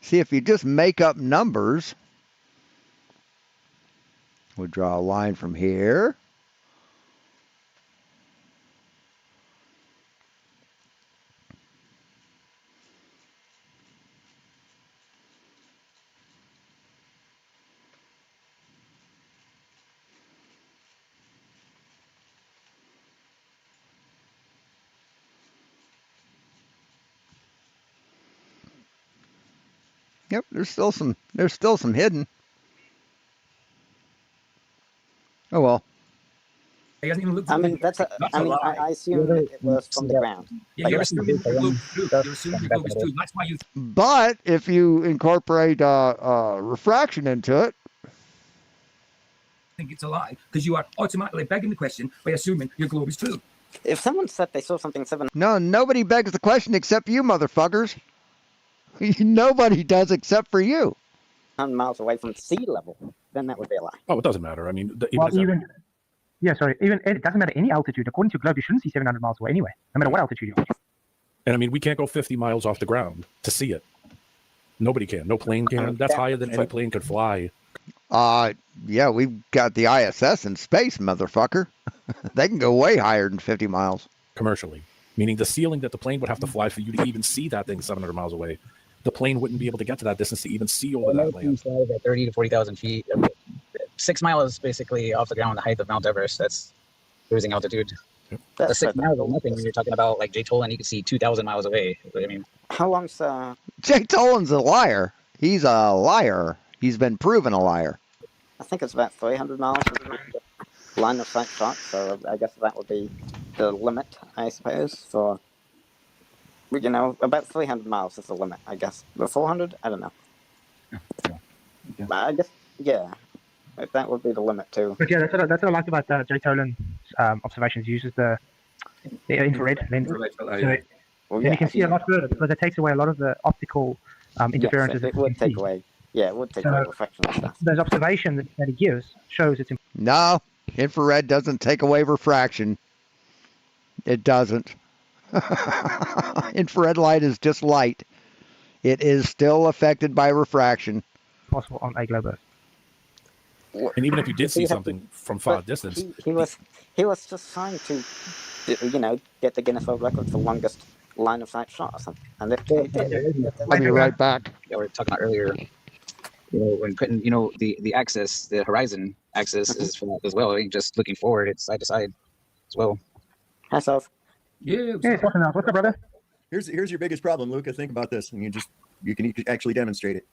See, if you just make up numbers, we'll draw a line from here. Yep, there's still some hidden. Oh well. He hasn't even looked I at mean, the I assume it was from the ground. Yeah, you're assuming the globe is true. You're assuming the globe is true. That's why you But if you incorporate refraction into it, think it's a lie, because you are automatically begging the question by assuming your globe is true. If someone said they saw something 700 No, nobody begs the question except you, motherfuckers. Nobody does except for you. miles away from sea level, then that would be a lie. Oh, it doesn't matter. I mean, Well, even it doesn't matter any altitude. According to Globe, you shouldn't see 700 miles away anyway, no matter what altitude you are. and I mean, we can't go 50 miles off the ground to see it. Nobody can. No plane can. That's higher than any plane could fly. Yeah, we've got the ISS in space, motherfucker. They can go way higher than 50 miles. Commercially, meaning the ceiling that the plane would have to fly for you to even see that thing 700 miles away. The plane wouldn't be able to get to that distance to even see over that land. At 30 to 40,000 feet. 6 miles basically off the ground, the height of Mount Everest. That's losing altitude. The 6 miles is nothing when you're talking about like Jay Tolan, you can see 2,000 miles away. I mean, how long's Jay Tolan's a liar. He's a liar. He's been proven a liar. I think it's about 300 miles line of sight shot, so I guess that would be the limit, I suppose, for, you know, about 300 miles is the limit, I guess. But 400? I don't know. But I guess, yeah, that would be the limit too. But yeah, that's what I like about Jay Tolan's observations. He uses the infrared lens. Well, you can see a lot further because it takes away a lot of the optical interferences. Yes, it would take away. Yeah, it would take away reflection and stuff. Those observations that he gives shows it's No, infrared doesn't take away refraction. It doesn't. Infrared light is just light. It is still affected by refraction. Possible on a globe Earth. And even if you did see something from far distance, he was just trying to, you know, get the Guinness World Record for longest line of sight shot or something. And I'll be right back. Yeah, we were talking about earlier. You know, when putting, you know, the axis, the horizon axis is for that as well. I mean, just looking forward, it's side to side as well. Hats off. Yeah. What's up, brother? Here's your biggest problem, Luca. Think about this, and you can actually demonstrate it.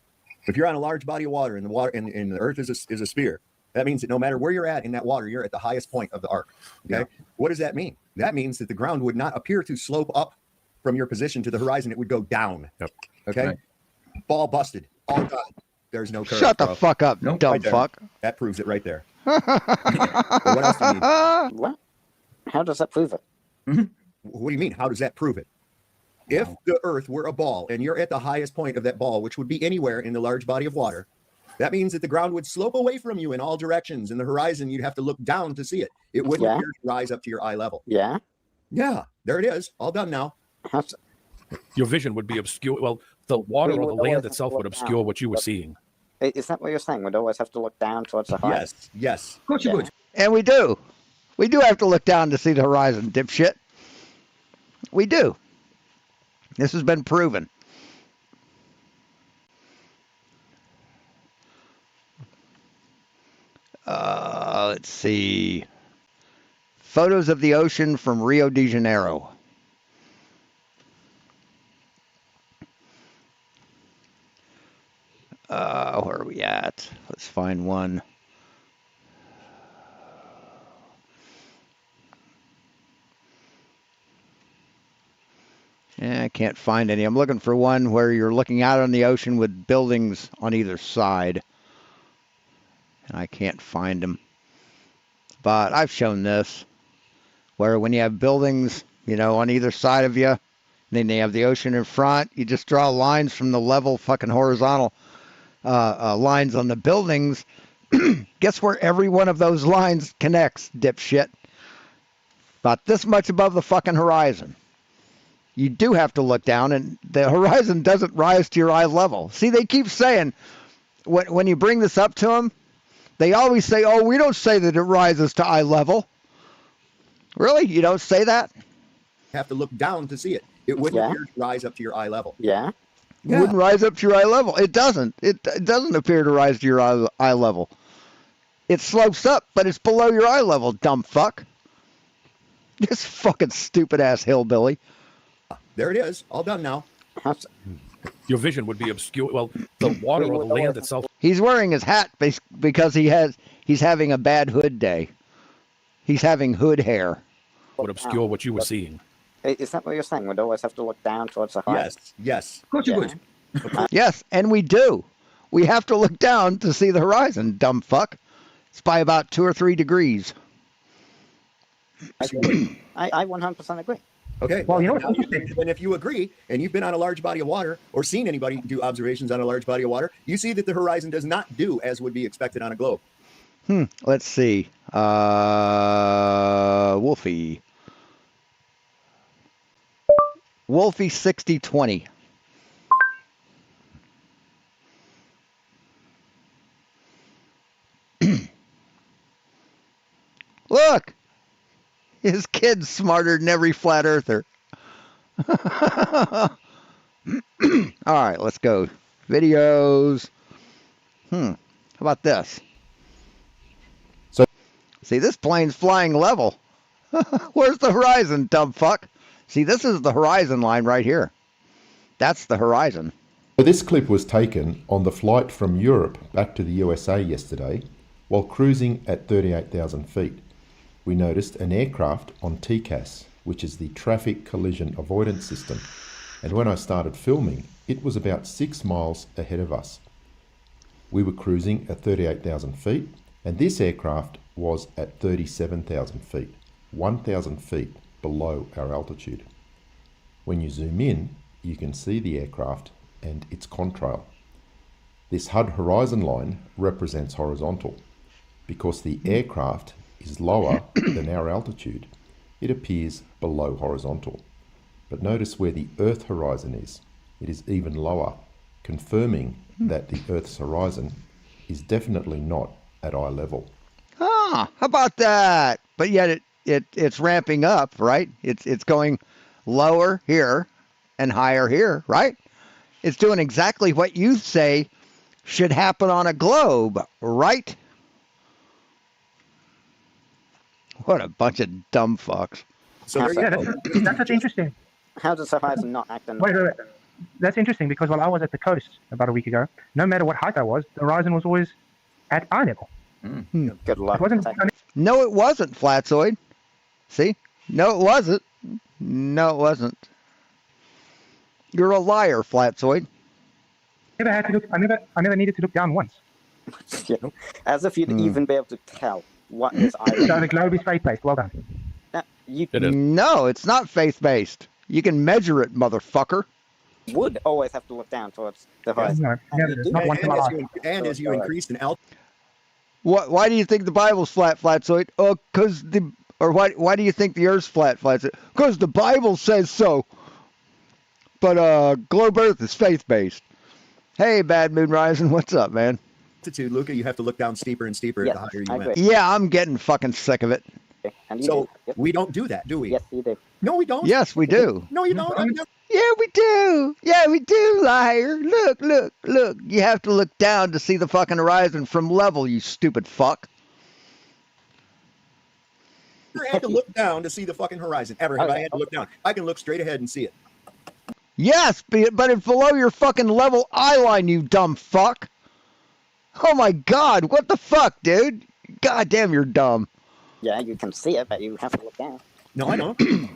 If you're on a large body of water, and the Earth is a sphere, that means that no matter where you're at in that water, you're at the highest point of the arc. Okay. Yeah. What does that mean? That means that the ground would not appear to slope up from your position to the horizon. It would go down. Yep. Okay. Right. Ball busted. All done. There's no curve. Shut the fuck up, dumb right fuck. That proves it right there. What else do you need? What? How does that prove it? Mm-hmm. What do you mean? How does that prove it? If the Earth were a ball and you're at the highest point of that ball, which would be anywhere in the large body of water, that means that the ground would slope away from you in all directions. In the horizon, you'd have to look down to see it. It wouldn't appear to rise up to your eye level. Yeah. Yeah. There it is. All done now. your vision would be obscure. Well, the water or the land itself would obscure what you were seeing. Is that what you're saying? We'd always have to look down towards the horizon? Yes. Of course you would. And we do. We do have to look down to see the horizon, dipshit. We do. This has been proven. Let's see. Photos of the ocean from Rio de Janeiro. Where are we at? Let's find one. I can't find any. I'm looking for one where you're looking out on the ocean with buildings on either side. And I can't find them. But I've shown this, where when you have buildings, you know, on either side of you, and then you have the ocean in front, you just draw lines from the level fucking horizontal lines on the buildings. Guess where every one of those lines connects, dipshit? About this much above the fucking horizon. You do have to look down, and the horizon doesn't rise to your eye level. See, they keep saying, when you bring this up to them, they always say, oh, we don't say that it rises to eye level. Really? You don't say that? Have to look down to see it. It wouldn't rise up to your eye level. Yeah. It wouldn't rise up to your eye level. It doesn't. It doesn't appear to rise to your eye level. It slopes up, but it's below your eye level, dumb fuck. This fucking stupid-ass hillbilly. There it is. All done now. Your vision would be obscure. Well, the water or the land itself. He's wearing his hat because he's having a bad hood day. He's having hood hair. Would obscure what you were seeing. Is that what you're saying? We'd always have to look down towards the horizon? Yes. Of course you would. Yes, and we do. We have to look down to see the horizon, dumb fuck. It's by about 2 or 3 degrees. I 100% agree. Okay. Well, you know what's now, interesting? And if you agree, and you've been on a large body of water or seen anybody do observations on a large body of water, you see that the horizon does not do as would be expected on a globe. Let's see. Wolfie. Wolfie 6020. Look! His kid's smarter than every flat earther. All right, let's go. Videos. How about this? So, see, this plane's flying level. Where's the horizon, dumb fuck? See, this is the horizon line right here. That's the horizon. So this clip was taken on the flight from Europe back to the USA yesterday while cruising at 38,000 feet. We noticed an aircraft on TCAS, which is the Traffic Collision Avoidance System, and when I started filming, it was about 6 miles ahead of us. We were cruising at 38,000 feet, and this aircraft was at 37,000 feet, 1,000 feet below our altitude. When you zoom in, you can see the aircraft and its contrail. This HUD horizon line represents horizontal. Because the aircraft is lower than our altitude, it appears below horizontal. But notice where the Earth horizon is. It is even lower, confirming that the Earth's horizon is definitely not at eye level. How about that? But yet it's ramping up, right? It's going lower here and higher here, right? It's doing exactly what you say should happen on a globe, right? What a bunch of dumb fucks. So there you go. That's what's interesting. How does the horizon not act in Wait. That's interesting because while I was at the coast about a week ago, no matter what height I was, the horizon was always at eye level. Good luck. It wasn't. No, it wasn't, Flatzoid. See? No, it wasn't. No, it wasn't. You're a liar, Flatzoid. Never had to look. I never needed to look down once. As if you'd even be able to tell what is eye level. So the globe is faith-based. Well done. No, it's not faith-based. You can measure it, motherfucker. Would always have to look down towards the horizon. No, and as you increase in altitude. Why do you think the Bible's flat, Flatzoid? Oh, why do you think the Earth's flat, Flatzoid? Because the Bible says so. But globe Earth is faith-based. Hey, Bad Moon Rising, what's up, man? Altitude, Luca, you have to look down steeper and steeper the higher you went. Yeah, I'm getting fucking sick of it. So we don't do that, do we? Yes, you do. No, we don't. Yes, we do. No, you don't. Yeah, we do. Yeah, we do, liar. Look. You have to look down to see the fucking horizon from level, you stupid fuck. You have to look down to see the fucking horizon. Ever have I had to look down? I can look straight ahead and see it. Yes, but it's below your fucking level eye line, you dumb fuck. Oh my god, what the fuck, dude? God damn, you're dumb. Yeah, you can see it, but you have to look down. No, I don't.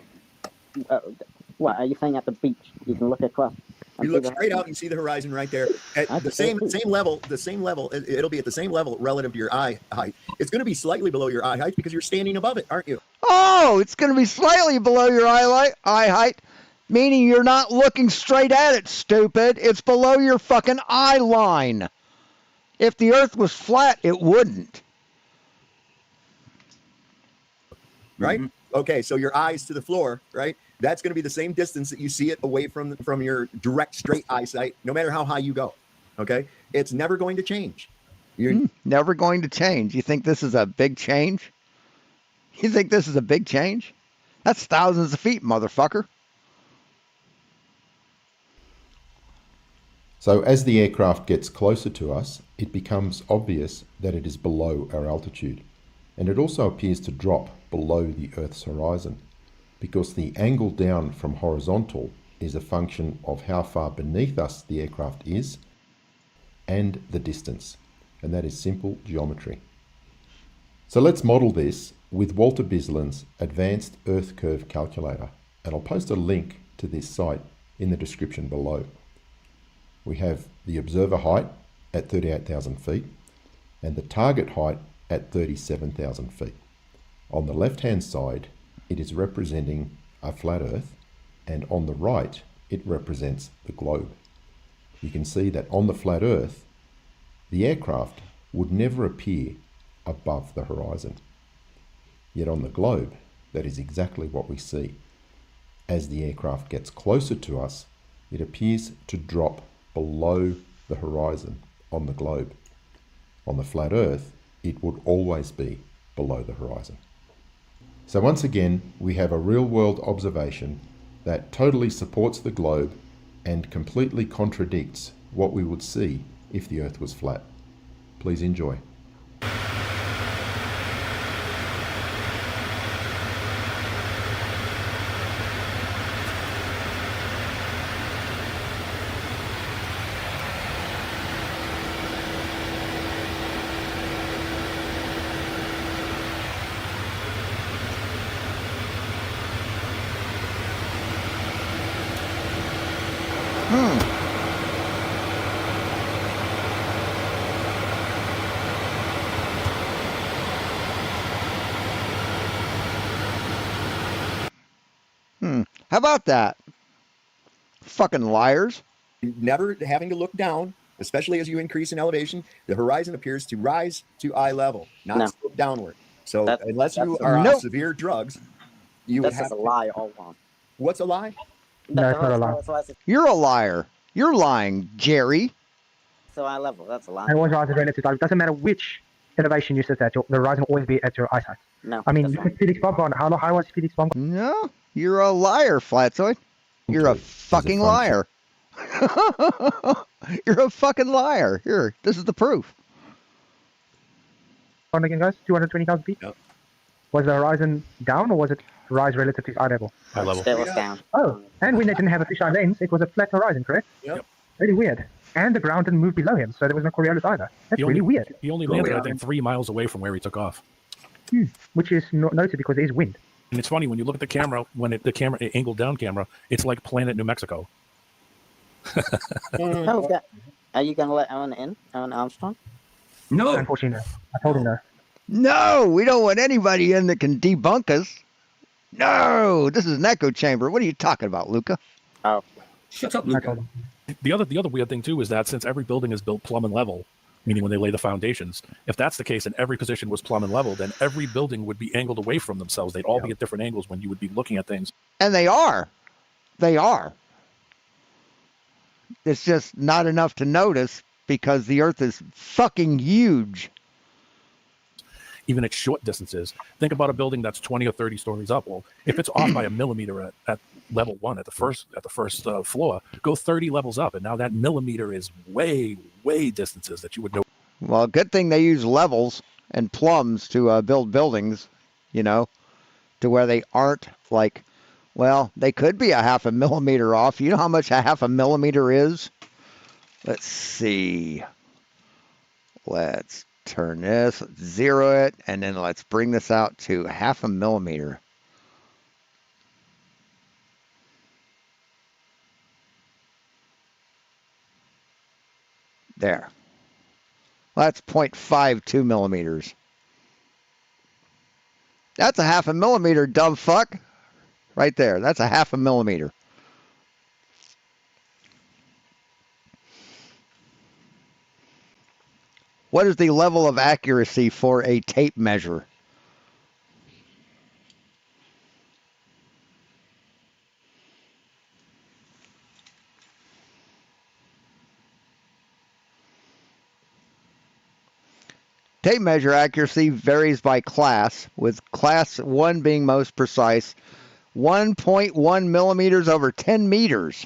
What, are you saying at the beach? You can look across. You look straight out and see the horizon right there at the same level. The same level. It'll be at the same level relative to your eye height. It's going to be slightly below your eye height because you're standing above it, aren't you? Oh, it's going to be slightly below your eye height, meaning you're not looking straight at it, stupid. It's below your fucking eye line. If the Earth was flat, it wouldn't. Right? Okay, so your eyes to the floor, right? That's going to be the same distance that you see it away from your direct straight eyesight, no matter how high you go. Okay? It's never going to change. You're never going to change. You think this is a big change? You think this is a big change? That's thousands of feet, motherfucker. So as the aircraft gets closer to us, it becomes obvious that it is below our altitude. And it also appears to drop below the Earth's horizon, because the angle down from horizontal is a function of how far beneath us the aircraft is and the distance, and that is simple geometry. So let's model this with Walter Bislin's Advanced Earth Curve Calculator, and I'll post a link to this site in the description below. We have the observer height at 38,000 feet and the target height at 37,000 feet. On the left-hand side, it is representing a flat Earth, and on the right, it represents the globe. You can see that on the flat Earth, the aircraft would never appear above the horizon. Yet on the globe, that is exactly what we see. As the aircraft gets closer to us, it appears to drop below the horizon on the globe. On the flat Earth, it would always be below the horizon. So once again, we have a real-world observation that totally supports the globe and completely contradicts what we would see if the Earth was flat. Please enjoy. How about that? Fucking liars. Never having to look down, especially as you increase in elevation, the horizon appears to rise to eye level, not slope downward. So unless you are on severe drugs, you would have a lie all along. What's a lie? No, it's not a lie. You're a liar. You're lying, Jerry. So eye level, that's a lie. And once your eyes are relative, it doesn't matter which elevation you sit at, the horizon will always be at your eyesight. No. I mean, look at Felix Baumgarten. How high was Felix Baumgarten? No, you're a liar, Flatzoid. You're a fucking liar. You're a fucking liar. Here, this is the proof. On again, guys, 220,000 feet? Yep. Was the horizon down or was it rise relative to eye level? Eye level. It was down. Oh, and when they didn't have a fisheye lens, it was a flat horizon, correct? Yep. Really weird. And the ground didn't move below him, so there was no Coriolis either. That's really weird. He only landed, I think, 3 miles away from where he took off. Which is noted because there is wind. And it's funny when you look at the camera, the camera angled down camera, it's like Planet New Mexico. Are you going to let Owen in, Owen Armstrong? No. Unfortunately, no. I told him no. No, we don't want anybody in that can debunk us. No, this is an echo chamber. What are you talking about, Luca? Oh. Shut up, Luca. The other weird thing too is that since every building is built plumb and level, meaning when they lay the foundations, if that's the case and every position was plumb and level, then every building would be angled away from themselves. They'd all be at different angles when you would be looking at things. And they are. They are. It's just not enough to notice because the Earth is fucking huge. Even at short distances, think about a building that's 20 or 30 stories up. Well, if it's off by a millimeter at level 1 at the first floor, go 30 levels up, and now that millimeter is way distances that you would know. Well, good thing they use levels and plums to build buildings, to where they aren't like, well, they could be a half a millimeter off. You know how much a half a millimeter is? Let's see. Let's turn this, zero it, and then let's bring this out to half a millimeter. There. Well, that's 0.52 millimeters. That's a half a millimeter, dumb fuck. Right there. That's a half a millimeter. What is the level of accuracy for a tape measure? Tape measure accuracy varies by class, with class 1 being most precise, 1.1 millimeters over 10 meters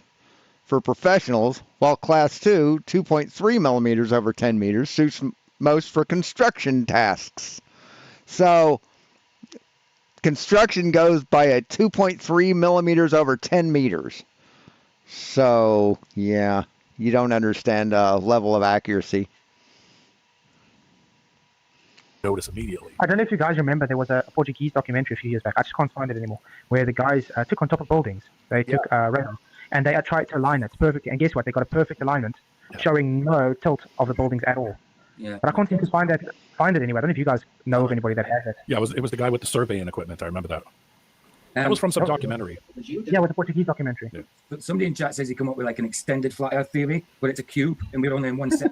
for professionals, while class 2, 2.3 millimeters over 10 meters, suits most for construction tasks. So construction goes by a 2.3 millimeters over 10 meters. So, yeah, you don't understand level of accuracy. Notice immediately. I don't know if you guys remember, there was a Portuguese documentary a few years back. I just can't find it anymore. Where the guys took on top of buildings. They took radar and they tried to align it perfectly. And guess what? They got a perfect alignment, showing no tilt of the buildings at all. Yeah. But I can't seem to find it anywhere. I don't know if you guys know of anybody that has it. Yeah, it was the guy with the surveying equipment. I remember that. That was from some documentary. Yeah, with the Portuguese documentary. Yeah. But somebody in chat says he come up with like an extended flat Earth theory, but it's a cube and we're only in one set.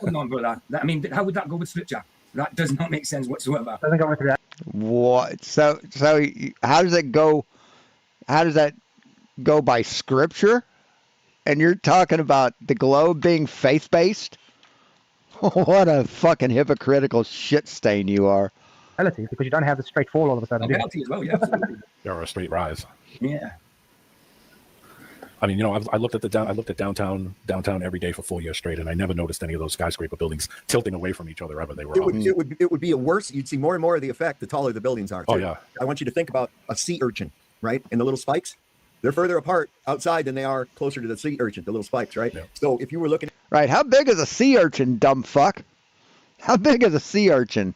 Come on, brother. I mean, how would that go with scripture? That does not make sense whatsoever. Doesn't go with that. What? So how does it go? How does that go by scripture? And you're talking about the globe being faith-based? What a fucking hypocritical shit stain you are. Reality, because you don't have the straight fall all of a sudden. Reality as well, yeah, absolutely. Or a straight rise. Yeah. I mean, you know, I looked at downtown every day for 4 years straight, and I never noticed any of those skyscraper buildings tilting away from each other ever. They were. It would be a worse. You'd see more and more of the effect the taller the buildings are. Oh, too. yeah. I want you to think about a sea urchin, right? And the little spikes. They're further apart outside than they are closer to the sea urchin, the little spikes, right? Yeah. So if you were looking. Right. How big is a sea urchin, dumb fuck? How big is a sea urchin?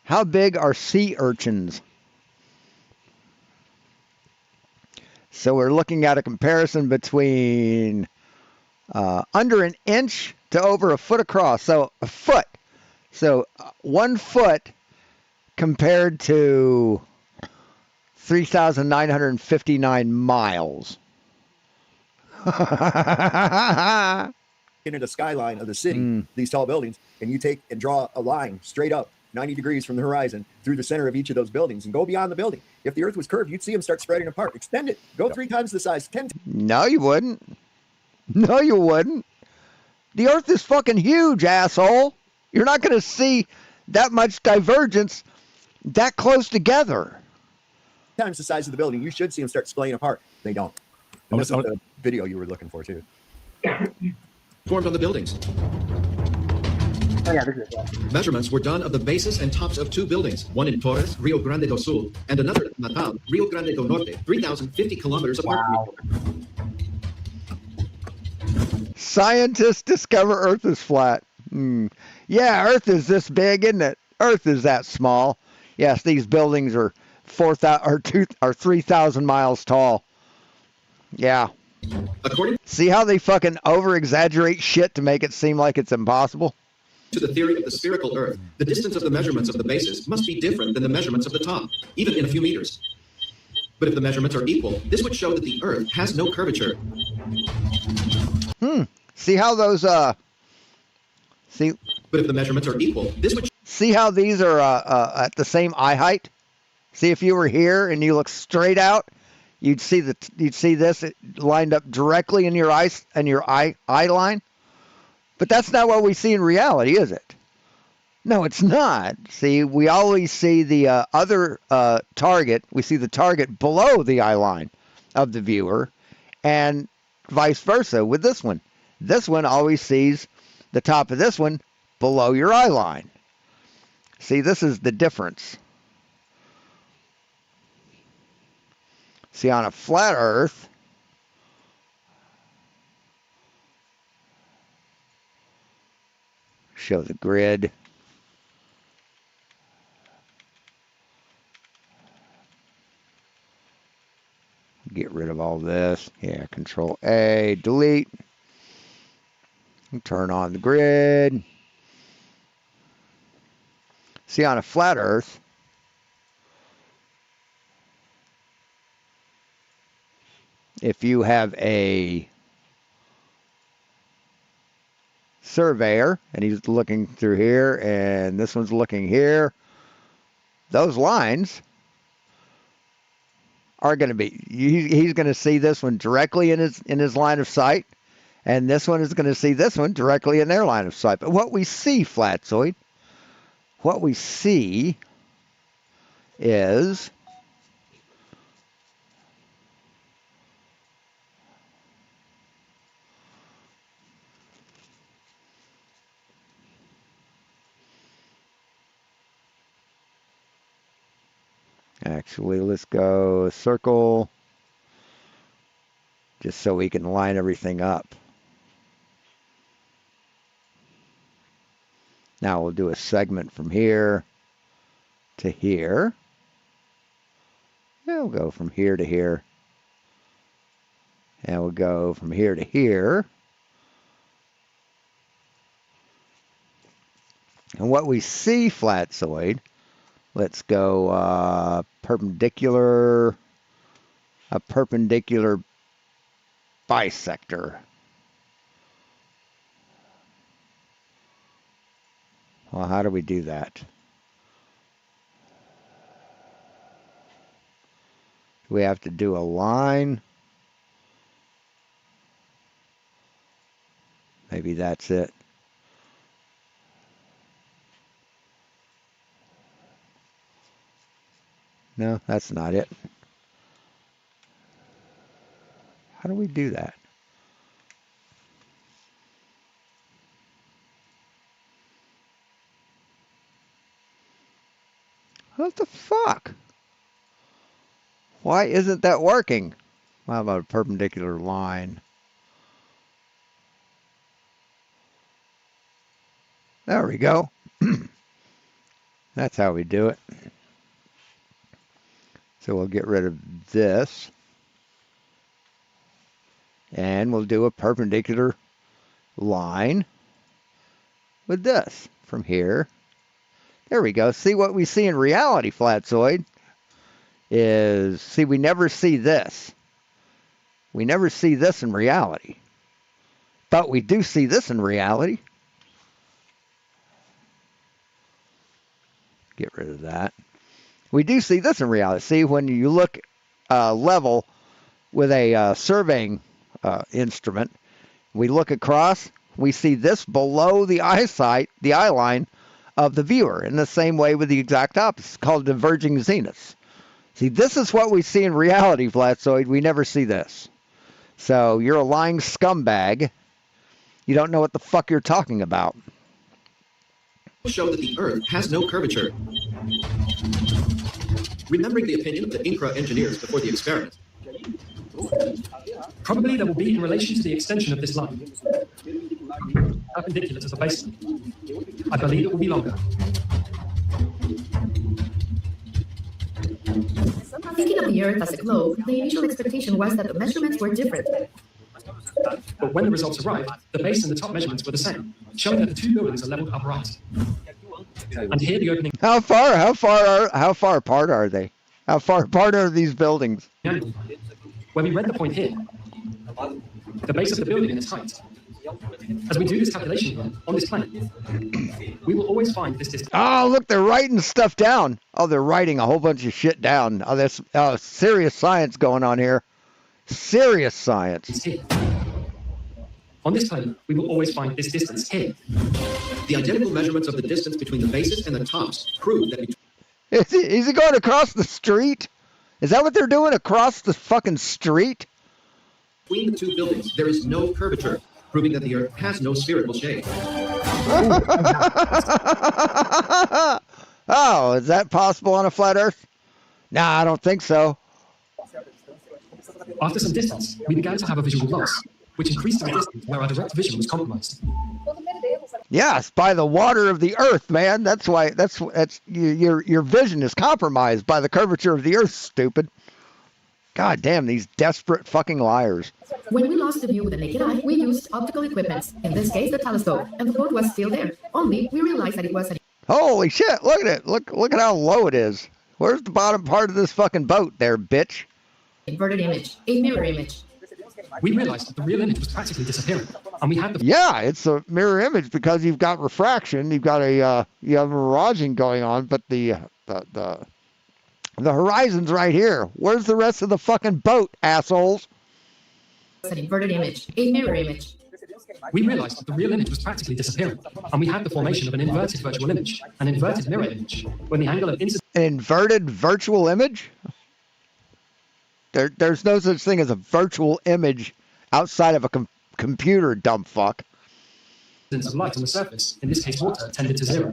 How big are sea urchins? So we're looking at a comparison between under an inch to over a foot across. So a foot. So 1 foot compared to 3,959 miles. Into the skyline of the city, these tall buildings, and you take and draw a line straight up 90 degrees from the horizon through the center of each of those buildings and go beyond the building. If the earth was curved, you'd see them start spreading apart. Extend it. Go 3 times the size, 10 times. No, you wouldn't. No, you wouldn't. The earth is fucking huge, asshole. You're not going to see that much divergence that close together. Times the size of the building. You should see them start splitting apart. They don't. And this is the video you were looking for, too. Formed on the buildings. Oh, yeah, this is it. Measurements were done of the bases and tops of 2 buildings, one in Torres, Rio Grande do Sul, and another in Natal, Rio Grande do Norte, 3,050 kilometers apart. Wow. Scientists discover Earth is flat. Yeah, Earth is this big, isn't it? Earth is that small. Yes, these buildings are 3,000 miles tall. Yeah. See how they fucking over-exaggerate shit to make it seem like it's impossible? To the theory of the spherical Earth, the distance of the measurements of the bases must be different than the measurements of the top, even in a few meters. But if the measurements are equal, this would show that the Earth has no curvature. See how those see? But if the measurements are equal, this would see how these are at the same eye height. See, if you were here and you look straight out, you'd see this lined up directly in your eye line. But that's not what we see in reality, is it? No, it's not. See, we always see the other target. We see the target below the eye line of the viewer, and vice versa with this one. This one always sees the top of this one below your eye line. See, this is the difference. See, on a flat Earth, show the grid. Get rid of all this. Yeah, Control A, delete. Turn on the grid. See, on a flat Earth, if you have a surveyor and he's looking through here and this one's looking here, those lines are going to be, he's going to see this one directly in his line of sight, and this one is going to see this one directly in their line of sight. But what we see, Flatzoid, what we see is actually, let's go circle just so we can line everything up. Now we'll do a segment from here to here. We'll go from here to here. And we'll go from here to here. And what we see, Flatzoid, Let's go a perpendicular bisector. Well, how do we do that? Do we have to do a line? Maybe that's it. No, that's not it. How do we do that? What the fuck? Why isn't that working? How about a perpendicular line? There we go. That's how we do it. So we'll get rid of this. And we'll do a perpendicular line with this from here. There we go. See, what we see in reality, Flatzoid, is, see, we never see this. We never see this in reality. But we do see this in reality. Get rid of that. We do see this in reality. See, when you look level with a surveying instrument, we look across, we see this below the eyesight, the eye line of the viewer, in the same way with the exact opposite. It's called diverging zeniths. See, this is what we see in reality, Flatzoid. We never see this. So you're a lying scumbag. You don't know what the fuck you're talking about. Show that the Earth has no curvature. Remembering the opinion of the INCRA engineers before the experiment. Probably there will be in relation to the extension of this line, perpendicular to the baseline. I believe it will be longer. Thinking of the Earth as a globe, the initial expectation was that the measurements were different. But when the results arrived, the base and the top measurements were the same, showing that the two buildings are leveled upright. And here the opening. How far apart are they? How far apart are these buildings? Where we read the point here, the base of the building and its height. As we do this calculation here, on this plane, we will always find this distance. Oh, look, they're writing stuff down. Oh, they're writing a whole bunch of shit down. Oh, there's serious science going on here. Serious science. On this plane, we will always find this distance here. The identical measurements of the distance between the bases and the tops prove that Is he going across the street? Is that what they're doing, across the fucking street? between the two buildings there is no curvature, proving that the Earth has no spherical shape. Oh, is that possible on a flat Earth? Nah, I don't think so. After some distance, we began to have a visual loss, which increased our distance where our direct vision was compromised. Yes, by the water of the Earth, man. That's why. That's your vision is compromised by the curvature of the Earth. Stupid. God damn, these desperate fucking liars. When we lost the view with the naked eye, we used optical equipment, in this case the telescope, and the boat was still there. Only we realized that it was an Holy shit! Look at it. Look at how low it is. Where's the bottom part of this fucking boat, there, bitch? inverted image, a mirror image. We realized that the real image was practically disappearing, and we had the Yeah, it's a mirror image because you've got refraction, you've got a you have miraging going on, but the horizon's right here. Where's the rest of the fucking boat, assholes? An inverted image, a mirror image. We realized that the real image was practically disappearing, and we had the formation of an inverted virtual image, an inverted mirror image, when the angle of incidence. An inverted virtual image? There's no such thing as a virtual image outside of a computer, dumb fuck. Of light on the surface, in this case water, tended to zero.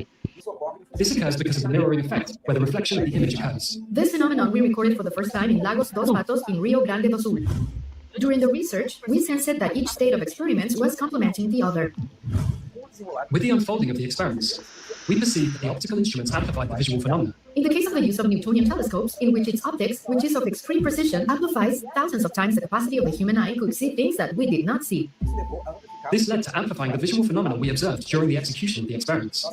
This occurs because of the mirroring effect, where the reflection of the image occurs. This phenomenon we recorded for the first time in Lagos dos Patos in Rio Grande do Sul. During the research, we sensed that each state of experiments was complementing the other. With the unfolding of the experiments, we perceived that the optical instruments amplified the visual phenomena. In the case of the use of Newtonian telescopes, in which its optics, which is of extreme precision, amplifies thousands of times the capacity of the human eye, could see things that we did not see. This led to amplifying the visual phenomena we observed during the execution of the experiments.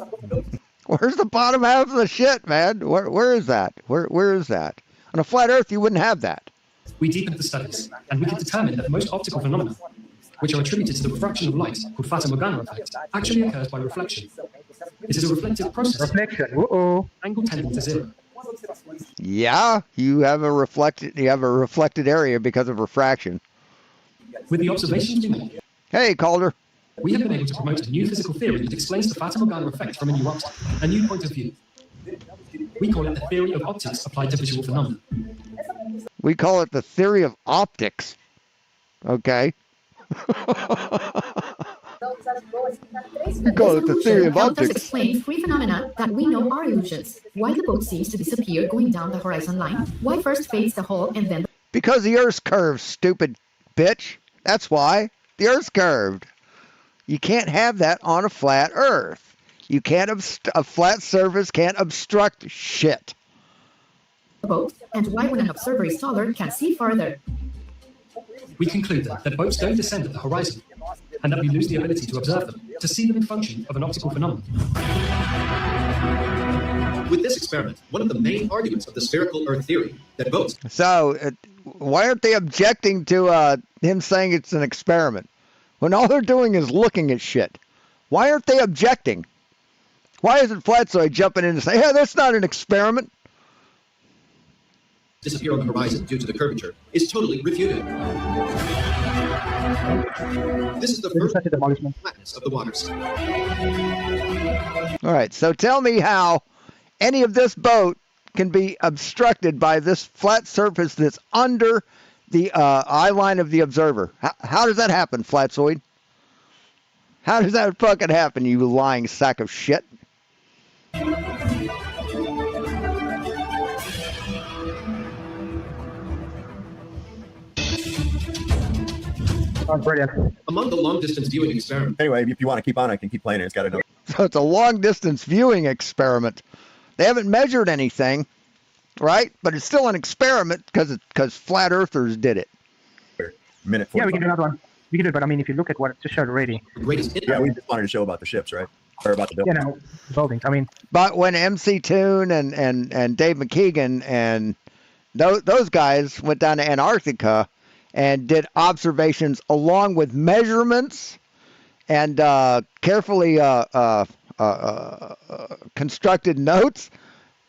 Where's the bottom half of the shit, man? Where is that? Where is that? On a flat Earth, you wouldn't have that. We deepened the studies, and we could determine that most optical phenomena, which are attributed to the refraction of light, called Fata Morgana effect, actually occurs by reflection. It is a reflective process. Reflection. Uh-oh. Angle tending to zero. Yeah, you have a reflected area because of refraction. With the observations we made, Hey, Calder. we have been able to promote a new physical theory that explains the Fata Morgana effect from a new optic, a new point of view. We call it the theory of optics applied to visual phenomena. We call it the theory of optics. Okay. We call it the theory of helped us optics. explain three phenomena that we know are illusions. Why the boat seems to disappear going down the horizon line. Why first fades the hull and then Because the Earth's curved, stupid bitch. That's why. The Earth's curved. You can't have that on a flat Earth. You can't a flat surface can't obstruct shit. the boat, and why when an observer is taller can see farther. We conclude then that boats don't descend at the horizon, and that we lose the ability to observe them, to see them in function of an optical phenomenon. With this experiment, one of the main arguments of the spherical Earth theory that boats. So, why aren't they objecting to him saying it's an experiment? When all they're doing is looking at shit. Why aren't they objecting? Why isn't Flatsoy jumping in and saying, yeah, that's not an experiment? Disappear on the horizon due to the curvature is totally refuted. This is the first flatness of the waters. All right, so tell me how any of this boat can be obstructed by this flat surface that's under the eye line of the observer. How does that happen, Flatsoid? How does that fucking happen, you lying sack of shit? Oh, brilliant. Among the long-distance viewing experiments. Anyway, if you want to keep on, I can keep playing it. It's got a. So it's a long-distance viewing experiment. They haven't measured anything, right? But it's still an experiment because flat earthers did it. Minute 45. Yeah, we can do another one. We can do it, but I mean, if you look at what it just showed already. Yeah, we just wanted to show about the ships, right? Or about the buildings. You know, buildings. I mean. But when MC Toon and Dave McKeegan and those guys went down to Antarctica and did observations along with measurements and carefully constructed notes.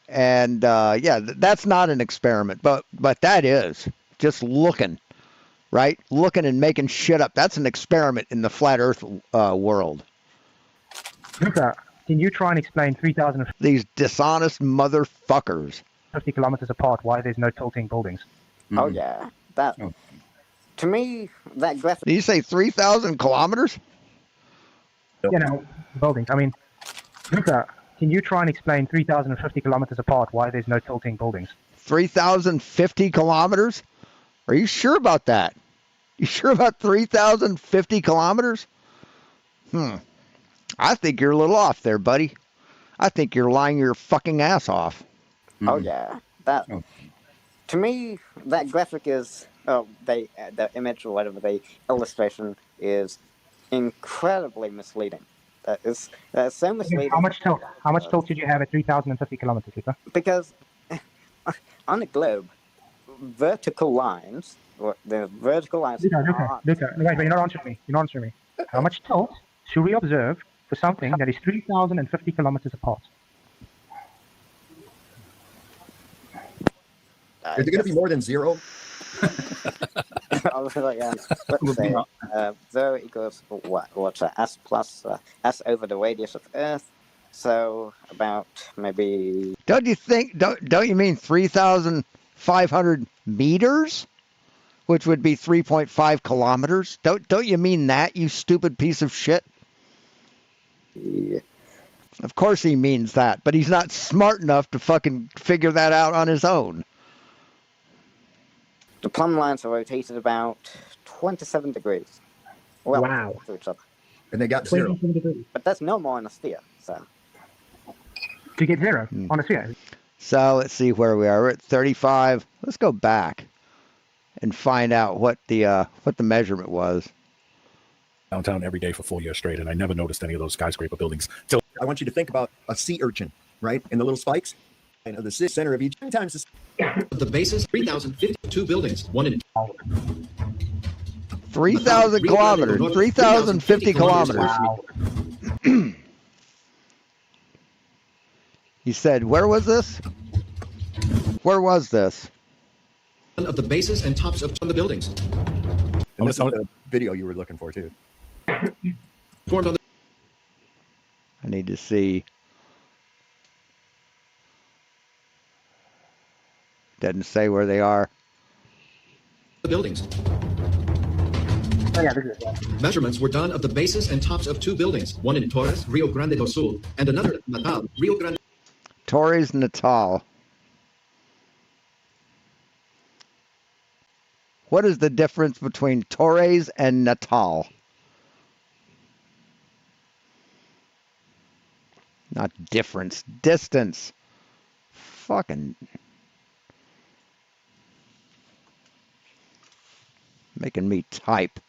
And yeah, that's not an experiment, but that is just looking, right? Looking and making shit up. That's an experiment in the flat Earth world. Luca, can you try and explain 3,000 These dishonest motherfuckers. 50 kilometers apart why there's no tilting buildings? Oh yeah, that. To me, that graphic. Did you say 3,000 kilometers? You know, buildings. I mean, Luca, can you try and explain 3,050 kilometers apart why there's no tilting buildings? 3,050 kilometers? Are you sure about that? You sure about 3,050 kilometers? I think you're a little off there, buddy. I think you're lying your fucking ass off. Oh yeah, that. To me, that graphic is. The image or whatever, the illustration is incredibly misleading. That is so misleading. How much tilt did you have at 3,050 kilometers, Luca? Because on a globe, vertical lines, or the vertical lines. Luca, wait, you're not answering me. You're not answering me. How much tilt should we observe for something that is 3,050 kilometers apart? Is it going to be more than zero? Let's say 0 equals what's S plus S over the radius of Earth. So about maybe. Don't you mean 3,500 meters, which would be 3.5 kilometers? Don't you mean that, you stupid piece of shit? Yeah. Of course he means that, but he's not smart enough to fucking figure that out on his own. The plumb lines are rotated about 27 degrees. Well, wow. To each other. And they got zero. But that's no more on a sphere, so. To get zero on a sphere. So let's see where we are. We're at 35. Let's go back and find out what the measurement was. Downtown every day for 4 years straight, and I never noticed any of those skyscraper buildings till I want you to think about a sea urchin, right? And the little spikes, and the center of each times the bases, 3,052 buildings, one in 3,000 kilometers, 3,050 kilometers. He said, where was this? Where was this? of the bases and tops of the buildings. And this is the video you were looking for too. Formed on the I need to see. Doesn't say where they are. buildings. Oh, yeah, this is it. Measurements were done of the bases and tops of two buildings, one in Torres, Rio Grande do Sul, and another in Natal, Rio Grande. Torres Natal. What is the difference between Torres and Natal? Not difference, distance. Fucking making me type.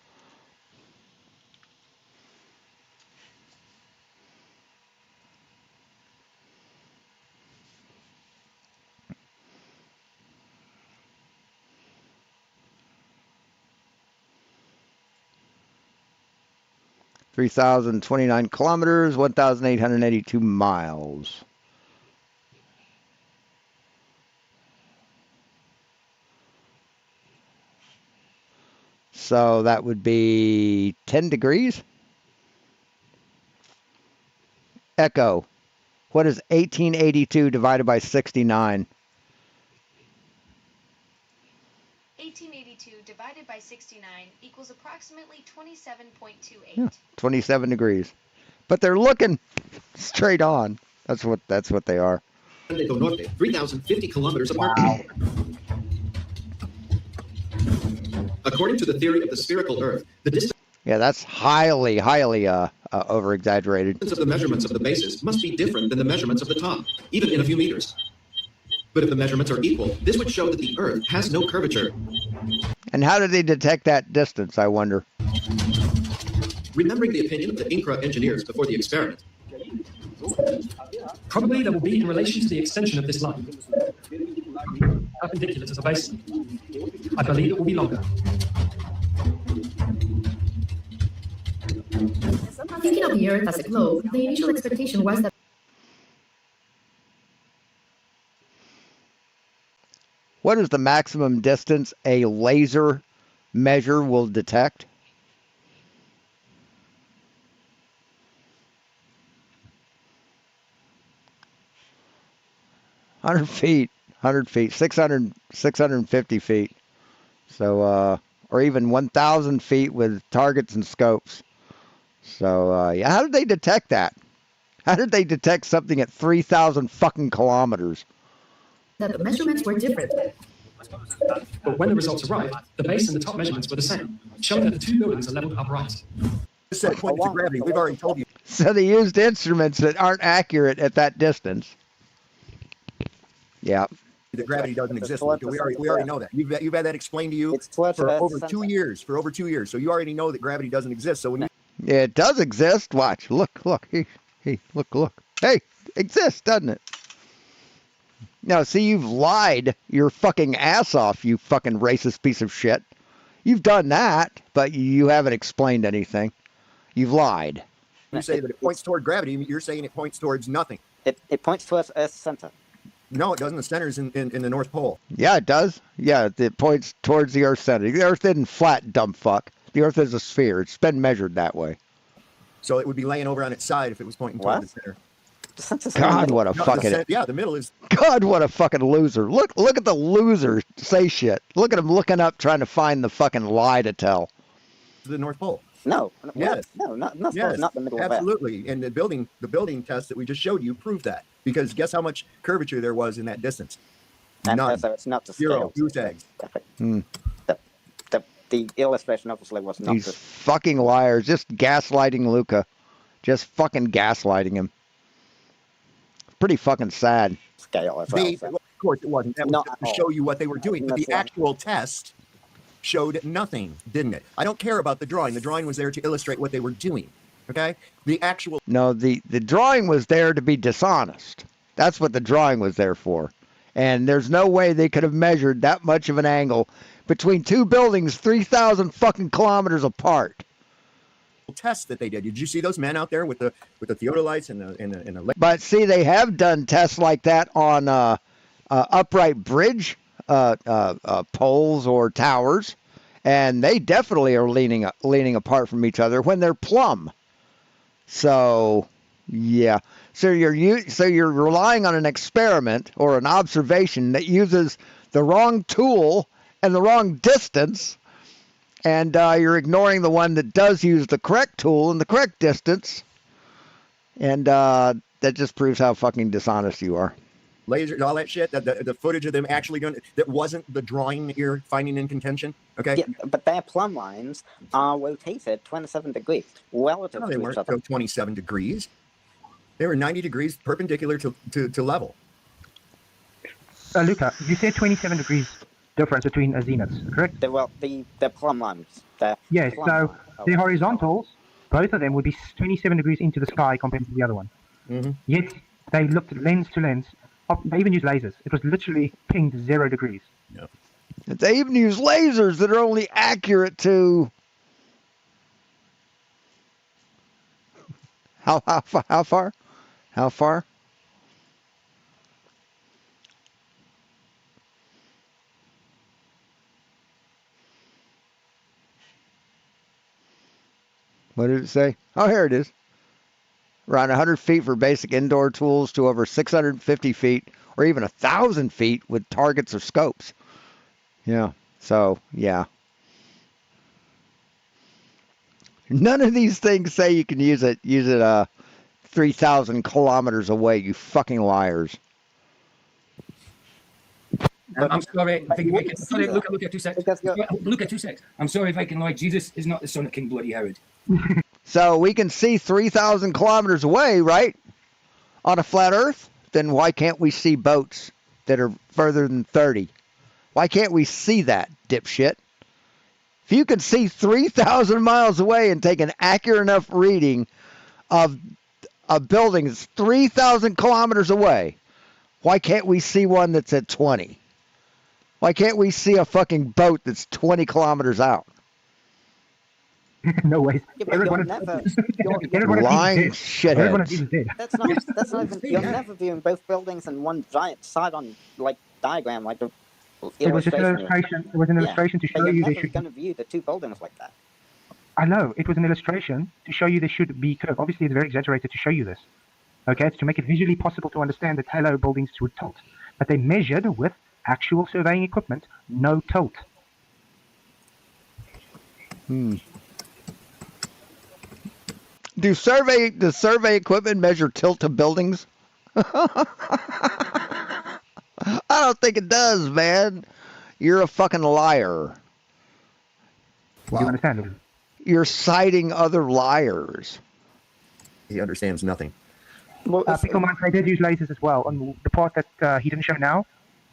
(3,029 kilometers, 1,882 miles. So that would be 10 degrees. Echo. What is 1882 divided by 69? 1882 divided by 69 equals approximately 27.28. Yeah, 27 degrees. But they're looking straight on. That's what they are. Grande do Norte, 3,050 kilometers apart. According to the theory of the spherical Earth, the distance Yeah, that's highly over exaggerated. of the measurements of the bases must be different than the measurements of the top, even in a few meters. But if the measurements are equal, this would show that the Earth has no curvature. And how did they detect that distance, I wonder? Remembering the opinion of the INCRA engineers before the experiment, Probably that will be in relation to the extension of this line, perpendicular to the base. I believe it will be longer. Thinking of the Earth as a globe, the initial expectation was that What is the maximum distance a laser measure will detect? (100 feet, 650 feet. So, or even 1,000 feet with targets and scopes. So, yeah, how did they detect that? How did they detect something at 3,000 fucking kilometers? the measurements were different. But when the results arrived, the base and the top measurements were the same, showing that the two buildings are leveled upright. This said point to gravity. We've already told you. So they used instruments that aren't accurate at that distance. Yeah. That gravity doesn't exist. We already know that. You've had that explained to you for over 2 years. For over 2 years. So you already know that gravity doesn't exist. So when you Yeah, it does exist. Watch. Look. Hey, look. Hey, exists, doesn't it? Now, see, you've lied your fucking ass off, you fucking racist piece of shit. You've done that, but you haven't explained anything. You've lied. you say that it points toward gravity, you're saying it points towards nothing. It points towards Earth's center. No, it doesn't. The center's in the North Pole. Yeah, it does. Yeah, it points towards the Earth's center. The Earth isn't flat, dumb fuck. The Earth is a sphere. It's been measured that way. So it would be laying over on its side if it was pointing toward the center. God, what a No, fucking... the middle is... God, what a fucking loser. Look at the loser say shit. Look at him looking up trying to find the fucking lie to tell. The North Pole. No. Yes. No, not Yes, the middle of Earth. absolutely. And the building test that we just showed you proved that. Because guess how much curvature there was in that distance? And None. so it's not to Zero. scale. Goose eggs. The illustration obviously was not These to fucking liars. Just gaslighting Luca. Just fucking gaslighting him. Pretty fucking sad. scale as well. Of course it wasn't. That was Not just at to all. show you what they were doing. But the That's right. actual test showed nothing, didn't it? I don't care about the drawing. The drawing was there to illustrate what they were doing. Okay, the actual. No, the drawing was there to be dishonest. That's what the drawing was there for. And there's no way they could have measured that much of an angle between two buildings 3,000 fucking kilometers apart. Tests that they did. Did you see those men out there with the theodolites and the But see, they have done tests like that on upright bridge poles or towers, and they definitely are leaning apart from each other when they're plumb. So, yeah. So you're relying on an experiment or an observation that uses the wrong tool and the wrong distance, and you're ignoring the one that does use the correct tool and the correct distance, and that just proves how fucking dishonest you are. lasers, all that shit, the footage of them actually doing it, that wasn't the drawing that you're finding in contention. Okay. Yeah, but their plumb lines are rotated 27 degrees relative No, they to weren't each other. 27 degrees. They were 90 degrees perpendicular to level. Luca, you said 27 degrees difference between zeniths, correct? The plumb lines. Yes, so the horizontals, both of them would be 27 degrees into the sky compared to the other one. Mm-hmm. Yet they looked lens to lens. They even used lasers. It was literally pinged 0 degrees. Yeah. They even use lasers that are only accurate to how far? How far? What did it say? Oh, here it is. Around 100 feet for basic indoor tools to over 650 feet or even 1,000 feet with targets or scopes. Yeah. So, yeah. None of these things say you can use it 3,000 kilometers away, you fucking liars. I'm sorry. Look at 2 seconds. Look at 2 seconds. I'm sorry if I can lie. Jesus is not the son of King Bloody Herod. So we can see 3,000 kilometers away, right? On a flat Earth? Then why can't we see boats that are further than 30? Why can't we see that, dipshit? If you can see 3,000 miles away and take an accurate enough reading of a building that's 3,000 kilometers away, why can't we see one that's at 20? Why can't we see a fucking boat that's 20 kilometers out? No way. Yeah, but you're never, Lying shitheads. that's not even, you're never viewing both buildings in one giant side-on diagram like the It was just an illustration. illustration. It was an illustration to But show you're you they never should. going to view the two buildings like that. I know it was an illustration to show you they should be curved. Obviously, it's very exaggerated to show you this. Okay, it's to make it visually possible to understand that Halo buildings would tilt, but they measured with actual surveying equipment, no tilt. Does survey equipment measure tilt of buildings? I don't think it does, man. You're a fucking liar. Do you understand it? You're citing other liars. He understands nothing. Pickle Mines, they did use lasers as well. On the part that he didn't show now,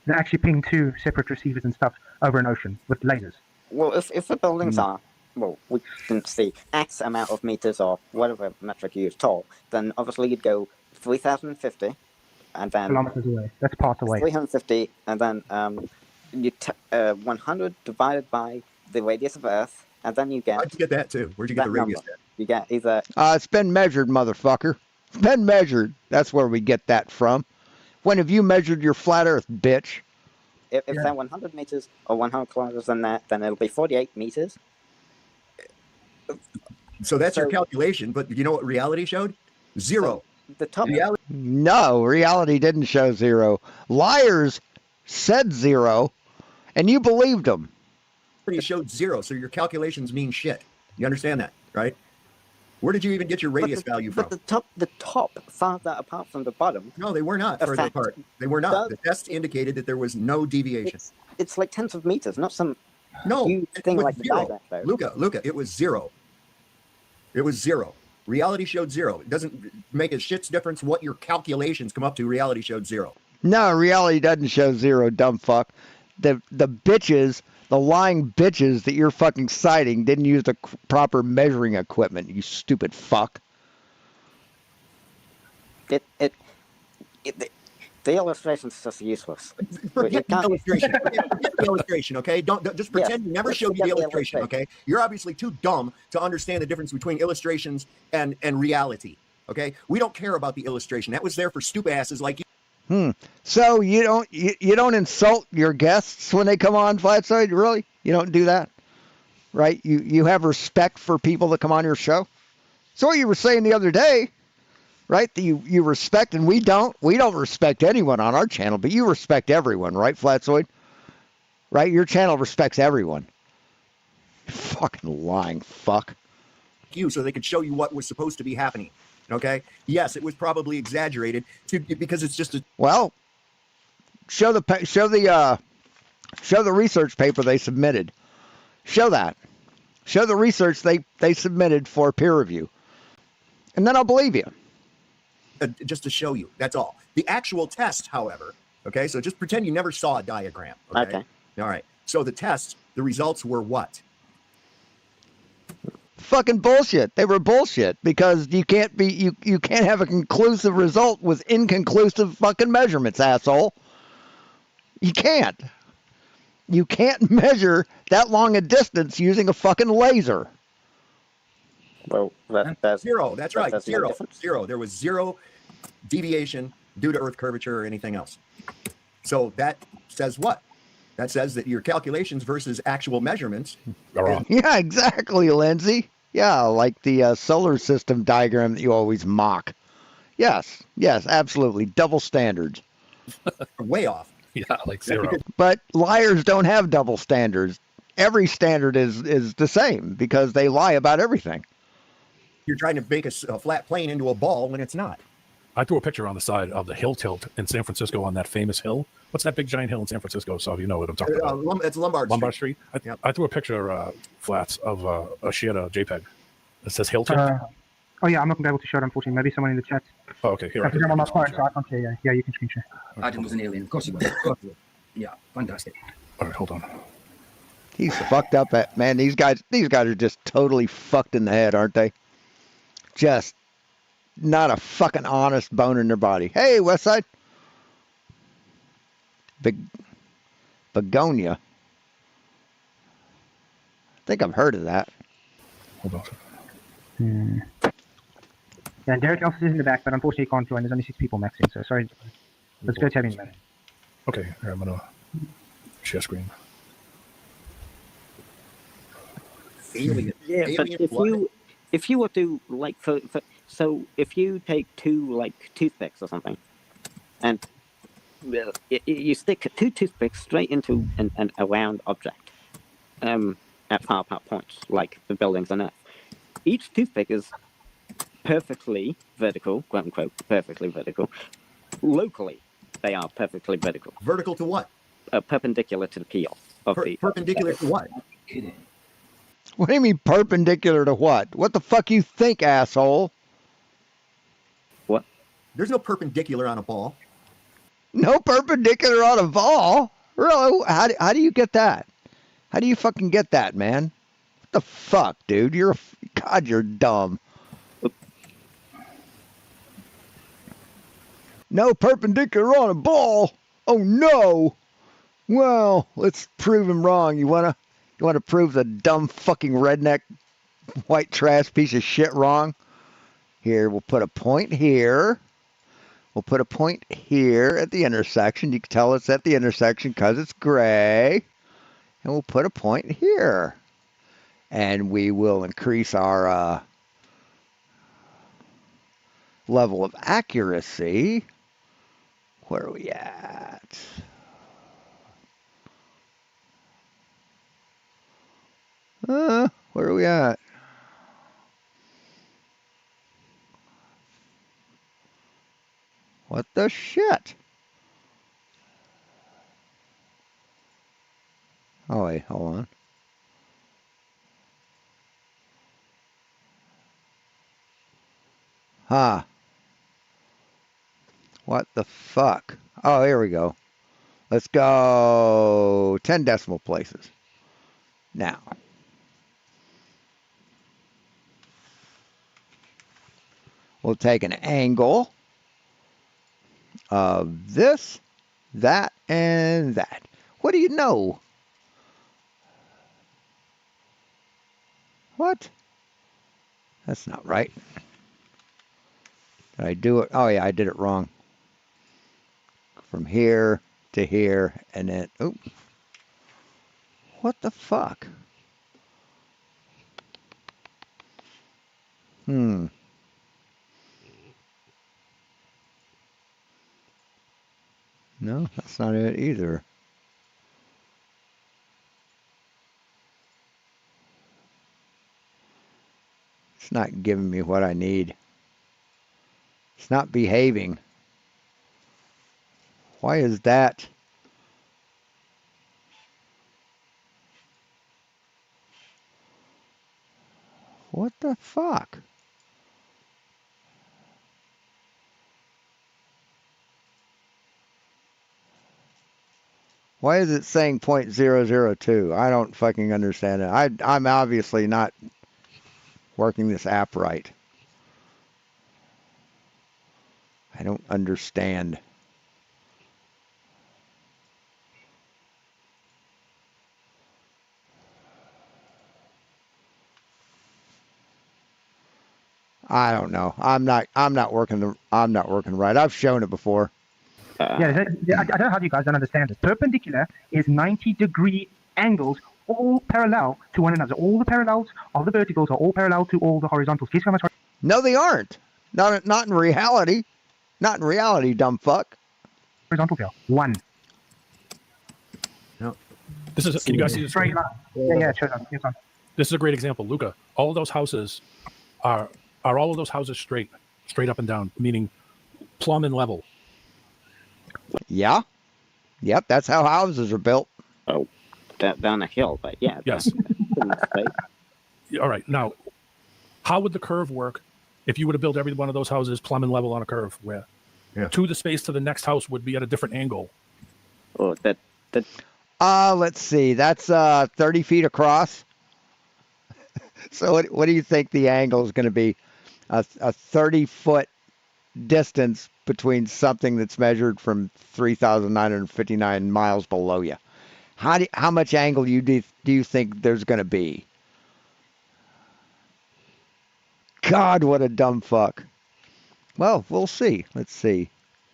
they actually pinged 2 separate receivers and stuff over an ocean with lasers. Well, if the buildings are, well, we can see X amount of meters or whatever metric you use tall, then obviously you'd go 3,050 and then Kilometers away. That's parts away. 350 and then 100 divided by the radius of Earth, and then you get. How'd you get that too? Where'd you get the radius number. at? You get either. It's been measured, motherfucker. It's been measured. That's where we get that from. When have you measured your flat Earth, bitch? If they're 100 meters or 100 kilometers than that, then it'll be 48 meters. So that's your calculation, but you know what reality showed? 0. The top. No, reality didn't show 0. Liars said 0, and you believed them. It showed 0, so your calculations mean shit. You understand that, right? Where did you even get your radius value from? But the top farther apart from the bottom. No, they were not further apart. They were not. The test indicated that there was no deviation. It's like tens of meters, not some huge thing was like the 0. diagram, though. Luca, it was 0. It was 0. Reality showed 0. It doesn't make a shit's difference what your calculations come up to. Reality showed 0. No, reality doesn't show 0, dumb fuck. The bitches, the lying bitches that you're fucking citing didn't use the proper measuring equipment, you stupid fuck. The illustration's just useless. Forget the illustration. Forget the illustration, okay? Don't just pretend you never showed me the illustration, okay? You're obviously too dumb to understand the difference between illustrations and reality, okay? We don't care about the illustration. That was there for stupid asses like you. So you don't insult your guests when they come on, Flatside? Really? You don't do that? Right? You have respect for people that come on your show? So what you were saying the other day, right? You respect, and we don't respect anyone on our channel, but you respect everyone, right, Flatzoid? Right? Your channel respects everyone. Fucking lying fuck. You so they could show you what was supposed to be happening. Okay? Yes, it was probably exaggerated because it's just a Well, show the research paper they submitted. Show that. Show the research they submitted for peer review. And then I'll believe you. Just to show you. That's all. The actual test, however, okay? So just pretend you never saw a diagram. Okay. All right. So the test, the results were what? Fucking bullshit. They were bullshit because you can't have a conclusive result with inconclusive fucking measurements, asshole. You can't. You can't measure that long a distance using a fucking laser. Well, that's zero. That's right. That's Zero. Zero. There was zero deviation due to Earth curvature or anything else. So that says what? That says that your calculations versus actual measurements are wrong. Yeah, exactly, Lindsay. Yeah, like the solar system diagram that you always mock. Yes, absolutely. Double standards. Way off. Yeah, like zero. But liars don't have double standards. Every standard is the same because they lie about everything. You're trying to make a flat plane into a ball when it's not. I threw a picture on the side of the hill tilt in San Francisco on that famous hill. What's that big giant hill in San Francisco? So you know what I'm talking about. It's Lombard Street. I threw a picture, Flats, of she had a JPEG. It says hill tilt. Oh yeah, I'm not gonna be able to show it, unfortunately. Maybe someone in the chat. Oh, okay. Here, I'm on my phone, so I can't share. Yeah, you can screen share. Adam was an alien. Of course he was. Of course he was. Yeah, fantastic. All right, hold on. He's fucked up, man. These guys are just totally fucked in the head, aren't they? Just not a fucking honest bone in their body. Hey, Westside. Begonia. I think I've heard of that. Hold on. Yeah, Derek Ellis is in the back, but unfortunately he can't join. There's only 6 people maxing, so sorry. Let's go to him in a minute. Okay, here, I'm gonna share screen. Yeah, but if you were to like so if you take 2 like toothpicks or something, and you stick 2 toothpicks straight into a round object, at far apart points like the buildings on Earth, each toothpick is perfectly vertical, quote unquote, perfectly vertical. Locally, they are perfectly vertical. Vertical to what? Perpendicular to the peel of the. Perpendicular to what? Kidding. What do you mean perpendicular to what? What the fuck you think, asshole? What? There's no perpendicular on a ball. No perpendicular on a ball? Really? How do you get that? How do you fucking get that, man? What the fuck, dude? You're dumb. No perpendicular on a ball? Oh no! Well, let's prove him wrong. You wanna prove the dumb fucking redneck white trash piece of shit wrong? Here, we'll put a point here. We'll put a point here at the intersection. You can tell it's at the intersection because it's gray. And we'll put a point here. And we will increase our level of accuracy. Where are we at? Where are we at? What the shit? Oh wait, hold on. What the fuck? Oh, here we go. Let's go 10 decimal places. Now. We'll take an angle. of this, that, and that. What do you know? What? That's not right. Did I do it? Oh, yeah, I did it wrong. From here to here, and then, oop. What the fuck? No, that's not it either. It's not giving me what I need. It's not behaving. Why is that? What the fuck? Why is it saying 0.002? I don't fucking understand it. I'm obviously not working this app right. I don't understand. I don't know. I'm not working right. I've shown it before. I don't know how you guys don't understand it. Perpendicular is 90-degree angles, all parallel to one another. All the parallels of the verticals are all parallel to all the horizontals. Guess how much? No, they aren't. Not in reality. Not in reality, dumb fuck. Horizontal tail. 1. No. This is. Can you guys see this? Straight line. Yeah, it shows on. It's on. This is a great example, Luca. All of those houses are all of those houses straight up and down, meaning plumb and level. Yeah. Yep, that's how houses are built. Oh, down a hill, but yeah. Yes. All right. Now, how would the curve work if you were to build every one of those houses plumb and level on a curve where to the space to the next house would be at a different angle? Oh, that. Let's see. That's 30 feet across. So what do you think the angle is going to be? A 30-foot distance between something that's measured from 3,959 miles below you. How much angle do you think there's going to be? God, what a dumb fuck. Well, we'll see. Let's see.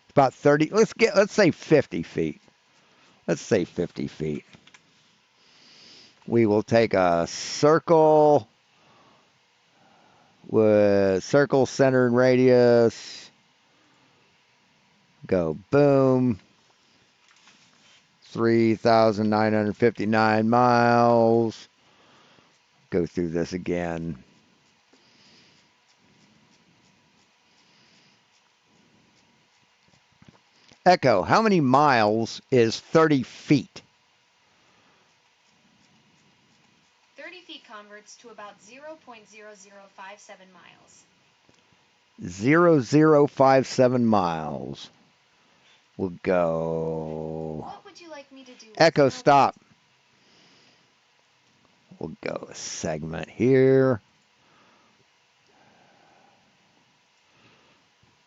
About 30. Let's say 50 feet. Let's say 50 feet. We will take a circle with circle, center, and radius. Go boom. 3,959 miles. Go through this again. Echo, how many miles is 30 feet? 30 feet converts to about 0.0057 miles. 0057 miles. We'll go. What would you like me to do? Echo, stop. We'll go a segment here.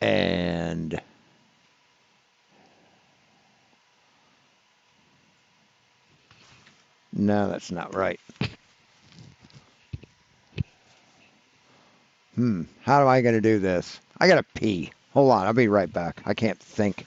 And no, that's not right. How am I going to do this? I got to pee. Hold on, I'll be right back. I can't think.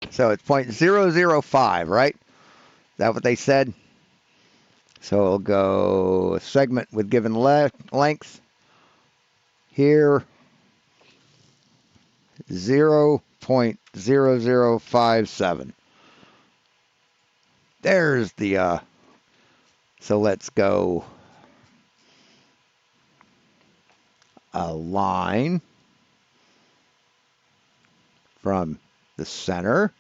So it's 0.005, right? Is that what they said? So it'll go a segment with given length. Here, 0.0057. There's the, so let's go a line from the center.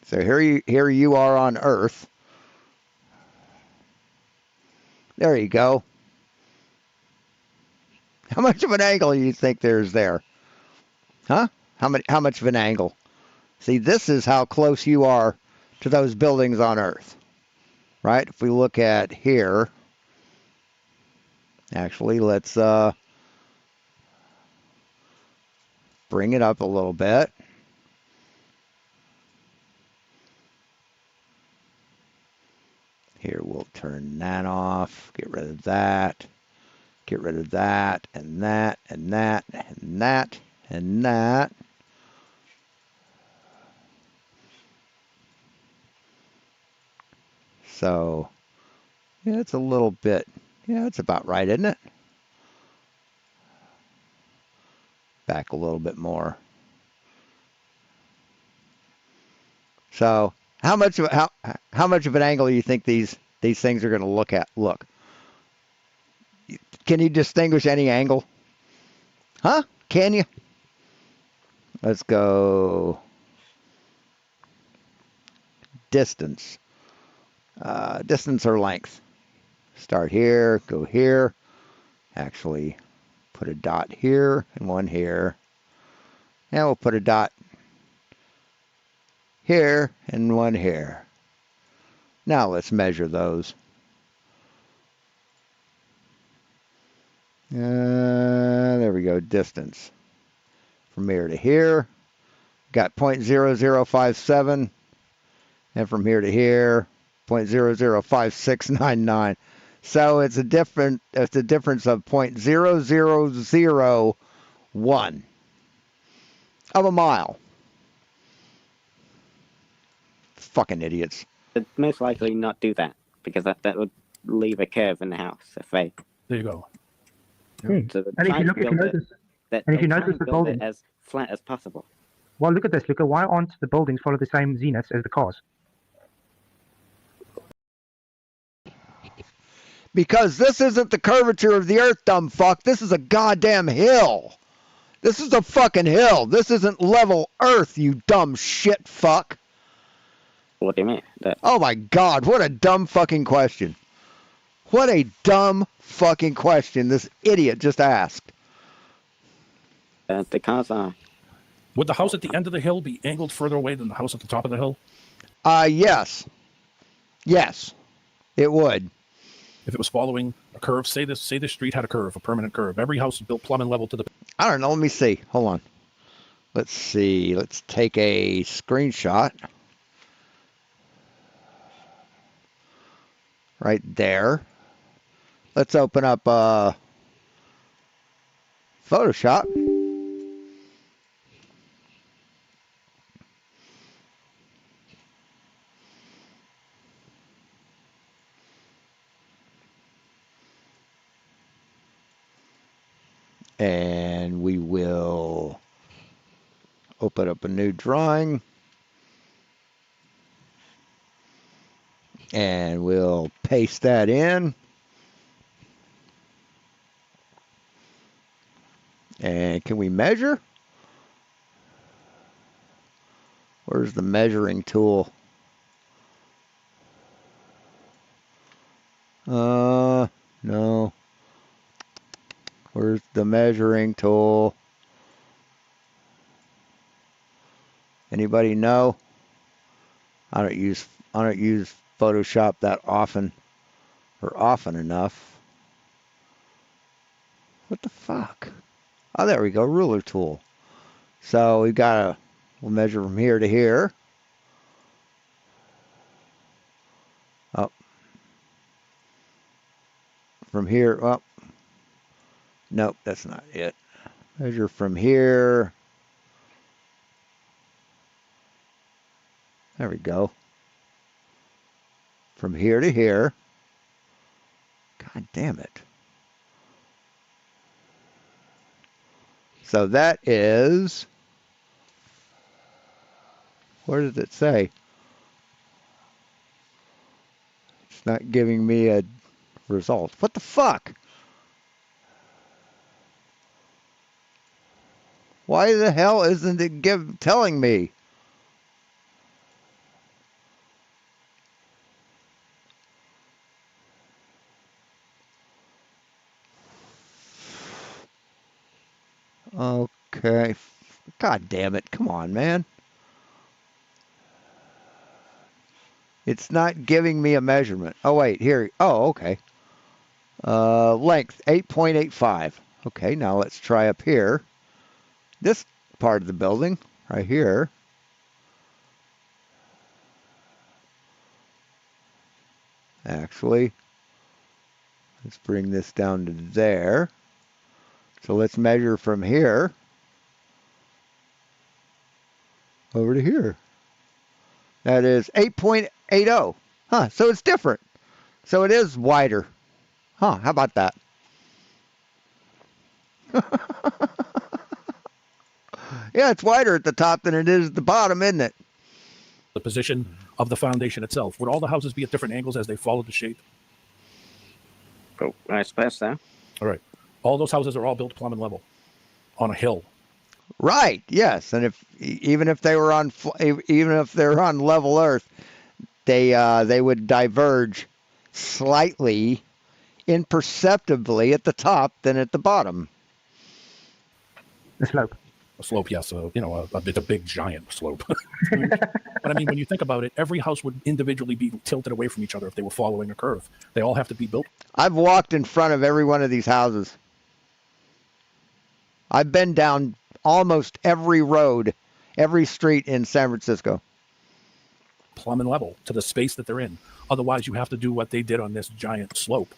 So here you are on Earth. There you go. How much of an angle do you think there's there? Huh? How much of an angle? See, this is how close you are to those buildings on Earth. Right? If we look at here, actually, let's bring it up a little bit. Here, we'll turn that off, get rid of that, get rid of that, and that, and that, and that, and that. So, yeah, it's a little bit, yeah, it's about right, isn't it? Back a little bit more. So, how much of an angle do you think these things are going to look at? Look. Can you distinguish any angle? Huh? Can you? Let's go distance. Distance or length. Start here, go here. Actually, put a dot here and one here. And we'll put a dot here and one here. Now let's measure those. There we go, distance. From here to here, got 0.0057. And from here to here, 0.005699. So it's a difference of 0.0001 of a mile. Fucking idiots. They'd most likely not do that because that would leave a curve in the house if they. There you go. So And if you notice, the building as flat as possible. Well, look at this. Look at why aren't the buildings follow the same zeniths as the cars? Because this isn't the curvature of the Earth, dumb fuck. This is a goddamn hill. This is a fucking hill. This isn't level Earth, you dumb shit fuck. What do you mean? Oh my God, what a dumb fucking question. What a dumb fucking question this idiot just asked. The cars are. Would the house at the end of the hill be angled further away than the house at the top of the hill? Yes. Yes, it would. If it was following a curve, say this street had a curve, a permanent curve. Every house is built plumb and level to the. I don't know. Let me see. Hold on. Let's see. Let's take a screenshot. Right there. Let's open up Photoshop. And we will open up a new drawing. And we'll paste that in. And can we measure? Where's the measuring tool? No. Where's the measuring tool? Anybody know? I don't use Photoshop that often, or often enough. What the fuck? Oh, there we go, ruler tool. So we'll measure from here to here. Oh. From here, well, Nope, that's not it. Measure from here. There we go. From here to here. God damn it. So that is, where does it say? It's not giving me a result. What the fuck? Why the hell isn't it telling me? Okay. God damn it. Come on, man. It's not giving me a measurement. Oh, wait. Here. Oh, okay. Length, 8.85. Okay, now let's try up here. This part of the building, right here. Actually, let's bring this down to there. So let's measure from here over to here. That is 8.80. Huh, so it's different. So it is wider. Huh, how about that? Yeah, it's wider at the top than it is at the bottom, isn't it? The position of the foundation itself. Would all the houses be at different angles as they follow the shape? Oh, I suppose so. All right. All those houses are all built plumb and level on a hill. Right. Yes. And even if they're on level Earth, they would diverge slightly, imperceptibly at the top than at the bottom. The slope. A slope, yes. It's a big giant slope. But I mean, when you think about it, every house would individually be tilted away from each other if they were following a curve. They all have to be built. I've walked in front of every one of these houses. I've been down almost every road, every street in San Francisco. Plumb and level to the space that they're in. Otherwise, you have to do what they did on this giant slope,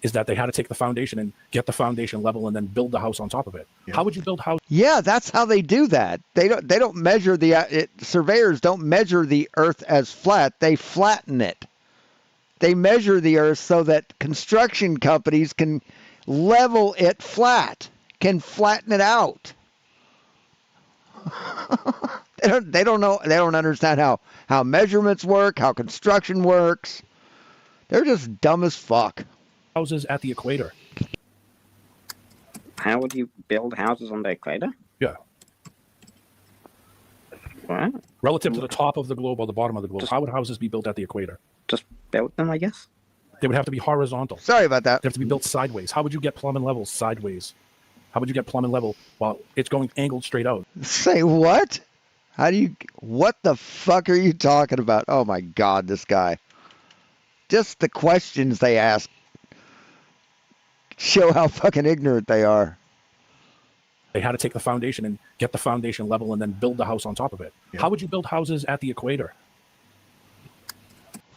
is that they had to take the foundation and get the foundation level and then build the house on top of it. Yeah. How would you build house? Yeah, that's how they do that. They don't measure surveyors don't measure the earth as flat. They flatten it. They measure the earth so that construction companies can level it flat, can flatten it out. They don't know. They don't understand how measurements work, how construction works. They're just dumb as fuck. Houses at the equator. How would you build houses on the equator? Yeah. What? Relative to the top of the globe or the bottom of the globe, how would houses be built at the equator? Just build them, I guess. They would have to be horizontal. Sorry about that. They have to be built sideways. How would you get plumb and level sideways? How would you get plumb and level while it's going angled straight out? Say what? What the fuck are you talking about? Oh my God, this guy. Just the questions they ask show how fucking ignorant they are. They had to take the foundation and get the foundation level and then build the house on top of it. Yeah. How would you build houses at the equator?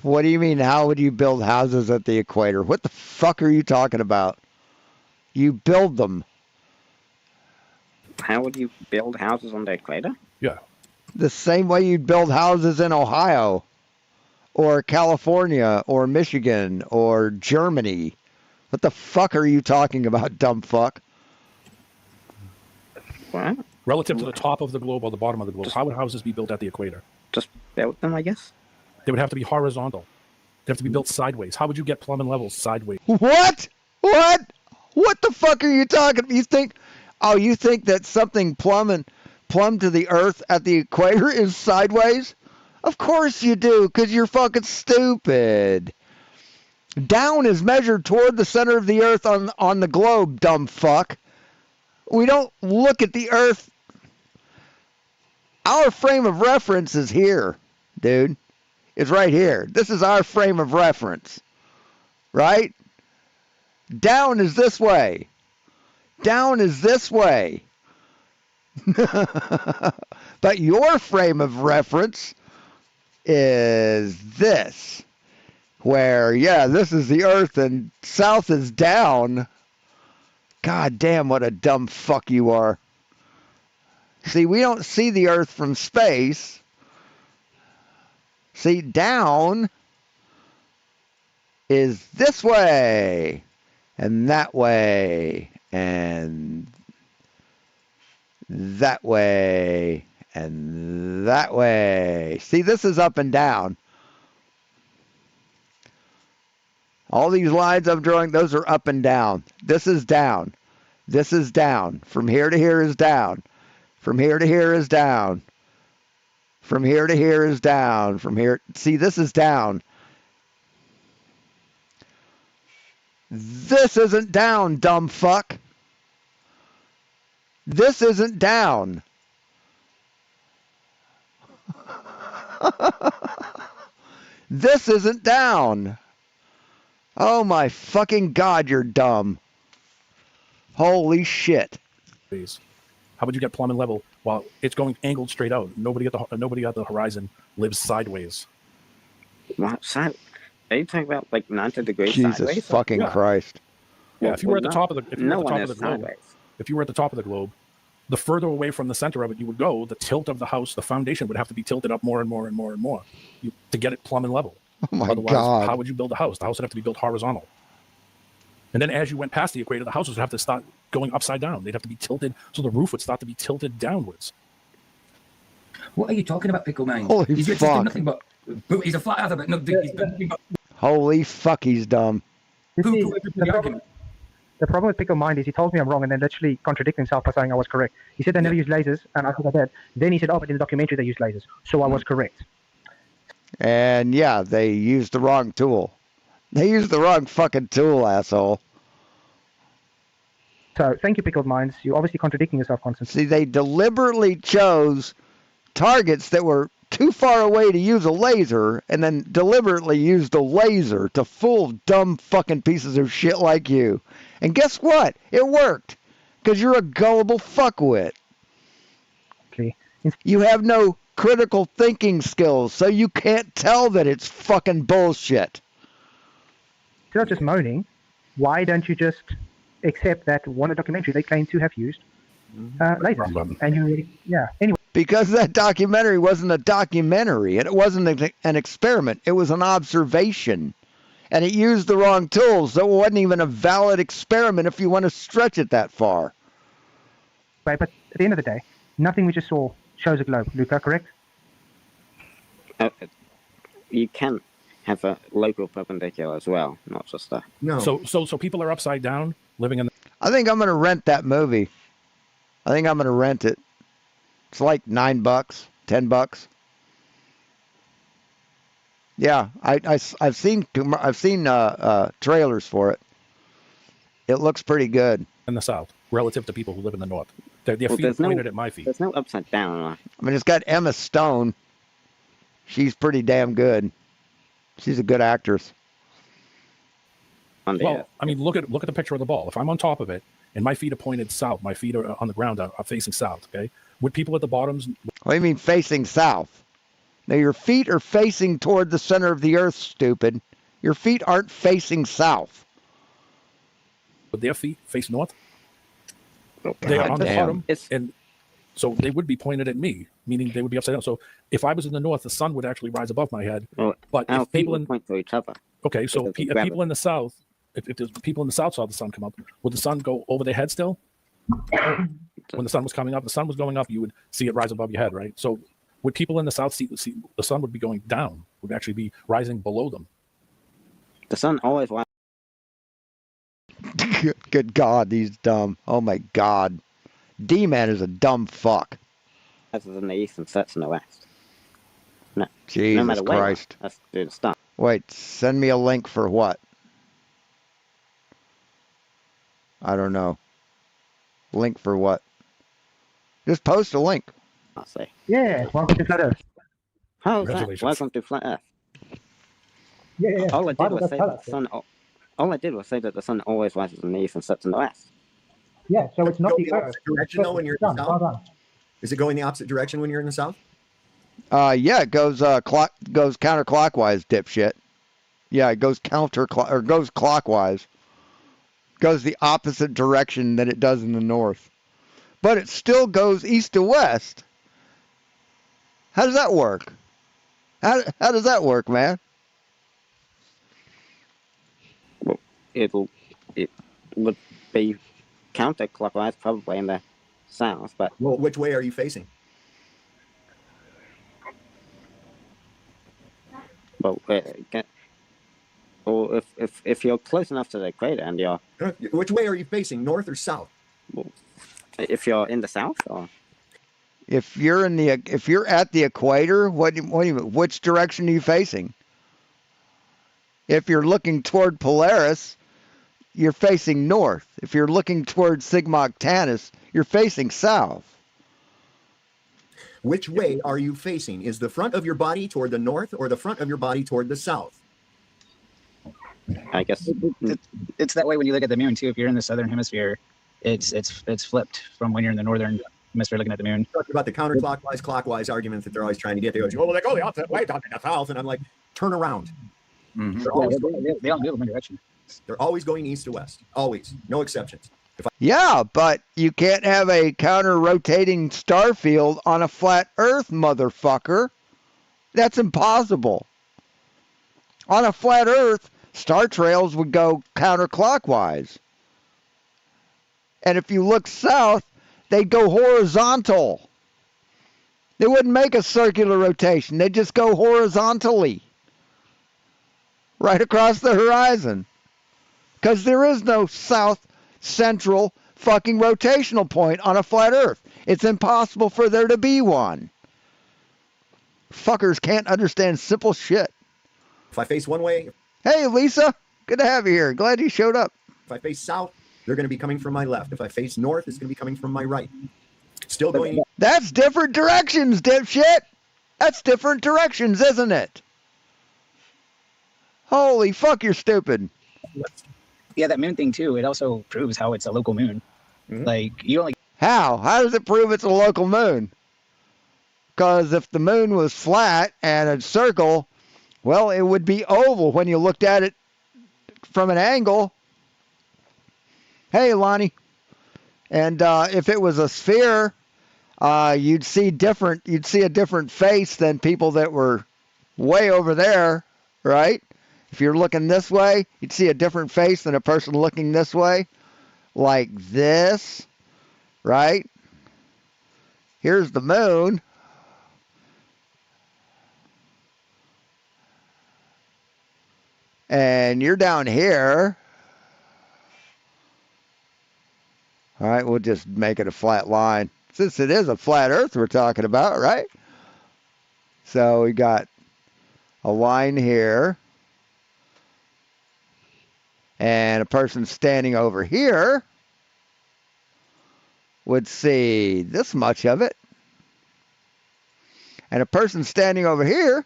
What do you mean, how would you build houses at the equator? What the fuck are you talking about? You build them. How would you build houses on the equator? Yeah. The same way you'd build houses in Ohio or California or Michigan or Germany. What the fuck are you talking about, dumb fuck? What? Relative to the top of the globe or the bottom of the globe, how would houses be built at the equator? Just build them, I guess. They would have to be horizontal. They have to be built sideways. How would you get plumb and level sideways? What? What the fuck are you talking? You think that something plumb to the earth at the equator is sideways? Of course you do, because you're fucking stupid. Down is measured toward the center of the earth on the globe, dumb fuck. We don't look at the earth. Our frame of reference is here, dude. It's right here. This is our frame of reference. Right? Down is this way. Down is this way. But your frame of reference is this. Where, yeah, this is the earth and south is down. God damn, what a dumb fuck you are. See, we don't see the Earth from space. See, down is this way, and that way, and that way, and that way. See, this is up and down. All these lines I'm drawing, those are up and down. This is down. This is down. From here to here is down. From here to here is down. From here to here is down. From here, see, this is down. This isn't down, dumb fuck. This isn't down. This isn't down. Oh my fucking God, you're dumb. Holy shit. How would you get plumb and level while it's going angled straight out? Nobody at the horizon lives sideways. What? Are you talking about like 90 degrees Jesus sideways? fucking Christ. Yeah, if you were at the top of the sideways. if you were at the top of the globe, the further away from the center of it you would go, the tilt of the house, the foundation would have to be tilted up more and more and more and more to get it plumb and level. Oh my Otherwise, God. how would you build a house? The house would have to be built horizontal. And then as you went past the equator, the houses would have to start going upside down. They'd have to be tilted, so the roof would start to be tilted downwards. What are you talking about, Pickle Mind? Holy He's just fuck. did nothing but he's a flat earther, but he's done nothing but Holy fuck, he's dumb. poo-poo every argument. The problem with Pickle Mind is he told me I'm wrong and then literally contradicted himself by saying I was correct. He said they never use lasers, and I said I did. Then he said, oh, but in the documentary they use lasers. So I was correct. And yeah, they used the wrong tool. They used the wrong fucking tool, asshole. So thank you, Pickled Minds. You're obviously contradicting yourself constantly. See, they deliberately chose targets that were too far away to use a laser, and then deliberately used a laser to fool dumb fucking pieces of shit like you. And guess what? It worked. Because you're a gullible fuckwit. Okay. You have no critical thinking skills, so you can't tell that it's fucking bullshit. Instead of just moaning, why don't you just accept that one documentary they claim to have used lasers? And you really, yeah. Anyway. Because that documentary wasn't a documentary, and it wasn't an experiment. It was an observation. And it used the wrong tools, so it wasn't even a valid experiment if you want to stretch it that far. Right, but at the end of the day, nothing we just saw shows a globe. Luca, correct? You can have a local perpendicular as well, not just a... No. So people are upside down, living in. I think I'm going to rent that movie. I think I'm going to rent it. It's like $9, $10. Yeah, I've seen trailers for it. It looks pretty good. In the south, relative to people who live in the north, their Well, feet there's no- pointed at my feet. There's no upside down. I mean, it's got Emma Stone. She's pretty damn good. She's a good actress. Well, I mean, look at the picture of the ball. If I'm on top of it and my feet are pointed south, my feet are on the ground, are facing south. Okay, would people at the bottoms? What do you mean facing south? Now your feet are facing toward the center of the earth, stupid. Your feet aren't facing south. Would their feet face north? Oh, They are God on the damn. bottom, and so they would be pointed at me, meaning they would be upside down. So if I was in the north, the sun would actually rise above my head. But Our if feet people would in point to each other. okay, so because of if gravity. people in the south, if there's people in the south saw the sun come up, would the sun go over their head still? When the sun was coming up, the sun was going up, you would see it rise above your head, right? So would people in the south see the sun would be going down, would actually be rising below them? The sun always rises. Good God, he's dumb. Oh my God. D-Man is a dumb fuck. In the east and sets in the west. No, Jesus no matter where you are, Christ. that's the stuff. Wait, send me a link for what? I don't know. Link for what? Just post a link. I'll say. Yeah, welcome to Flat Earth. How's that? Congratulations. Welcome to Flat Earth. Yeah. All I did Bible was does say tell that us. the sun. All I did was say that the sun always rises in the east and sets in the west. Yeah, so it's not Go the the Earth. opposite direction though when you're in the south? Is it going the opposite direction when you're in the south? Yeah, it goes goes counterclockwise, dipshit. Yeah, it goes goes clockwise. goes the opposite direction than it does in the north. But it still goes east to west. How does that work? How does that work, man? Well, it would be counterclockwise probably in the south, but Well, which way are you facing? well, or if you're close enough to the equator and you're Which way are you facing, north or south? if you're in the south or If you're at the equator, what do you mean? Which direction are you facing? If you're looking toward Polaris, you're facing north. If you're looking toward Sigma Octantis, you're facing south. Which way are you facing? Is the front of your body toward the north or the front of your body toward the south? I guess It's that way when you look at the moon too. If you're in the southern hemisphere, it's flipped from when you're in the northern hemisphere looking at the moon. Talking about the counterclockwise, clockwise argument that they're always trying to get. They go, well, they go the opposite way down in the south, and I'm like, turn around. Mm-hmm. They all move in one direction. They're always going east to west. Always, no exceptions. Yeah, but you can't have a counter-rotating star field on a flat Earth, motherfucker. That's impossible. On a flat Earth, star trails would go counterclockwise. And if you look south, they'd go horizontal. They wouldn't make a circular rotation. They'd just go horizontally. Right across the horizon. Because there is no south central fucking rotational point on a flat Earth. It's impossible for there to be one. Fuckers can't understand simple shit. If I face one way, Hey, Lisa. Good to have you here. Glad you showed up. if I face south, they're going to be coming from my left. If I face north, it's going to be coming from my right. Still going. That's different directions, dipshit. That's different directions, isn't it? Holy fuck, you're stupid. Yeah, that moon thing too. It also proves how it's a local moon. Mm-hmm. Like you only. How? How does it prove it's a local moon? Because if the moon was flat and a circle, well, it would be oval when you looked at it from an angle. Hey, Lonnie. And if it was a sphere, you'd see a different face than people that were way over there, right? If you're looking this way, you'd see a different face than a person looking this way, like this, right? Here's the moon. And you're down here. All right, we'll just make it a flat line. Since it is a flat Earth we're talking about, right? So we got a line here. And a person standing over here would see this much of it. And a person standing over here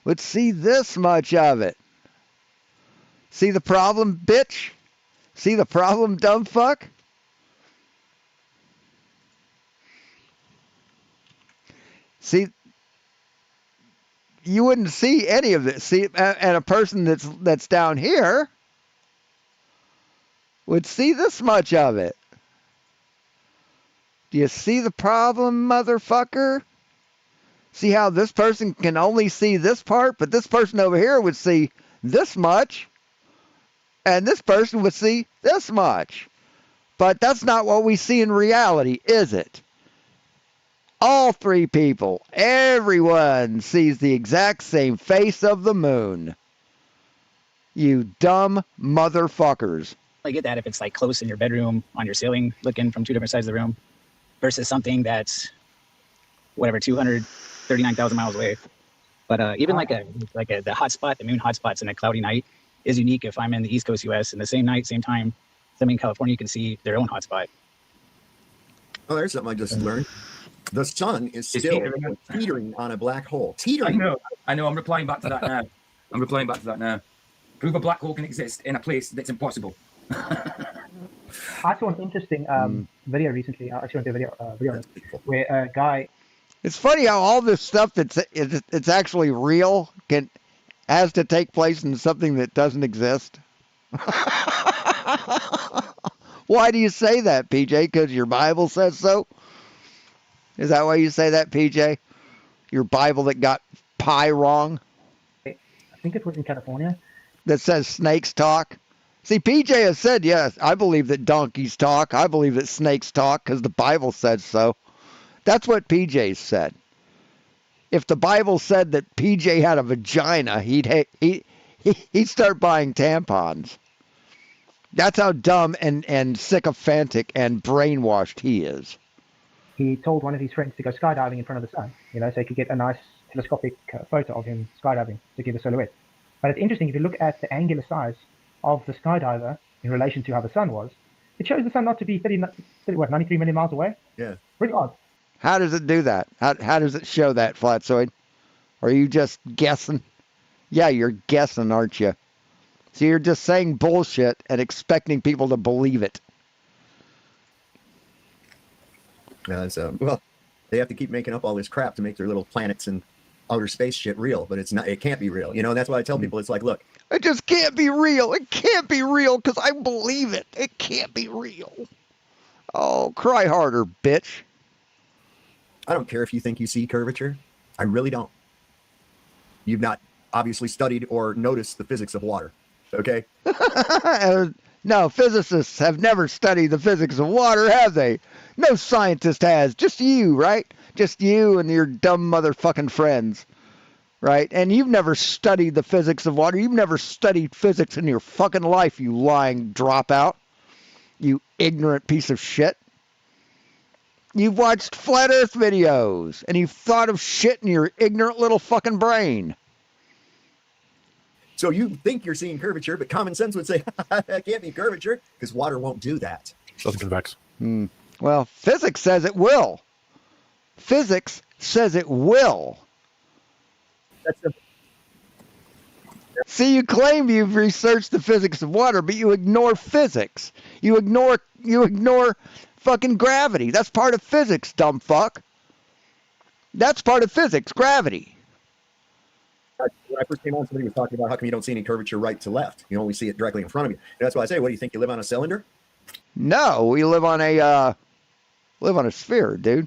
would see this much of it. See the problem, bitch? See the problem, dumb fuck? See, you wouldn't see any of this. See, and a person that's down here would see this much of it. Do you see the problem, motherfucker? See how this person can only see this part, but this person over here would see this much, and this person would see this much. But that's not what we see in reality, is it? All three people, everyone sees the exact same face of the moon. You dumb motherfuckers. I get that if it's like close in your bedroom on your ceiling, looking from two different sides of the room, versus something that's whatever 239,000 miles away. But even the hot spot, the moon hot spots in a cloudy night is unique. If I'm in the East Coast U.S. and the same night, same time, somebody in California can see their own hot spot. Oh, there's something I just learned. The sun is still teetering on a black hole. Teetering. I know. I'm replying back to that now. Prove a black hole can exist in a place that's impossible. I saw an interesting video recently. I actually went to a video where a guy. It's funny how all this stuff it's actually real has to take place in something that doesn't exist. Why do you say that, PJ? Because your Bible says so? Is that why you say that, PJ? Your Bible that got pi wrong? I think it was in California. That says snakes talk? See, PJ has said, yes, I believe that donkeys talk. I believe that snakes talk because the Bible says so. That's what PJ said. If the Bible said that PJ had a vagina, he'd start buying tampons. That's how dumb and sycophantic and brainwashed he is. He told one of his friends to go skydiving in front of the sun, so he could get a nice telescopic photo of him skydiving to give a silhouette. But it's interesting, if you look at the angular size of the skydiver in relation to how the sun was, it shows the sun not to be 93 million miles away. Yeah. Pretty odd. How does it do that? How does it show that, Flatzoid? Are you just guessing? Yeah, you're guessing, aren't you? So you're just saying bullshit and expecting people to believe it. Well, they have to keep making up all this crap to make their little planets and outer space shit real, but it's not. It can't be real. And that's why I tell people, it's like, look, it just can't be real. It can't be real because I believe it. It can't be real. Oh, cry harder, bitch. I don't care if you think you see curvature. I really don't. You've not obviously studied or noticed the physics of water. Okay? No, physicists have never studied the physics of water, have they? No scientist has. Just you, right? Just you and your dumb motherfucking friends, right? And you've never studied the physics of water. You've never studied physics in your fucking life, you lying dropout. You ignorant piece of shit. You've watched Flat Earth videos, and you've thought of shit in your ignorant little fucking brain. So you think you're seeing curvature, but common sense would say, that can't be curvature, because water won't do that. Doesn't convex. Well, physics says it will. Physics says it will. See, you claim you've researched the physics of water, but you ignore physics. You ignore fucking gravity. That's part of physics, dumb fuck. That's part of physics, gravity. When I first came on, somebody was talking about how come you don't see any curvature right to left. You only see it directly in front of you. And that's why I say, what do you think? You live on a cylinder? No, we live on a sphere, dude.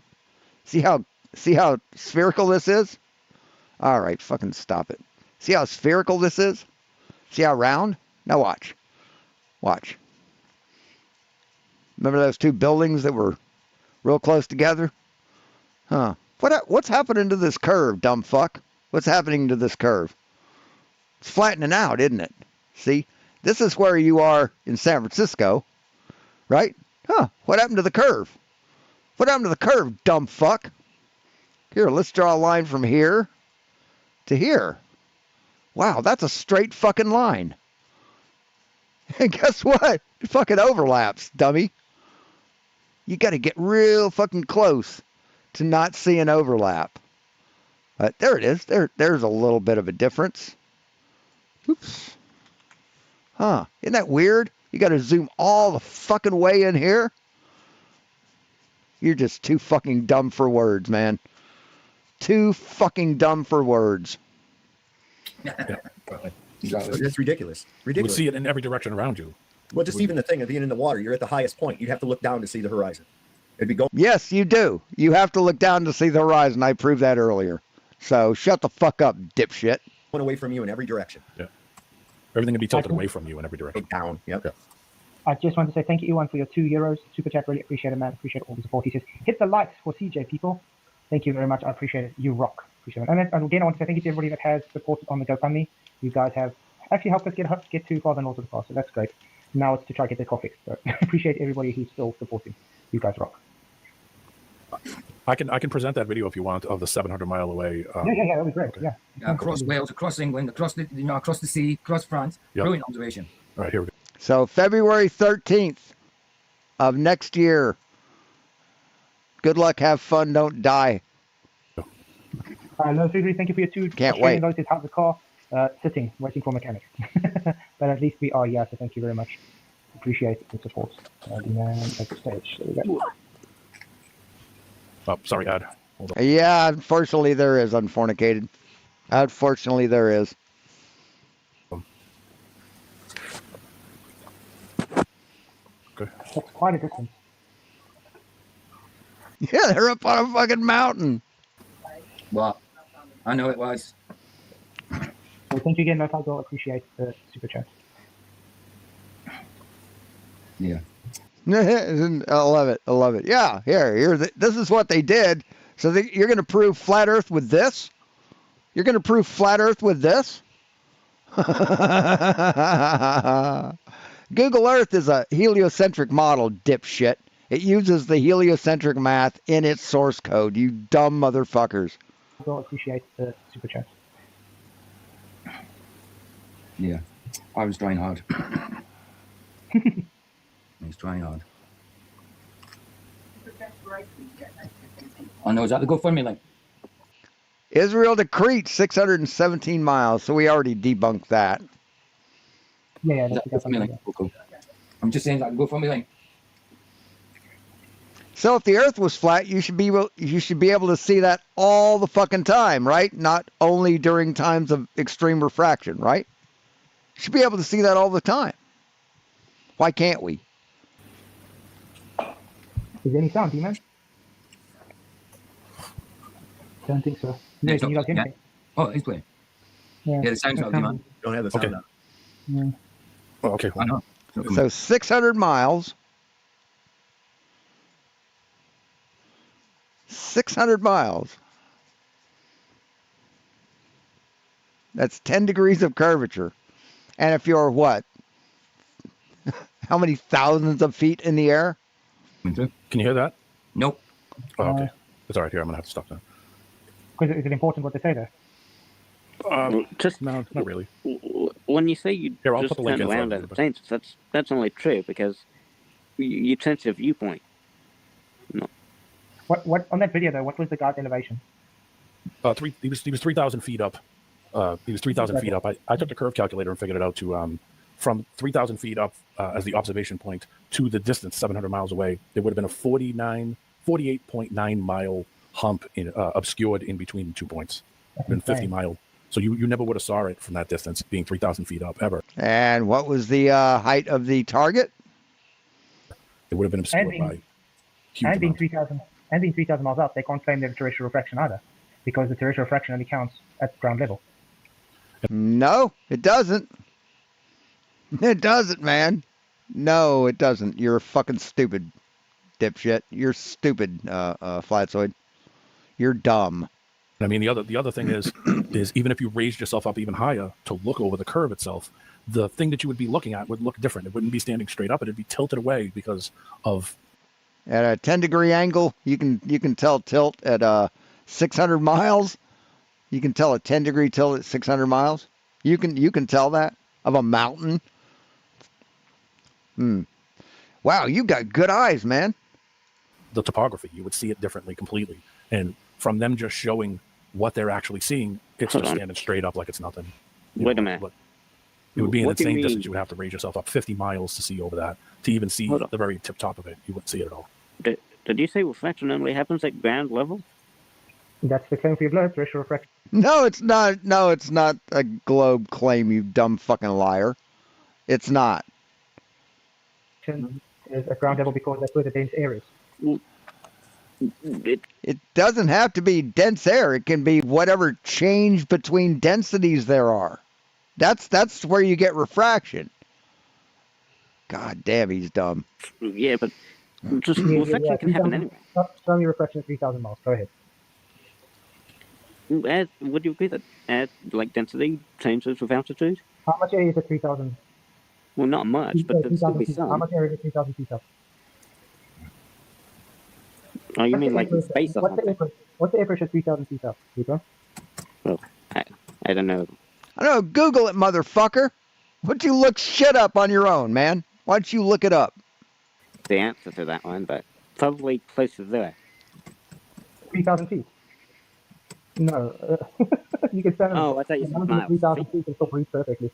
See how spherical this is? All right, fucking stop it. See how spherical this is? See how round? Now watch. Watch. Remember those two buildings that were real close together? Huh. What's happening to this curve, dumb fuck? What's happening to this curve? It's flattening out, isn't it? See? This is where you are in San Francisco, right? Huh. What happened to the curve? What happened to the curve, dumb fuck? Here, let's draw a line from here to here. Wow, that's a straight fucking line. And guess what? It fucking overlaps, dummy. You got to get real fucking close to not see an overlap. But there it is. There's a little bit of a difference. Oops. Huh. Isn't that weird? You got to zoom all the fucking way in here. You're just too fucking dumb for words, man. Too fucking dumb for words. It's ridiculous. You would see it in every direction around you. Well, just even the thing of being in the water, you're at the highest point. You'd have to look down to see the horizon. It'd be going. Yes, you do. You have to look down to see the horizon. I proved that earlier. So shut the fuck up, dipshit. One away from you in every direction. Yeah. Everything can be tilted away from you in every direction. Down. Yep. Yeah. I just want to say thank you, Ewan, for your €2 super chat. Really appreciate it, man. Appreciate all the support. He says, hit the likes for CJ, people. Thank you very much. I appreciate it. You rock. Appreciate it. And again, I want to say thank you to everybody that has supported on the GoFundMe. You guys have actually helped us get to Father North of the Cross, so that's great. Now it's to try to get this car fixed. So appreciate everybody who's still supporting. You guys rock. I can present that video if you want of the 700 mile away. Yeah, that'd be great. Okay. Yeah. Across Wales, across England, across the sea, across France. Yep. Brilliant observation. All right, here we go. So February 13th of next year. Good luck, have fun, don't die. No, Figure, thank you for your two. Can't wait. Notice how's the car? Sitting, waiting for mechanic. But at least we are, yeah, so thank you very much. Appreciate the support. The man at the stage. There we go. Oh, sorry, Ad. Hold on. Yeah, unfortunately there is, unfornicated. Unfortunately there is. Okay. That's quite a distance. Yeah, they're up on a fucking mountain. Well, I know it was. So thank you again, Mofag. Appreciate the super chat. Yeah. I love it. I love it. Yeah, this is what they did. So you're going to prove flat Earth with this? You're going to prove flat Earth with this? Google Earth is a heliocentric model, dipshit. It uses the heliocentric math in its source code, you dumb motherfuckers. Appreciate the super chat. Yeah. I was trying hard. I was trying hard. Oh no, is that the GoFundMe link? Israel to Crete, 617 miles. So we already debunked that. Yeah, Is that the GoFundMe link? Cool. I'm just saying that GoFundMe link. So if the Earth was flat, you should be able to see that all the fucking time, right? Not only during times of extreme refraction, right? You should be able to see that all the time. Why can't we? Is there any sound, D-Man? Don't think so. Yeah, Can you guys hear me? Oh, he's playing. Yeah, the sound's not, man. Don't have the sound on. Yeah. Oh, okay. I know. So 600 miles. 600 miles. That's 10 degrees of curvature. And if you're what? How many thousands of feet in the air? Can you hear that? Nope. Oh, okay. It's all right. Here, I'm going to have to stop now. Is it important what they say there? No, not really. When you say you Here, I'll just put the link turn in for around you, at the census, that's only true because you change your viewpoint. No. What on that video though? What was the guide elevation? He was 3,000 feet up. He was 3,000 feet up. I took the curve calculator and figured it out to from 3,000 feet up as the observation point to the distance 700 miles away. There would have been a 48.9 mile hump obscured in between the 2 points. Been 50 mile. So you never would have saw it from that distance, being 3,000 feet up ever. And what was the height of the target? It would have been obscured by huge and being amount. 3,000 miles up, they can't claim their terrestrial refraction either, because the terrestrial refraction only counts at ground level. No, it doesn't. It doesn't, man. No, it doesn't. You're fucking stupid, dipshit. You're stupid, Flatsoid. You're dumb. I mean, the other thing is even if you raised yourself up even higher to look over the curve itself, the thing that you would be looking at would look different. It wouldn't be standing straight up. It'd be tilted away because of. At a 10-degree angle, you can tell tilt at 600 miles. You can tell a 10-degree tilt at 600 miles. You can tell that of a mountain. Wow, you got good eyes, man. The topography, you would see it differently completely. And from them just showing what they're actually seeing, it's just standing straight up like it's nothing. Wait a minute. It would be an What do you insane mean? distance. You would have to raise yourself up 50 miles to see over that. To even see Hold on. the very tip top of it, you wouldn't see it at all. Did you say reflection only happens at ground level? That's the claim for your blood terrestrial refraction. No, it's not. No, it's not a globe claim, you dumb fucking liar. It's not. Is at ground level because that's where the dense air is. It doesn't have to be dense air. It can be whatever change between densities there are. That's where you get refraction. God damn, he's dumb. Yeah, but just reflection can happen anyway. Show me refraction at 3,000 miles. Go ahead. Would you agree that like density changes with altitude? How much area is at 3,000? Well, not much, but there'd still be feet. How some. much area is at 3,000 feet up? Oh, you What's mean the like in average- space or what's the something? average- What's the average at 3,000 feet up, Luca? Well, I don't know. I don't know. Google it, motherfucker. Why don't you look shit up on your own, man? Why don't you look it up? The answer to that one, but probably closer there. 3,000 feet. No, you can stand. Oh, I thought you said miles. 3,000 feet and still breathe perfectly.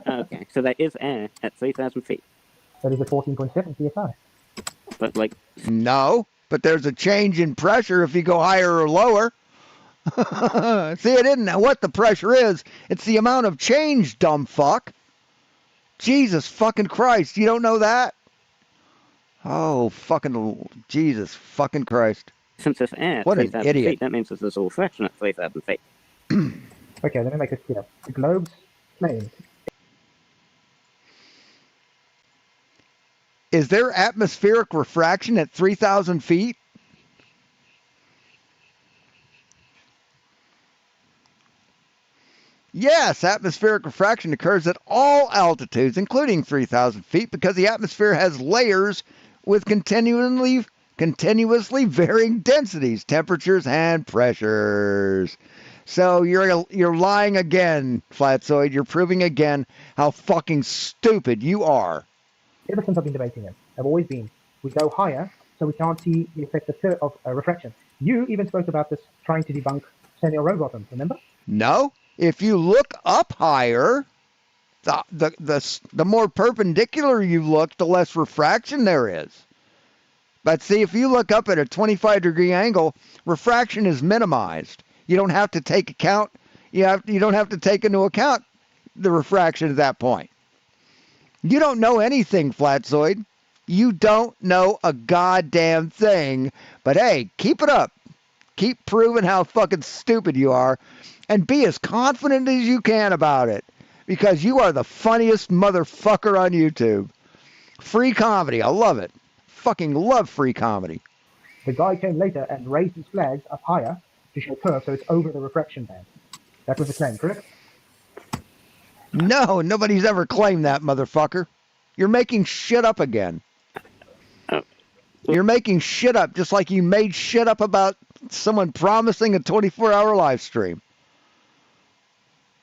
Okay, so there is air at 3,000 feet. That is at 14.7 psi. But like, No, but there's a change in pressure if you go higher or lower. See, it isn't what the pressure is. It's the amount of change, dumb fuck. Jesus fucking Christ. You don't know that? Oh, fucking Jesus fucking Christ. Since it's air, What an 3,000 idiot. feet, that means there's a reflection at 3,000 feet. Okay, let me make it clear. The globe's plane. Is there atmospheric refraction at 3,000 feet? Yes, atmospheric refraction occurs at all altitudes, including 3,000 feet, because the atmosphere has layers with continuously varying densities, temperatures, and pressures. So you're lying again, Flatzoid. You're proving again how fucking stupid you are. Ever since I've been debating it, I've always been, we go higher so we can't see the effect of refraction. You even spoke about this trying to debunk Samuel Rowbotham, remember? No, if you look up higher, the more perpendicular you look, the less refraction there is. But see, if you look up at a 25-degree angle, refraction is minimized. You don't have to take account. You don't have to take into account the refraction at that point. You don't know anything, Flatzoid. You don't know a goddamn thing. But hey, keep it up. Keep proving how fucking stupid you are, and be as confident as you can about it, because you are the funniest motherfucker on YouTube. Free comedy, I love it. Fucking love free comedy. The guy came later and raised his flags up higher to show curve, so it's over the refraction band. That was the claim, correct? No, nobody's ever claimed that, motherfucker. You're making shit up again. You're making shit up just like you made shit up about someone promising a 24-hour live stream.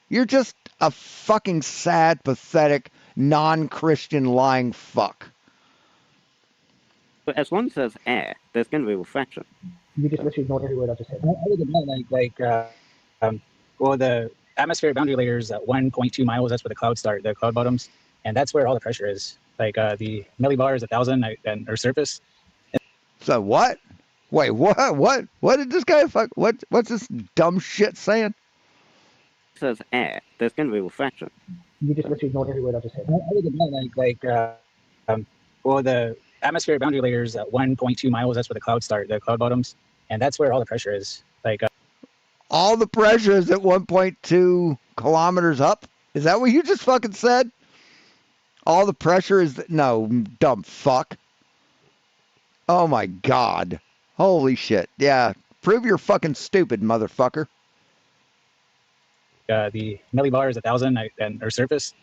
You're just a fucking sad, pathetic, non-Christian lying fuck. But as long as there's air, there's going to be refraction. You just literally ignored every word I just said. Well, the atmospheric boundary layer is at 1.2 miles. That's where the clouds start, the cloud bottoms, and that's where all the pressure is. The millibar is 1,000 and Earth's surface. So what? Wait, what? What did this guy fuck? What's this dumb shit saying? If there's air, there's going to be refraction. You just literally ignored every word I just said. Well, the atmospheric boundary layer is at 1.2 miles. That's where the clouds start, the cloud bottoms, and that's where all the pressure is. All the pressure is at 1.2 kilometers up? Is that what you just fucking said? All the pressure is... No, dumb fuck. Oh my god. Holy shit. Yeah, prove you're fucking stupid, motherfucker. The millibar is 1,000 and Earth's surface,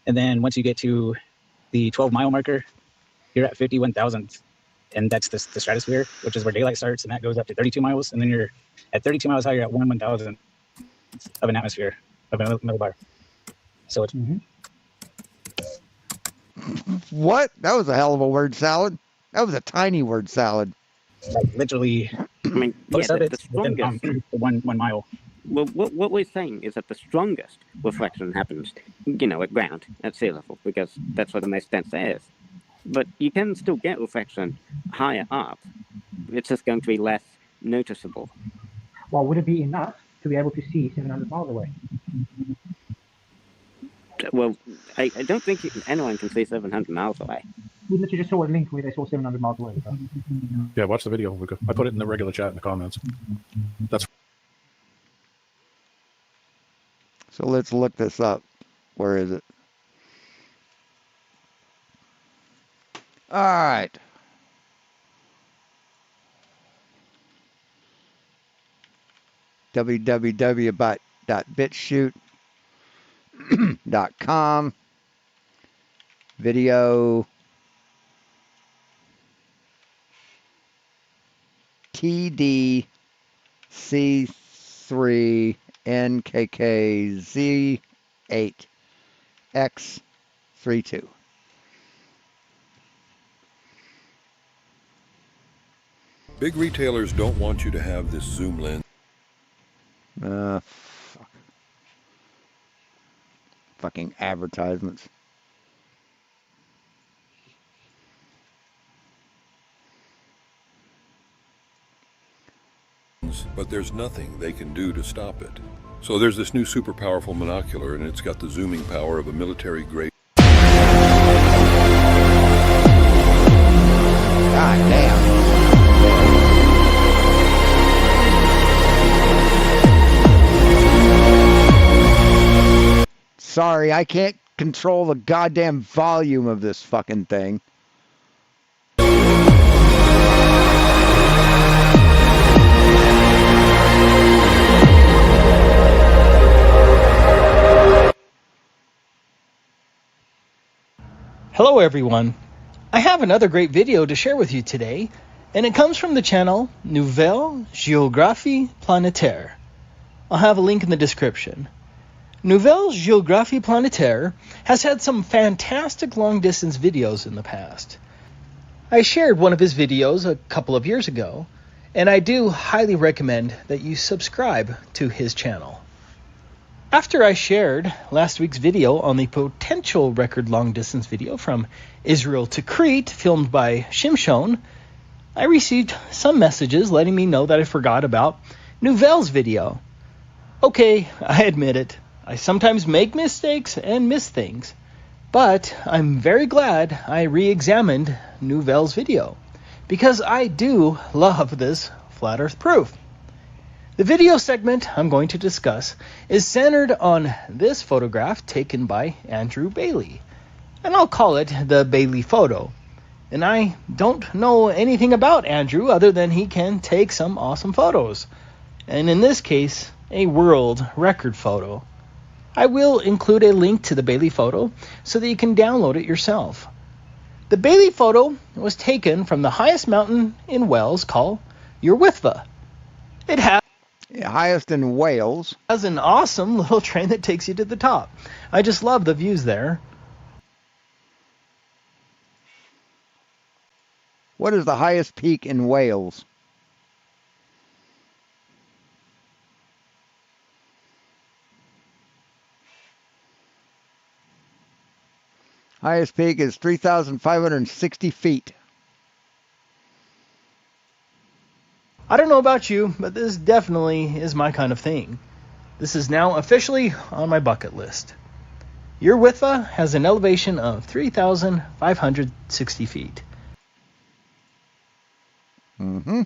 and then once you get to the 12-mile marker, you're at 51,000, and that's the stratosphere, which is where daylight starts, and that goes up to 32 miles, and then you're at 32 miles high, you're at 1/1000 of an atmosphere of a millibar. So it's What? That was a hell of a word salad. That was a tiny word salad. Literally, I mean, most yeah, of it's within, 1 mile. Well, what we're saying is that the strongest reflection happens, at ground, at sea level, because that's where the most dense air is. But you can still get reflection higher up. It's just going to be less noticeable. Well, would it be enough to be able to see 700 miles away? Well, I don't think anyone can see 700 miles away. We literally just saw a link where they saw 700 miles away. So. Yeah, watch the video, Luca. I put it in the regular chat in the comments. That's... So let's look this up. Where is it? All right. www.bitshoot.com video TDC3NKKZ8X32. Big retailers don't want you to have this zoom lens. Fuck. Fucking advertisements. But there's nothing they can do to stop it. So there's this new super powerful monocular, and it's got the zooming power of a military grade. sorry. I can't control the goddamn volume of this fucking thing. Hello everyone. I have another great video to share with you today, and it comes from the channel Nouvelle Géographie Planétaire. I'll have a link in the description. Nouvelle Géographie Planétaire has had some fantastic long-distance videos in the past. I shared one of his videos a couple of years ago, and I do highly recommend that you subscribe to his channel. After I shared last week's video on the potential record long-distance video from Israel to Crete, filmed by Shimshon, I received some messages letting me know that I forgot about Nouvelle's video. Okay, I admit it. I sometimes make mistakes and miss things, but I'm very glad I re-examined Nouvelle's video, because I do love this flat earth proof. The video segment I'm going to discuss is centered on this photograph taken by Andrew Bailey, and I'll call it the Bailey photo. And I don't know anything about Andrew other than he can take some awesome photos, and in this case, a world record photo. I will include a link to the Bailey photo so that you can download it yourself. The Bailey photo was taken from the highest mountain in Wales called Llywelyn. It has highest in Wales. Has an awesome little train that takes you to the top. I just love the views there. What is the highest peak in Wales? Highest peak is 3,560 feet. I don't know about you, but this definitely is my kind of thing. This is now officially on my bucket list. Llywelyn has an elevation of 3,560 feet. Mm-hmm.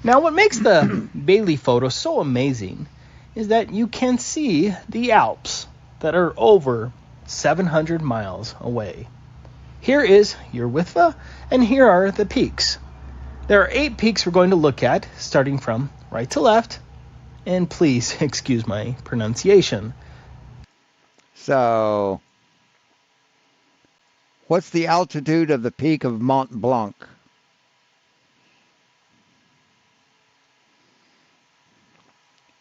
Now, what makes the Bailey photo so amazing is that you can see the Alps that are over 700 miles away. Here is Llywelyn, and here are the peaks. There are 8 peaks we're going to look at, starting from right to left, and please excuse my pronunciation. So, what's the altitude of the peak of Mont Blanc?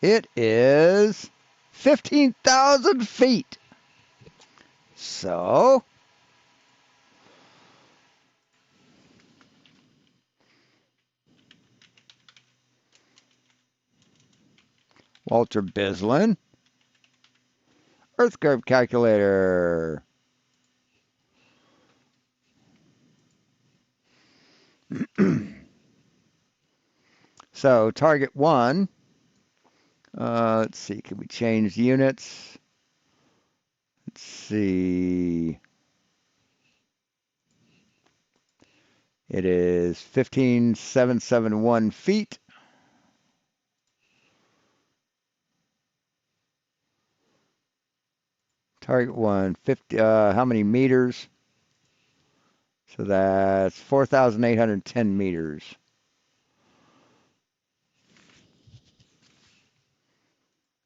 It is 15,000 feet. So, Walter Bislin, Earth curve calculator. So target 1. Let's see, can we change units? Let's see. It is 15,771 feet. Target 1, 50, how many meters? So that's 4,810 meters.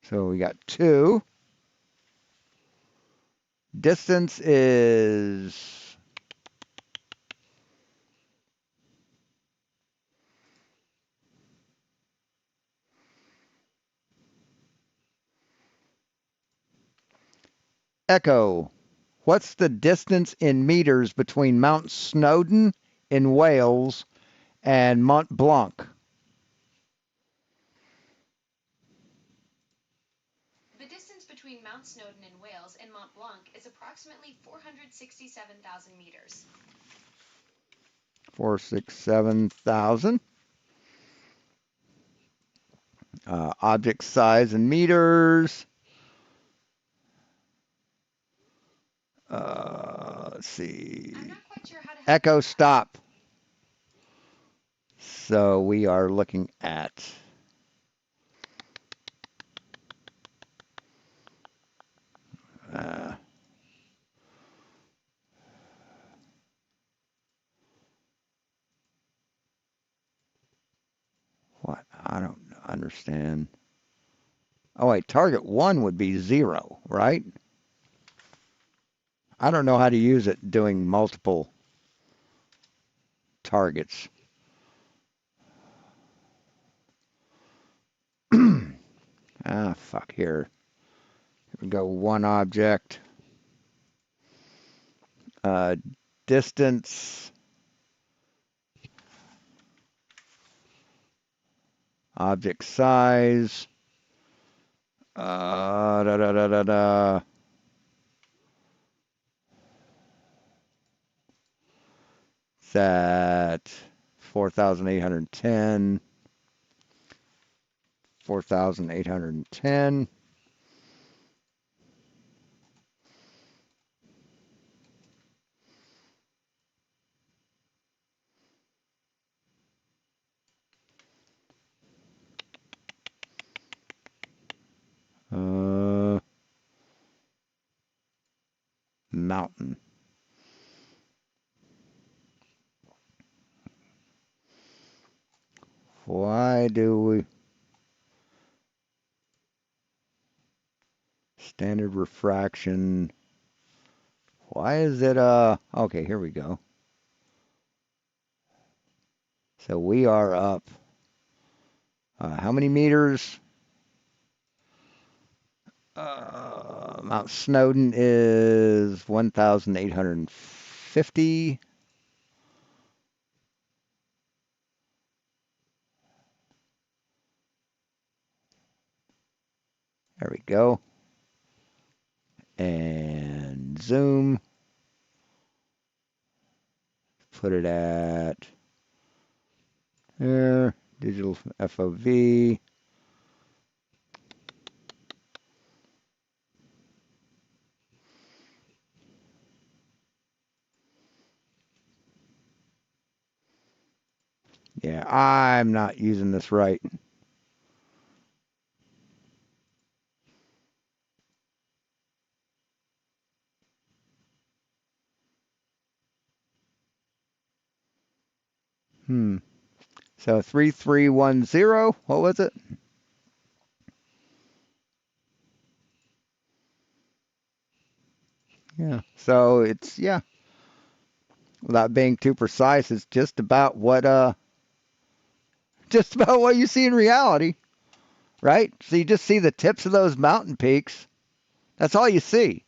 So we got 2. Distance is Echo. What's the distance in meters between Mount Snowdon in Wales and Mont Blanc? The distance between Mount Snowdon in Wales and Mont Blanc is approximately 467,000 meters. 467,000. Object size in meters. Let's see. Echo stop. So we are looking at understand. Oh, wait, target 1 would be 0, right? I don't know how to use it doing multiple targets. Fuck, here. Here we go, 1 object. Distance. Object size. That 4,810. 4,810. Mountain. Why do we... Standard refraction. Why is it, okay, here we go. So we are up, how many meters? Mount Snowdon is 1,850. There we go. And zoom. Put it at there. Digital FOV. Yeah, I'm not using this right. So 3310, what was it? Yeah, so it's, yeah, without being too precise, it's just about what you see in reality, right? So you just see the tips of those mountain peaks. That's all you see.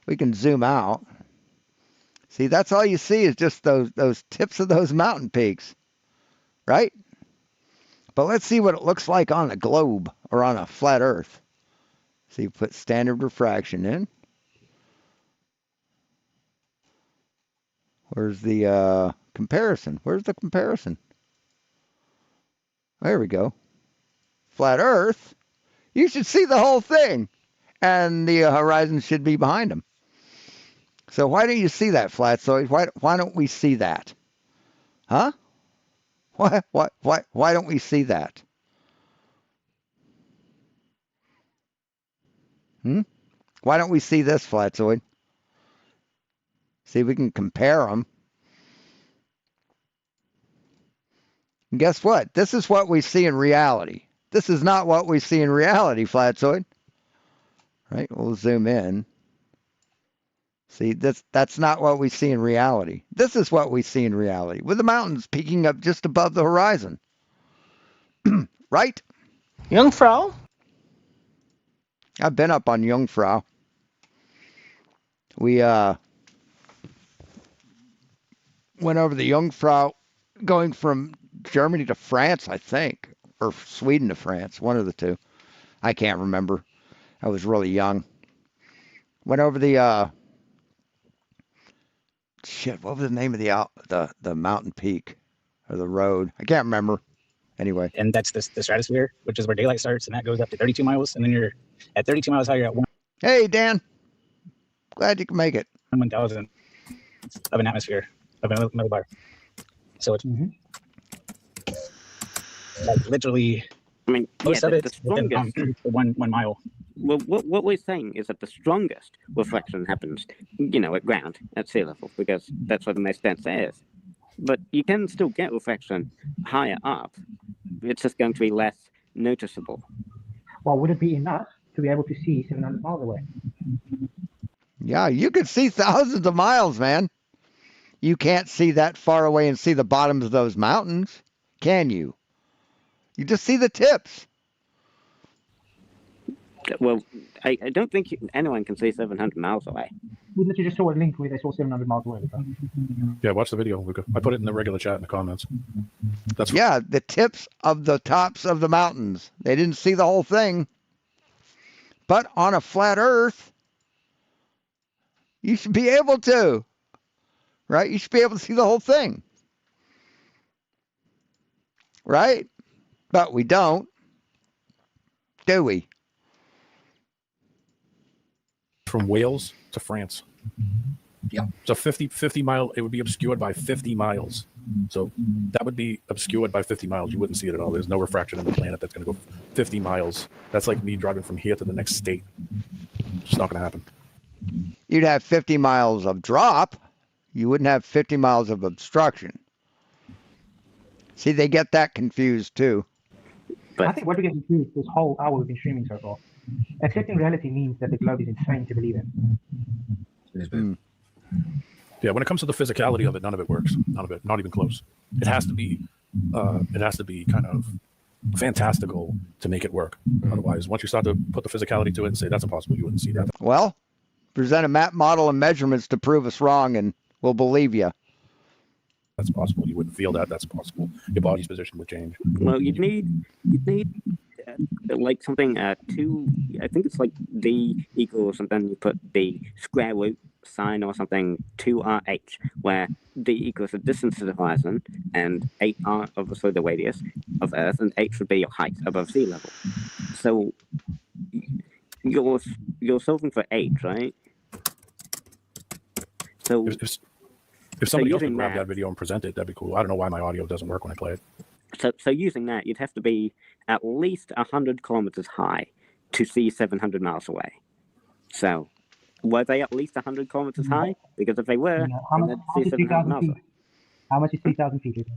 We can zoom out. See, that's all you see is just those tips of those mountain peaks, right? But let's see what it looks like on a globe or on a flat Earth. So you put standard refraction in. Where's the comparison? Where's the comparison? There we go. Flat Earth. You should see the whole thing. And the horizon should be behind them. So why don't you see that, Flatzoid? Why don't we see that? Huh? Why don't we see that? Why don't we see this, Flatzoid? See if we can compare them. And guess what? This is what we see in reality. This is not what we see in reality, Flatzoid. Right? We'll zoom in. See, that's not what we see in reality. This is what we see in reality, with the mountains peaking up just above the horizon. Right? Jungfrau? I've been up on Jungfrau. We went over the Jungfrau going from Germany to France, I think, or Sweden to France, one of the two. I can't remember. I was really young. Went over the what was the name of the mountain peak or the road? I can't remember. Anyway. And that's the stratosphere, which is where daylight starts, and that goes up to 32 miles. And then you're at 32 miles high, you're at Hey, Dan. Glad you can make it. 1,000 of an atmosphere of a millibar. So it's like literally. I mean, most yeah, of the it's within strongest. 1 mile. Well, what we're saying is that the strongest reflection happens, at ground, at sea level, because that's where the most dense air is. But you can still get reflection higher up. It's just going to be less noticeable. Well, would it be enough to be able to see 700 miles away? Yeah, you could see thousands of miles, man. You can't see that far away and see the bottoms of those mountains, can you? You just see the tips. Well, I don't think anyone can see 700 miles away. We literally just saw a link where they saw 700 miles away. Yeah, watch the video, Luca. I put it in the regular chat in the comments. That's Yeah, the tips of the tops of the mountains. They didn't see the whole thing. But on a flat Earth, you should be able to. Right? You should be able to see the whole thing. Right? But we don't. Do we? from Wales to France. Yeah. So 50 mile, it would be obscured by 50 miles. So that would be obscured by 50 miles. You wouldn't see it at all. There's no refraction in the planet that's going to go 50 miles. That's like me driving from here to the next state. It's not going to happen. You'd have 50 miles of drop. You wouldn't have 50 miles of obstruction. See, they get that confused too. I think what we get confused this whole hour we've been streaming so far. Accepting reality means that the globe is insane to believe in. Yeah, when it comes to the physicality of it, none of it works. None of it, not even close. It has to be kind of fantastical to make it work. Otherwise, once you start to put the physicality to it and say that's impossible, you wouldn't see that. Well, present a map, model, and measurements to prove us wrong, and we'll believe you. That's possible. You wouldn't feel that. That's possible. Your body's position would change. Well, you'd need like something two. I think it's like D equals something. You put the square root sign or something 2RH, where D equals the distance to the horizon, and 8R obviously the radius of Earth, and H would be your height above sea level. So you're solving for H, right? So if somebody else could grab that video and present it, that'd be cool. I don't know why my audio doesn't work when I play it. So using that, you'd have to be at least 100 kilometers high to see 700 miles away. So, were they at least 100 kilometers high? Because if they were, then they'd see 700 miles away. How much is 3,000 feet, Luther?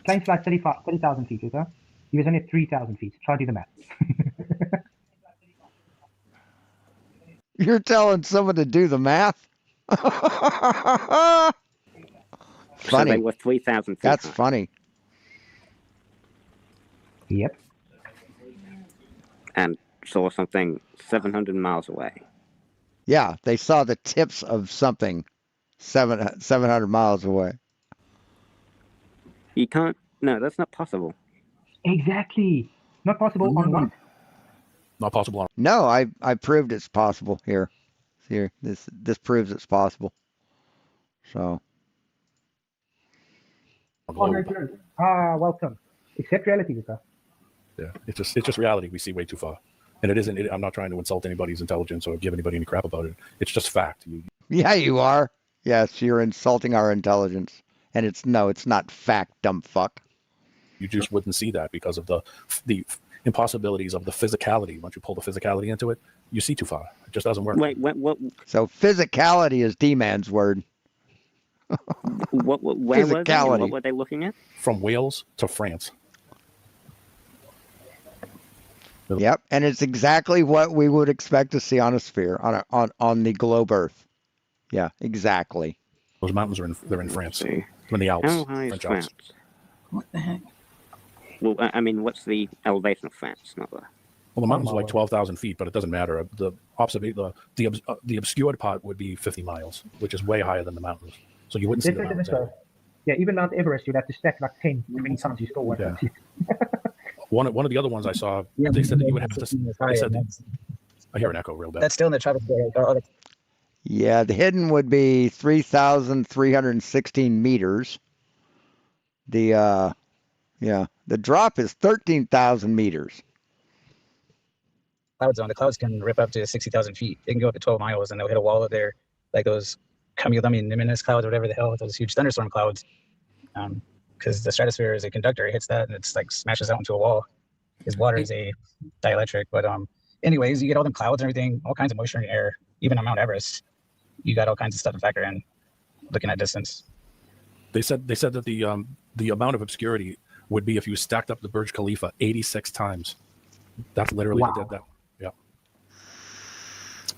Plane flight 30,000 feet, Luther. He was only at 3,000 feet. Try to do the math. You're telling someone to do the math? Funny. So they were 3,000 feet That's high. funny. Yep. And saw something 700 miles away. Yeah, they saw the tips of something 700 miles away. You can't. No, that's not possible. Exactly. Not possible on what? Not possible on. No, I proved it's possible here. Here, this proves it's possible. So. Welcome. Accept reality, Luther. Yeah, it's just reality. We see way too far, and it isn't. I'm not trying to insult anybody's intelligence or give anybody any crap about it. It's just fact. Yeah, you are. Yes, you're insulting our intelligence, and it's not fact, dumb fuck. You just wouldn't see that because of the impossibilities of the physicality. Once you pull the physicality into it, you see too far. It just doesn't work. Wait, what? So physicality is D-Man's word. Where were they? What were they looking at? From Wales to France. Yep, and it's exactly what we would expect to see on a sphere, on the globe Earth. Yeah, exactly. Those mountains they're in France. They're in the Alps. How high is French France? Alps. What the heck? Well, I mean, what's the elevation of France? Not the. Well, the mountains are like 12,000 feet, but it doesn't matter. The obscured part would be 50 miles, which is way higher than the mountains. So you wouldn't see the mountains. Yeah, even Mount Everest, you'd have to stack like 10 many times you still wouldn't see it. One of the other ones I saw, they said that you would have to. They said I hear an echo real bad. That's still in the troposphere. Yeah, the hidden would be 3,316 meters. The drop is 13,000 meters. Cloud zone. The clouds can rip up to 60,000 feet. They can go up to 12 miles, and they'll hit a wall up there, like those cumulonimbus clouds or whatever the hell, those huge thunderstorm clouds. Because the stratosphere is a conductor, it hits that, and it's like smashes out into a wall. Because water is a dielectric. But anyways, you get all them clouds and everything, all kinds of moisture in the air. Even on Mount Everest, you got all kinds of stuff to factor in, looking at distance. They said that the amount of obscurity would be if you stacked up the Burj Khalifa 86 times. That's literally Wow. what did that. Yeah.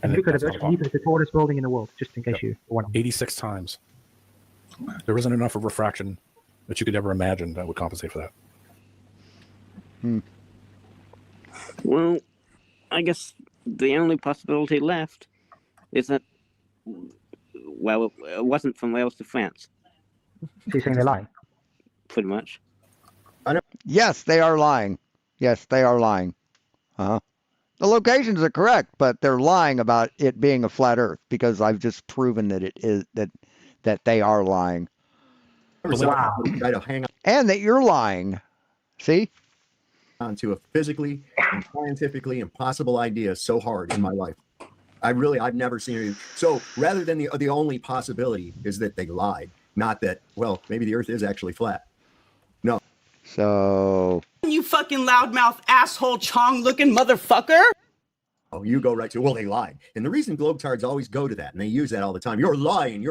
And look at that's the not Burj a lot. Khalifa is the tallest building in the world, just in case you want. 86 times. There isn't enough of refraction that you could ever imagine that would compensate for that. Well, I guess the only possibility left is that, well, it wasn't from Wales to France. So you're saying they're lying? Pretty much. Yes, they are lying. Yes, they are lying. The locations are correct, but they're lying about it being a flat Earth because I've just proven that it is that they are lying. Wow. Try to hang And that you're lying. See? on to a physically and scientifically impossible idea so hard in my life. I've never seen it. So rather than the only possibility is that they lied, not that, well, maybe the Earth is actually flat. No. So You fucking loudmouth asshole Chong looking motherfucker. Oh, you go right to, well, they lied. And the reason globetards always go to that, and they use that all the time, you're lying.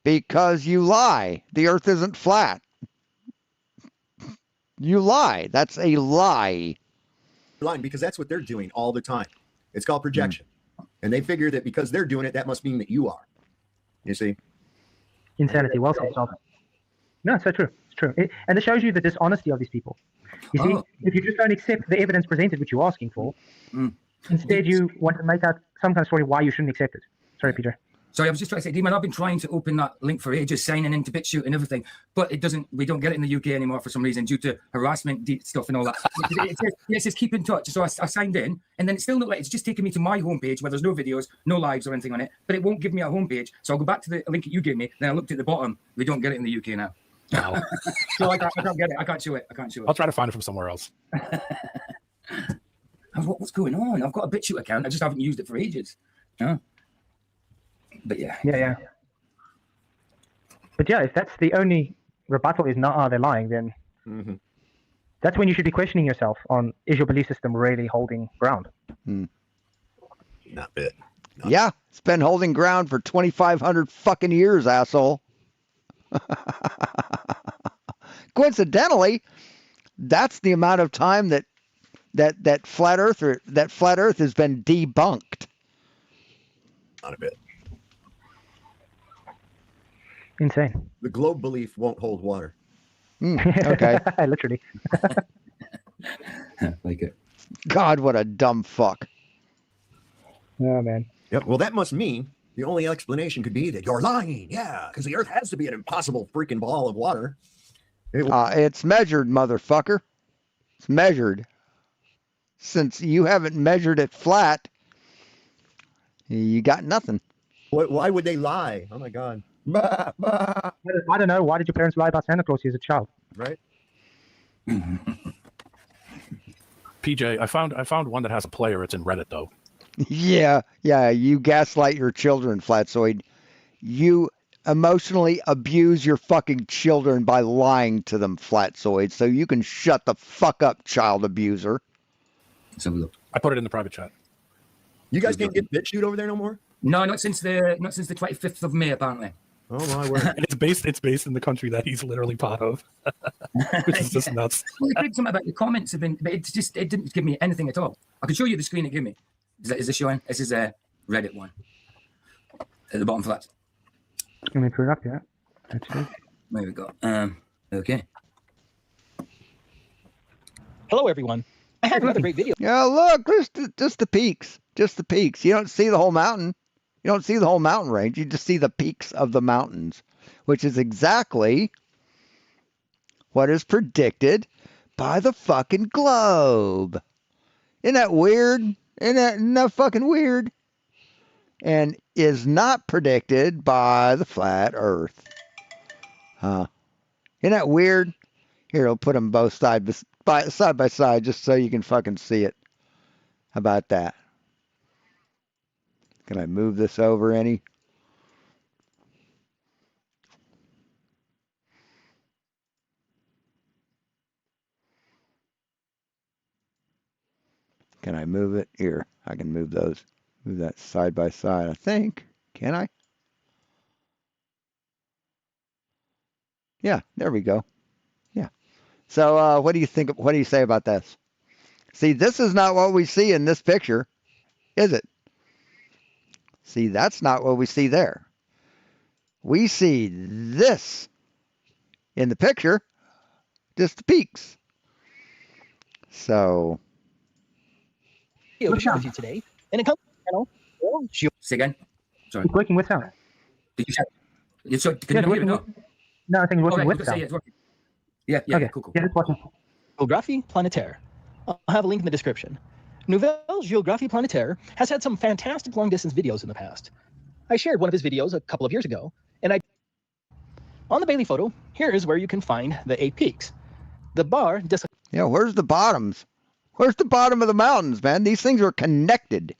because you lie. The Earth isn't flat. You lie. That's a lie. Lying because that's what they're doing all the time. It's called projection. And they figure that because they're doing it, that must mean that you are. You see? Insanity. Well said, Sob. No, it's so true. It's true. And it shows you the dishonesty of these people. You see, if you just don't accept the evidence presented, which you're asking for, instead you want to make out some kind of story why you shouldn't accept it. Sorry, Peter. Sorry, I was just trying to say, D-Man, I've been trying to open that link for ages, signing into BitChute and everything, but we don't get it in the UK anymore for some reason due to harassment stuff and all that. It says keep in touch. So I signed in, and then it still looked like it's just taking me to my homepage where there's no videos, no lives or anything on it, but it won't give me a homepage. So I'll go back to the link that you gave me. Then I looked at the bottom. We don't get it in the UK now. No. So I can't get it. I can't show it. I'll try to find it from somewhere else. What's going on? I've got a BitChute account. I just haven't used it for ages. Yeah. But yeah. Yeah. But yeah, if that's the only rebuttal is not, they're lying, then that's when you should be questioning yourself on, is your belief system really holding ground? Not bit. Yeah, it's been holding ground for 2,500 fucking years, asshole. Coincidentally, that's the amount of time that flat Earth has been debunked. Not a bit. Insane. The globe belief won't hold water. Okay. Literally. Like it. God, what a dumb fuck. Oh, man. Yep. Well, that must mean the only explanation could be that you're lying. Yeah, because the Earth has to be an impossible freaking ball of water. It's measured, motherfucker. It's measured. Since you haven't measured it flat, you got nothing. Why would they lie? Oh my God. I don't know. Why did your parents lie about Santa Claus as a child? Right. PJ, I found one that has a player. It's in Reddit though. Yeah. You gaslight your children, Flatzoid. You emotionally abuse your fucking children by lying to them, Flatzoid. So you can shut the fuck up, child abuser. I put it in the private chat. You guys can't get BitChute over there no more? No, not since the 25th of May, apparently. Oh my word! And it's based in the country that he's literally part of, which is just nuts. Well, it did something about the comments have been, but it didn't give me anything at all. I can show you the screen it gave me. Is this showing? This is a Reddit one at the bottom flat. Let me put it up here. Actually. There we go. Okay. Hello, everyone. I have another great video. Yeah, look, just the peaks. Just the peaks. You don't see the whole mountain. You don't see the whole mountain range. You just see the peaks of the mountains, which is exactly what is predicted by the fucking globe. Isn't that weird? Isn't that fucking weird? And is not predicted by the flat Earth. Isn't that weird? Here, I'll put them both side by side just so you can fucking see it. How about that? Can I move this over any? Can I move it? Here, I can move those. Move that side by side, I think. Can I? Yeah, there we go. Yeah. So what do you think? What do you say about this? See, this is not what we see in this picture, is it? See, that's not what we see there. We see this in the picture, just the peaks. So, to share with you today, and it comes from the channel. Say again. Sorry. It's working with sound. Did you say? So, can you it's not hear me? working No. No, I think it's Oh, working right, I was with gonna say, sound. yeah, it's working. Yeah, Okay. cool. Yeah, it's working. Géographie Planétaire. I'll have a link in the description. Nouvelle Géographie Planétaire has had some fantastic long-distance videos in the past. I shared one of his videos a couple of years ago, and on the Bailey photo, here is where you can find the 8 peaks. The bar yeah, where's the bottoms? Where's the bottom of the mountains, man? These things are connected.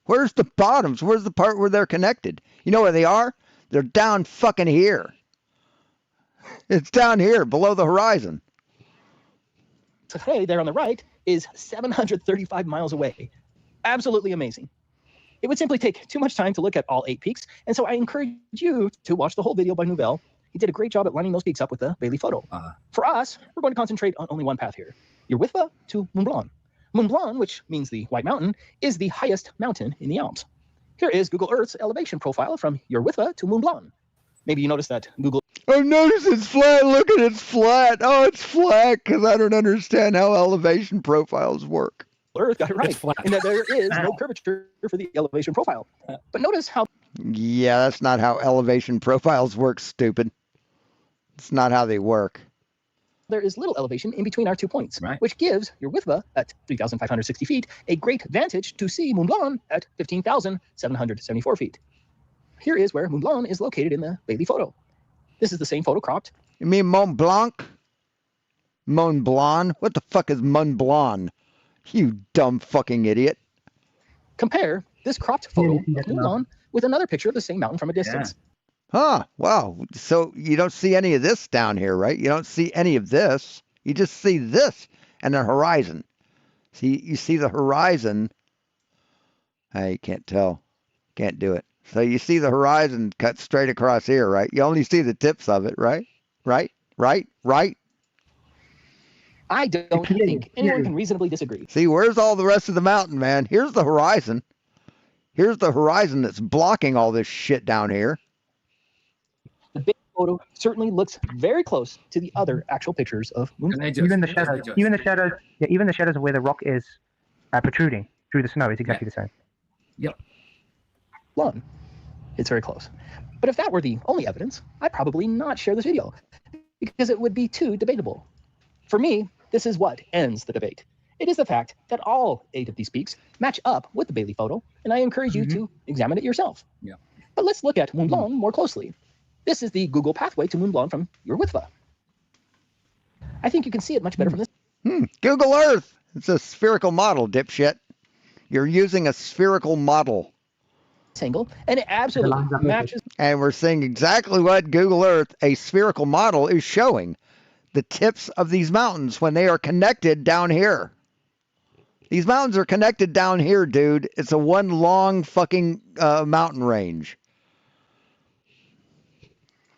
Where's the bottoms? Where's the part where they're connected? You know where they are? They're down fucking here. It's down here, below the horizon. Hey, there on the right is 735 miles away. Absolutely amazing. It would simply take too much time to look at all 8 peaks, and so I encourage you to watch the whole video by Nouvelle. He did a great job at lining those peaks up with the Bailey photo. For us, we're going to concentrate on only one path here. Urwitva to Mont Blanc. Mont Blanc, which means the White Mountain, is the highest mountain in the Alps. Here is Google Earth's elevation profile from Urwitva to Mont Blanc. Maybe you noticed that Google... I noticed it's flat. Look at it's flat. Oh, it's flat because I don't understand how elevation profiles work. Earth got it right, and that there is no curvature for the elevation profile. But notice how... Yeah, that's not how elevation profiles work, stupid. It's not how they work. There is little elevation in between our 2 points, which gives Urwitva at 3,560 feet a great vantage to see Mont Blanc at 15,774 feet. Here is where Mont Blanc is located in the Bailey photo. This is the same photo cropped. You mean Mont Blanc? Mont Blanc? What the fuck is Mont Blanc? You dumb fucking idiot. Compare this cropped photo of Mont Blanc with another picture of the same mountain from a distance. Huh, wow. So you don't see any of this down here, right? You don't see any of this. You just see this and the horizon. See, you see the horizon. I can't tell. Can't do it. So you see the horizon cut straight across here, right? You only see the tips of it, right? Right? I don't think anyone can reasonably disagree. See, where's all the rest of the mountain, man? Here's the horizon. Here's the horizon that's blocking all this shit down here. The big photo certainly looks very close to the other actual pictures of Mont Blanc. Even the shadows of where the rock is protruding through the snow is exactly the same. Yep. Blanc. It's very close. But if that were the only evidence, I'd probably not share this video because it would be too debatable. For me, this is what ends the debate. It is the fact that all 8 of these peaks match up with the Bailey photo, and I encourage you to examine it yourself. Yeah. But let's look at Mont Blanc more closely. This is the Google pathway to Mont Blanc from Urwitva. I think you can see it much better from this. Google Earth. It's a spherical model, dipshit. You're using a spherical model. Angle, and it absolutely matches. And we're seeing exactly what Google Earth, a spherical model, is showing. The tips of these mountains when they are connected down here. These mountains are connected down here, dude. It's a one long fucking mountain range.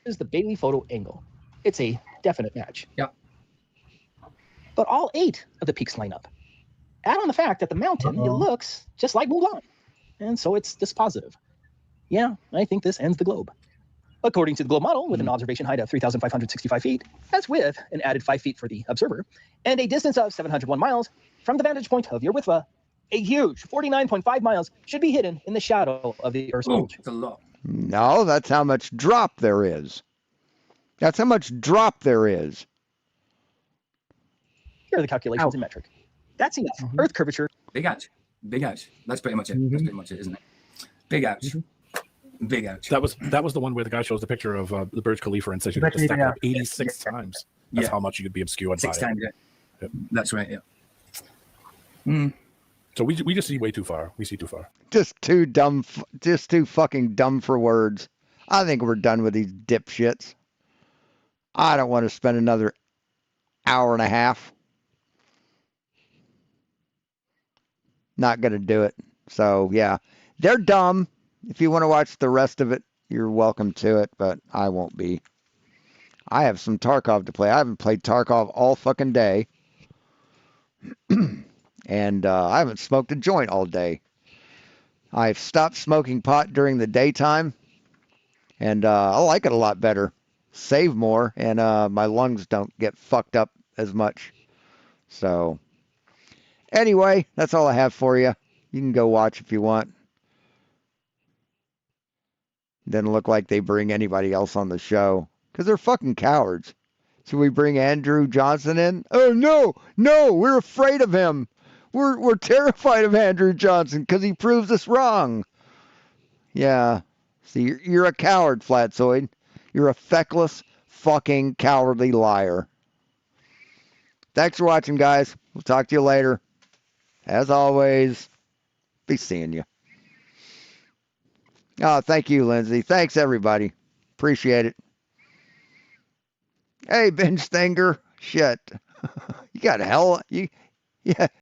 This is the Bailey photo angle. It's a definite match. Yeah. But all 8 of the peaks line up. Add on the fact that the mountain, it looks just like Mont Blanc. And so it's dispositive. Yeah, I think this ends the globe. According to the globe model, with an observation height of 3,565 feet, that's with an added 5 feet for the observer, and a distance of 701 miles from the vantage point of Urwitva, a huge 49.5 miles should be hidden in the shadow of the Earth's bulge. It's a lot. No, that's how much drop there is. That's how much drop there is. Here are the calculations in metric. That's enough. Earth curvature. Big ouch. Big ouch. That's pretty much it. That's pretty much it, isn't it? Big ouch. Big ouch. That was the one where the guy shows the picture of the Burj Khalifa and says you have to stack it up 86 times. That's how much you could be obscured 6 by times, it. yeah. That's right, yeah. So we just see way too far. We see too far. Just too dumb. Just too fucking dumb for words. I think we're done with these dipshits. I don't want to spend another hour and a half. Not going to do it. So, yeah. They're dumb. If you want to watch the rest of it, you're welcome to it, but I won't be. I have some Tarkov to play. I haven't played Tarkov all fucking day. And I haven't smoked a joint all day. I've stopped smoking pot during the daytime. And I like it a lot better. Save more. And my lungs don't get fucked up as much. So, anyway, that's all I have for you. You can go watch if you want. Doesn't look like they bring anybody else on the show. Because they're fucking cowards. Should we bring Andrew Johnson in? Oh, no, we're afraid of him. We're terrified of Andrew Johnson because he proves us wrong. Yeah. See, you're a coward, Flatzoid. You're a feckless, fucking cowardly liar. Thanks for watching, guys. We'll talk to you later. As always, be seeing you. Oh, thank you, Lindsay. Thanks, everybody. Appreciate it. Hey, Bench Stinger. Shit. You got hell. Yeah.